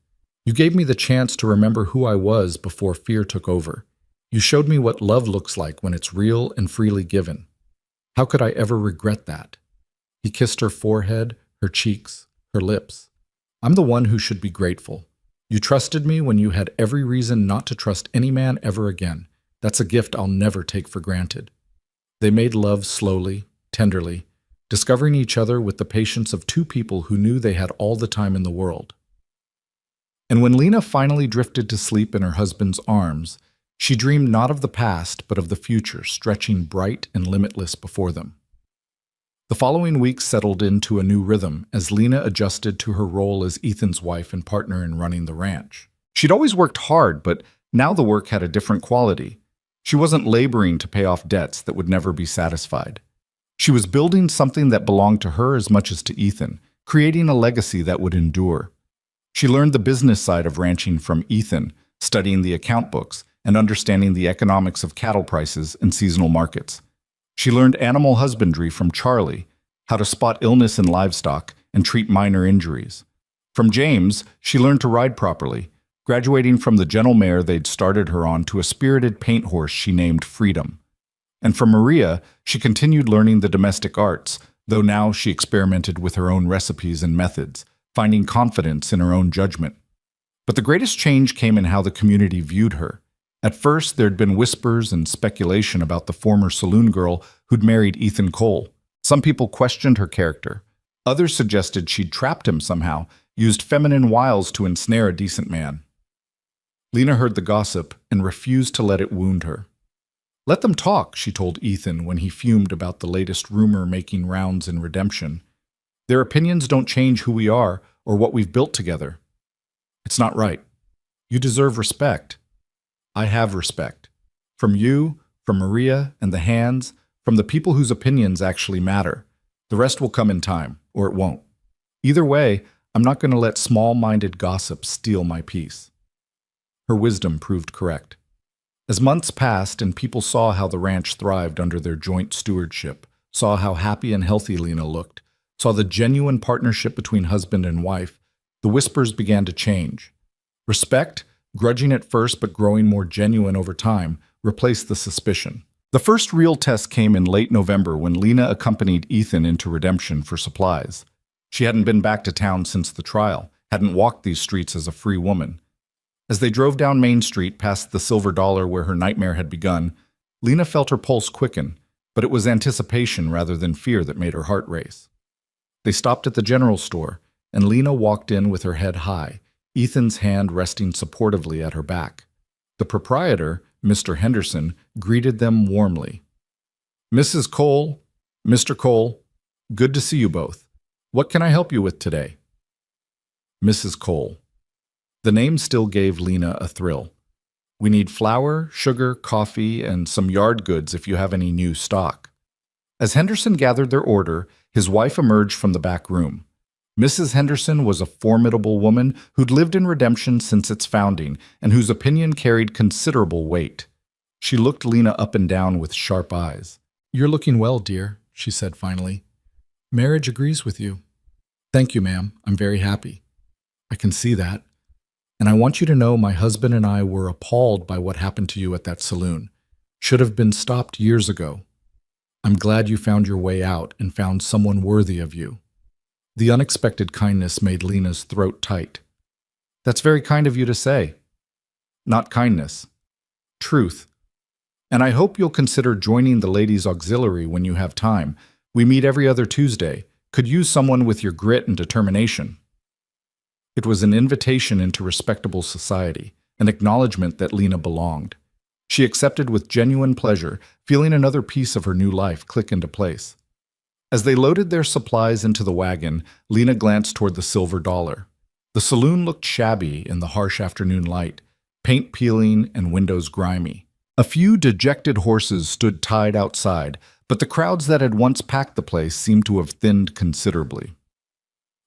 You gave me the chance to remember who I was before fear took over. You showed me what love looks like when it's real and freely given. How could I ever regret that?" He kissed her forehead, her cheeks, her lips. "I'm the one who should be grateful. You trusted me when you had every reason not to trust any man ever again. That's a gift I'll never take for granted." They made love slowly, tenderly, discovering each other with the patience of two people who knew they had all the time in the world. And when Lena finally drifted to sleep in her husband's arms, she dreamed not of the past, but of the future stretching bright and limitless before them. The following weeks settled into a new rhythm as Lena adjusted to her role as Ethan's wife and partner in running the ranch. She'd always worked hard, but now the work had a different quality. She wasn't laboring to pay off debts that would never be satisfied. She was building something that belonged to her as much as to Ethan, creating a legacy that would endure. She learned the business side of ranching from Ethan, studying the account books and understanding the economics of cattle prices and seasonal markets. She learned animal husbandry from Charlie, how to spot illness in livestock and treat minor injuries. From James, she learned to ride properly, graduating from the gentle mare they'd started her on to a spirited paint horse she named Freedom. And from Maria, she continued learning the domestic arts, though now she experimented with her own recipes and methods, finding confidence in her own judgment. But the greatest change came in how the community viewed her. At first, there'd been whispers and speculation about the former saloon girl who'd married Ethan Cole. Some people questioned her character. Others suggested she'd trapped him somehow, used feminine wiles to ensnare a decent man. Lena heard the gossip and refused to let it wound her. "Let them talk," she told Ethan when he fumed about the latest rumor making rounds in Redemption. "Their opinions don't change who we are or what we've built together." "It's not right. You deserve respect." "I have respect. From you, from Maria and the Hands, from the people whose opinions actually matter. The rest will come in time, or it won't. Either way, I'm not going to let small-minded gossip steal my peace." Her wisdom proved correct. As months passed and people saw how the ranch thrived under their joint stewardship, saw how happy and healthy Lena looked, saw the genuine partnership between husband and wife, the whispers began to change. Respect, grudging at first but growing more genuine over time, replaced the suspicion. The first real test came in late November when Lena accompanied Ethan into Redemption for supplies. She hadn't been back to town since the trial, hadn't walked these streets as a free woman. As they drove down Main Street past the Silver Dollar where her nightmare had begun, Lena felt her pulse quicken, but it was anticipation rather than fear that made her heart race. They stopped at the general store, and Lena walked in with her head high, Ethan's hand resting supportively at her back. The proprietor, Mr. Henderson, greeted them warmly. "Mrs. Cole, Mr. Cole, good to see you both. What can I help you with today?" Mrs. Cole. The name still gave Lena a thrill. "We need flour, sugar, coffee, and some yard goods if you have any new stock." As Henderson gathered their order, his wife emerged from the back room. Mrs. Henderson was a formidable woman who'd lived in Redemption since its founding and whose opinion carried considerable weight. She looked Lena up and down with sharp eyes. "You're looking well, dear," she said finally. "Marriage agrees with you." "Thank you, ma'am. I'm very happy." "I can see that. And I want you to know my husband and I were appalled by what happened to you at that saloon. Should have been stopped years ago. I'm glad you found your way out and found someone worthy of you." The unexpected kindness made Lena's throat tight. "That's very kind of you to say." "Not kindness. Truth. And I hope you'll consider joining the ladies' auxiliary when you have time. We meet every other Tuesday. Could use someone with your grit and determination." It was an invitation into respectable society, an acknowledgement that Lena belonged. She accepted with genuine pleasure, feeling another piece of her new life click into place. As they loaded their supplies into the wagon, Lena glanced toward the silver dollar. The saloon looked shabby in the harsh afternoon light, paint peeling and windows grimy. A few dejected horses stood tied outside, but the crowds that had once packed the place seemed to have thinned considerably.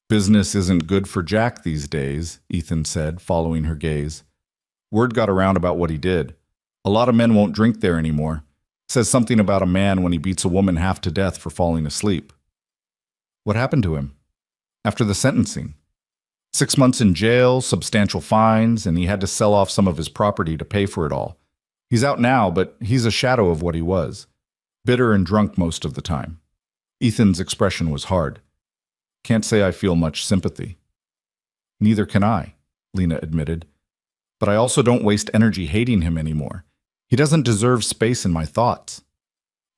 "Business isn't good for Jack these days," Ethan said, following her gaze. "Word got around about what he did. A lot of men won't drink there anymore. Says something about a man when he beats a woman half to death for falling asleep." "What happened to him?" "After the sentencing. 6 months in jail, substantial fines, and he had to sell off some of his property to pay for it all. He's out now, but he's a shadow of what he was. Bitter and drunk most of the time." Ethan's expression was hard. "Can't say I feel much sympathy." "Neither can I," Lena admitted. "But I also don't waste energy hating him anymore. He doesn't deserve space in my thoughts."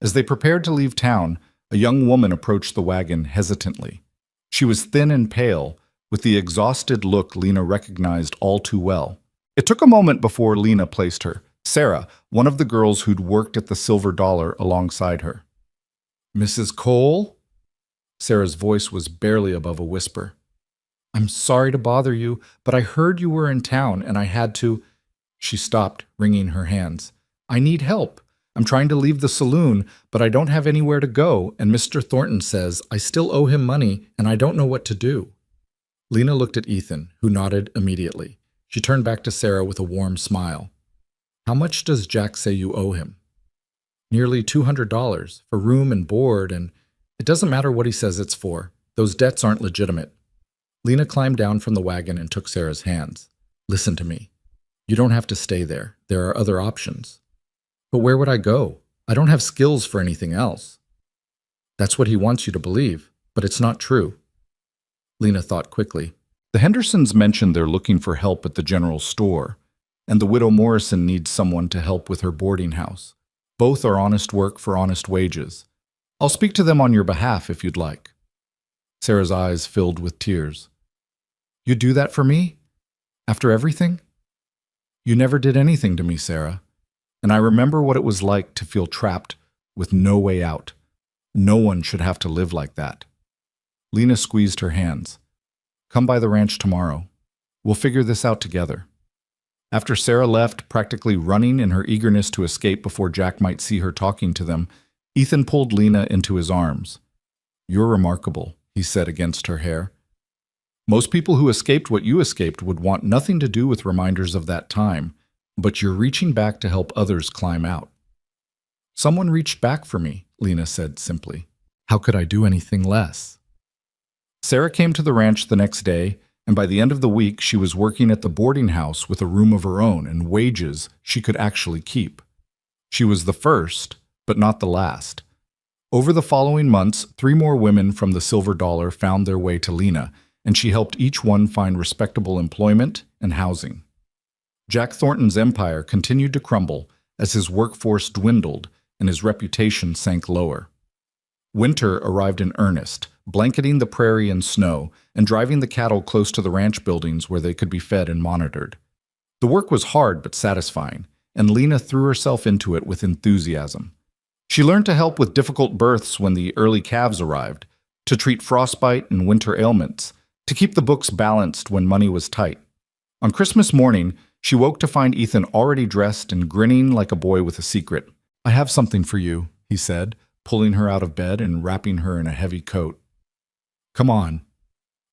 As they prepared to leave town, a young woman approached the wagon hesitantly. She was thin and pale, with the exhausted look Lena recognized all too well. It took a moment before Lena placed her, Sarah, one of the girls who'd worked at the Silver Dollar, alongside her. "Mrs. Cole?" Sarah's voice was barely above a whisper. "I'm sorry to bother you, but I heard you were in town and I had to—" She stopped, wringing her hands. "I need help. I'm trying to leave the saloon, but I don't have anywhere to go, and Mr. Thornton says I still owe him money and I don't know what to do." Lena looked at Ethan, who nodded immediately. She turned back to Sarah with a warm smile. "How much does Jack say you owe him?" "Nearly $200 for room and board, and it doesn't matter what he says it's for. Those debts aren't legitimate." Lena climbed down from the wagon and took Sarah's hands. "Listen to me. You don't have to stay there. There are other options." "But where would I go? I don't have skills for anything else." "That's what he wants you to believe, but it's not true." Lena thought quickly. The Hendersons mentioned they're looking for help at the general store, and the widow Morrison needs someone to help with her boarding house. Both are honest work for honest wages. I'll speak to them on your behalf if you'd like. Sarah's eyes filled with tears. "You'd do that for me? After everything?" "You never did anything to me, Sarah. And I remember what it was like to feel trapped with no way out. No one should have to live like that." Lena squeezed her hands. "Come by the ranch tomorrow. We'll figure this out together." After Sarah left, practically running in her eagerness to escape before Jack might see her talking to them, Ethan pulled Lena into his arms. "You're remarkable," he said against her hair. "Most people who escaped what you escaped would want nothing to do with reminders of that time, but you're reaching back to help others climb out." "Someone reached back for me," Lena said simply. "How could I do anything less?" Sarah came to the ranch the next day, and by the end of the week she was working at the boarding house with a room of her own and wages she could actually keep. She was the first, but not the last. Over the following months, 3 more women from the Silver Dollar found their way to Lena, and she helped each one find respectable employment and housing. Jack Thornton's empire continued to crumble as his workforce dwindled and his reputation sank lower. Winter arrived in earnest, blanketing the prairie in snow and driving the cattle close to the ranch buildings where they could be fed and monitored. The work was hard but satisfying, and Lena threw herself into it with enthusiasm. She learned to help with difficult births when the early calves arrived, to treat frostbite and winter ailments, to keep the books balanced when money was tight. On Christmas morning, she woke to find Ethan already dressed and grinning like a boy with a secret. "I have something for you," he said, pulling her out of bed and wrapping her in a heavy coat. "Come on."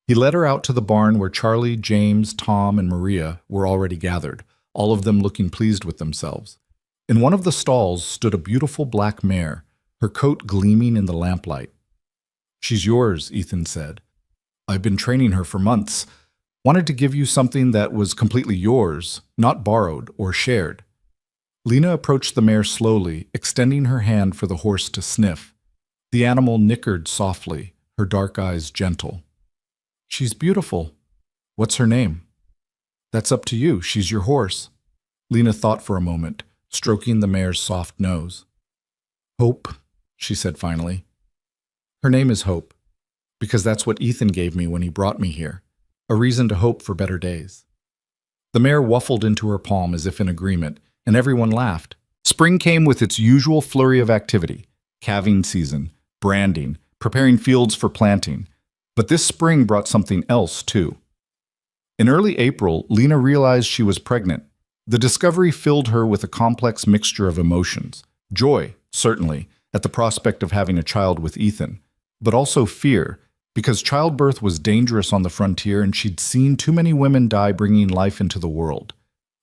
He led her out to the barn where Charlie, James, Tom, and Maria were already gathered, all of them looking pleased with themselves. In one of the stalls stood a beautiful black mare, her coat gleaming in the lamplight. "She's yours," Ethan said. "I've been training her for months. Wanted to give you something that was completely yours, not borrowed or shared." Lena approached the mare slowly, extending her hand for the horse to sniff. The animal nickered softly, her dark eyes gentle. "She's beautiful. What's her name?" "That's up to you. She's your horse." Lena thought for a moment, stroking the mare's soft nose. "Hope," she said finally. "Her name is Hope, because that's what Ethan gave me when he brought me here, a reason to hope for better days." The mare waffled into her palm as if in agreement, and everyone laughed. Spring came with its usual flurry of activity: calving season, branding, preparing fields for planting. But this spring brought something else, too. In early April, Lena realized she was pregnant. The discovery filled her with a complex mixture of emotions. Joy, certainly, at the prospect of having a child with Ethan, but also fear, because childbirth was dangerous on the frontier and she'd seen too many women die bringing life into the world.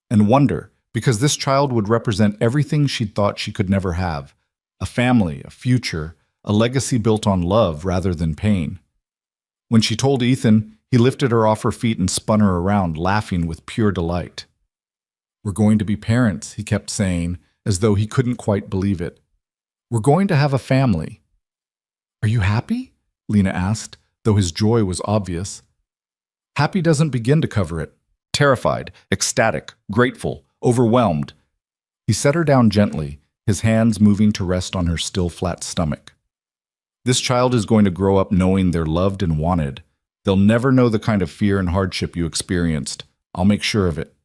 And wonder, because this child would represent everything she'd thought she could never have: a family, a future, a legacy built on love rather than pain. When she told Ethan, he lifted her off her feet and spun her around, laughing with pure delight. "We're going to be parents," he kept saying, as though he couldn't quite believe it. "We're going to have a family." "Are you happy?" Lena asked, though his joy was obvious. Happy doesn't begin to cover it. Terrified, ecstatic, grateful, overwhelmed. He set her down gently, his hands moving to rest on her still flat stomach. This child is going to grow up knowing they're loved and wanted. They'll never know the kind of fear and hardship you experienced. I'll make sure of it.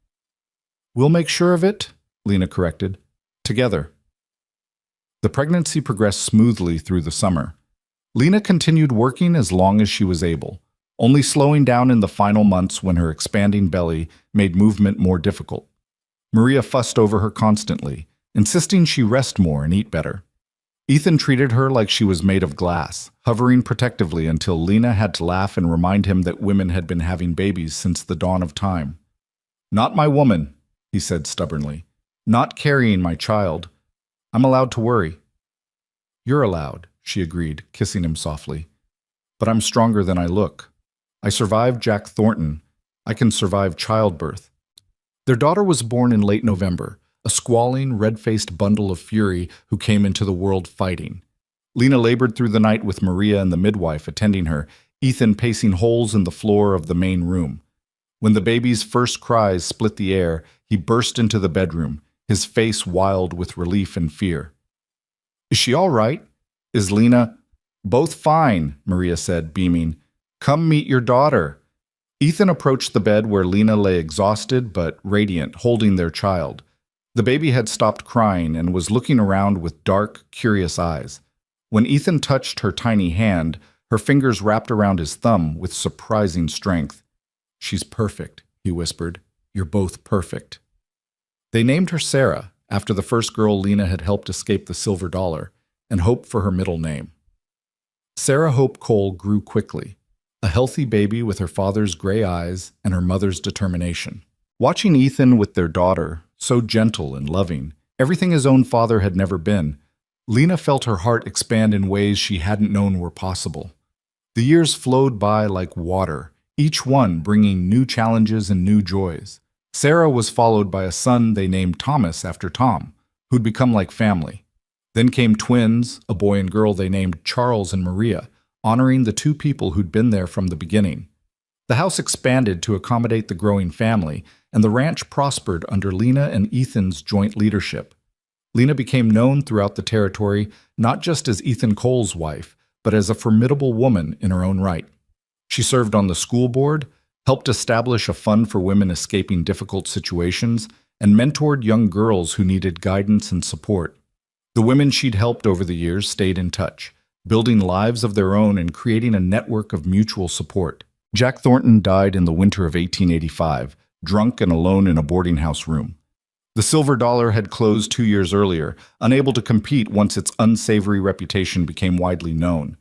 "We'll make sure of it," Lena corrected. "Together." The pregnancy progressed smoothly through the summer. Lena continued working as long as she was able, only slowing down in the final months when her expanding belly made movement more difficult. Maria fussed over her constantly, insisting she rest more and eat better. Ethan treated her like she was made of glass, hovering protectively until Lena had to laugh and remind him that women had been having babies since the dawn of time. "Not my woman," he said stubbornly. "Not carrying my child. I'm allowed to worry." "You're allowed," she agreed, kissing him softly. "But I'm stronger than I look. I survived Jack Thornton. I can survive childbirth." Their daughter was born in late November, a squalling, red-faced bundle of fury who came into the world fighting. Lena labored through the night with Maria and the midwife attending her, Ethan pacing holes in the floor of the main room. When the baby's first cries split the air, he burst into the bedroom, his face wild with relief and fear. "Is she all right? Is Lena—" "Both fine," Maria said, beaming. "Come meet your daughter." Ethan approached the bed where Lena lay exhausted but radiant, holding their child. The baby had stopped crying and was looking around with dark, curious eyes. When Ethan touched her tiny hand, her fingers wrapped around his thumb with surprising strength. "She's perfect," he whispered. "You're both perfect." They named her Sarah, after the first girl Lena had helped escape the silver dollar, and Hope for her middle name. Sarah Hope Cole grew quickly, a healthy baby with her father's gray eyes and her mother's determination. Watching Ethan with their daughter, so gentle and loving, everything his own father had never been, Lena felt her heart expand in ways she hadn't known were possible. The years flowed by like water, each one bringing new challenges and new joys. Sarah was followed by a son they named Thomas after Tom, who'd become like family. Then came twins, a boy and girl they named Charles and Maria, honoring the two people who'd been there from the beginning. The house expanded to accommodate the growing family, and the ranch prospered under Lena and Ethan's joint leadership. Lena became known throughout the territory not just as Ethan Cole's wife, but as a formidable woman in her own right. She served on the school board, helped establish a fund for women escaping difficult situations, and mentored young girls who needed guidance and support. The women she'd helped over the years stayed in touch, building lives of their own and creating a network of mutual support. Jack Thornton died in the winter of 1885, drunk and alone in a boarding house room. The silver dollar had closed 2 years earlier, unable to compete once its unsavory reputation became widely known.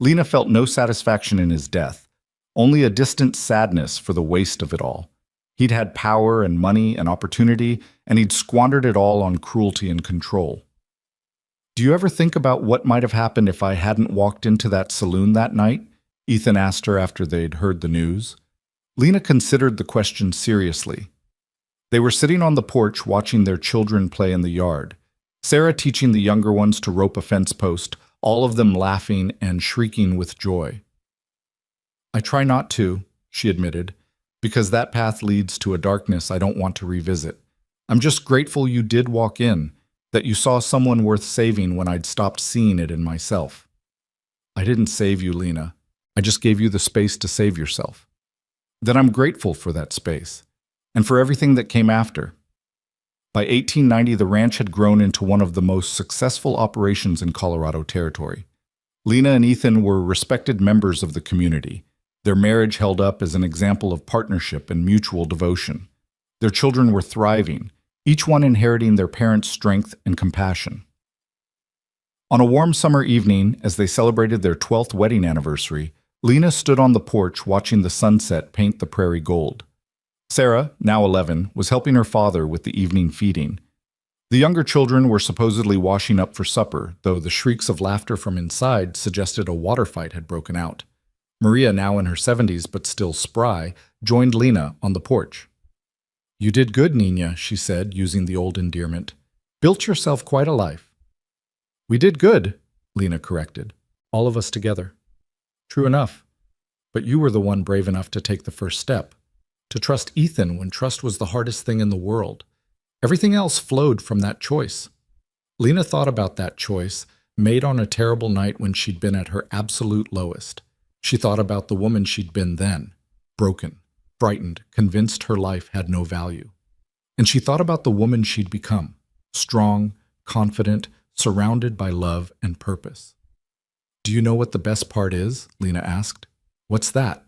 Lena felt no satisfaction in his death, only a distant sadness for the waste of it all. He'd had power and money and opportunity, and he'd squandered it all on cruelty and control. "Do you ever think about what might have happened if I hadn't walked into that saloon that night?" Ethan asked her after they'd heard the news. Lena considered the question seriously. They were sitting on the porch watching their children play in the yard, Sarah teaching the younger ones to rope a fence post, all of them laughing and shrieking with joy. "I try not to," she admitted, "because that path leads to a darkness I don't want to revisit. I'm just grateful you did walk in, that you saw someone worth saving when I'd stopped seeing it in myself. I didn't save you, Lena. I just gave you the space to save yourself. Then I'm grateful for that space, and for everything that came after. By 1890, the ranch had grown into one of the most successful operations in Colorado Territory. Lena and Ethan were respected members of the community, their marriage held up as an example of partnership and mutual devotion. Their children were thriving, each one inheriting their parents' strength and compassion. On a warm summer evening, as they celebrated their 12th wedding anniversary, Lena stood on the porch watching the sunset paint the prairie gold. Sarah, now 11, was helping her father with the evening feeding. The younger children were supposedly washing up for supper, though the shrieks of laughter from inside suggested a water fight had broken out. Maria, now in her 70s but still spry, joined Lena on the porch. "You did good, Nina," she said, using the old endearment. "Built yourself quite a life." "We did good," Lena corrected. "All of us together." "True enough. But you were the one brave enough to take the first step, to trust Ethan when trust was the hardest thing in the world. Everything else flowed from that choice." Lena thought about that choice, made on a terrible night when she'd been at her absolute lowest. She thought about the woman she'd been then, broken, frightened, convinced her life had no value. And she thought about the woman she'd become, strong, confident, surrounded by love and purpose. "Do you know what the best part is?" Lena asked. "What's that?"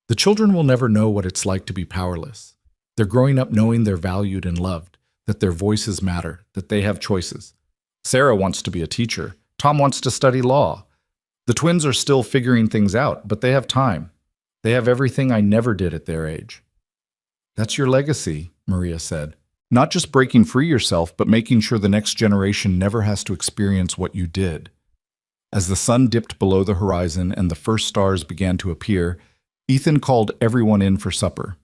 "The children will never know what it's like to be powerless. They're growing up knowing they're valued and loved, that their voices matter, that they have choices. Sarah wants to be a teacher. Tom wants to study law. The twins are still figuring things out, but they have time. They have everything I never did at their age." "That's your legacy," Maria said. "Not just breaking free yourself, but making sure the next generation never has to experience what you did." As the sun dipped below the horizon and the first stars began to appear, Ethan called everyone in for supper.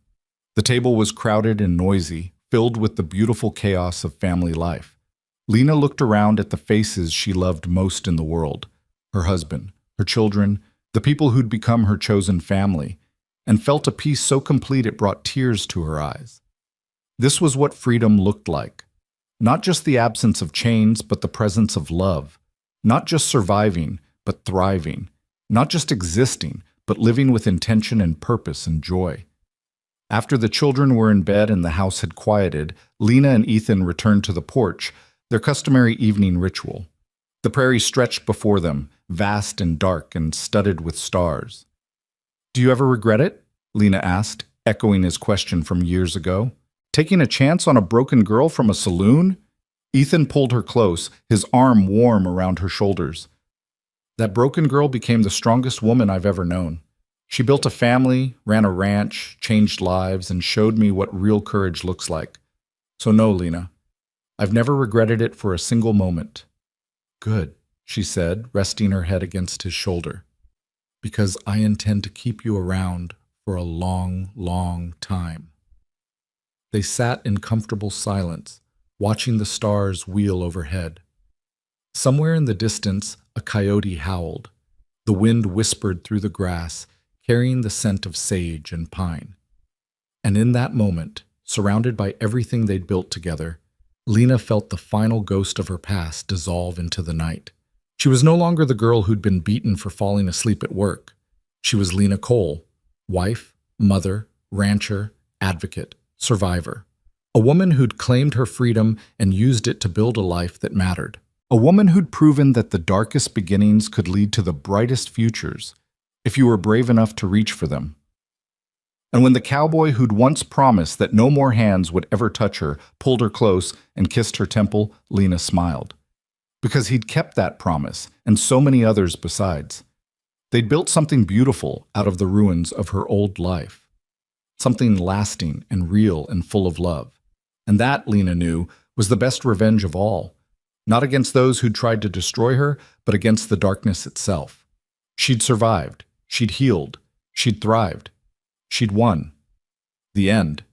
The table was crowded and noisy, filled with the beautiful chaos of family life. Lena looked around at the faces she loved most in the world, her husband, her children, the people who'd become her chosen family, and felt a peace so complete it brought tears to her eyes. This was what freedom looked like. Not just the absence of chains, but the presence of love. Not just surviving, but thriving. Not just existing, but living with intention and purpose and joy. After the children were in bed and the house had quieted, Lena and Ethan returned to the porch, their customary evening ritual. The prairie stretched before them, vast and dark and studded with stars. "Do you ever regret it?" Lena asked, echoing his question from years ago. "Taking a chance on a broken girl from a saloon?" Ethan pulled her close, his arm warm around her shoulders. "That broken girl became the strongest woman I've ever known. She built a family, ran a ranch, changed lives, and showed me what real courage looks like. So no, Lena, I've never regretted it for a single moment." "Good," she said, resting her head against his shoulder. "Because I intend to keep you around for a long, long time." They sat in comfortable silence, watching the stars wheel overhead. Somewhere in the distance, a coyote howled. The wind whispered through the grass, carrying the scent of sage and pine. And in that moment, surrounded by everything they'd built together, Lena felt the final ghost of her past dissolve into the night. She was no longer the girl who'd been beaten for falling asleep at work. She was Lena Cole, wife, mother, rancher, advocate, survivor. A woman who'd claimed her freedom and used it to build a life that mattered. A woman who'd proven that the darkest beginnings could lead to the brightest futures, if you were brave enough to reach for them. And when the cowboy who'd once promised that no more hands would ever touch her pulled her close and kissed her temple, Lena smiled. Because he'd kept that promise, and so many others besides. They'd built something beautiful out of the ruins of her old life. Something lasting and real and full of love. And that, Lena knew, was the best revenge of all. Not against those who'd tried to destroy her, but against the darkness itself. She'd survived. She'd healed. She'd thrived. She'd won. The end.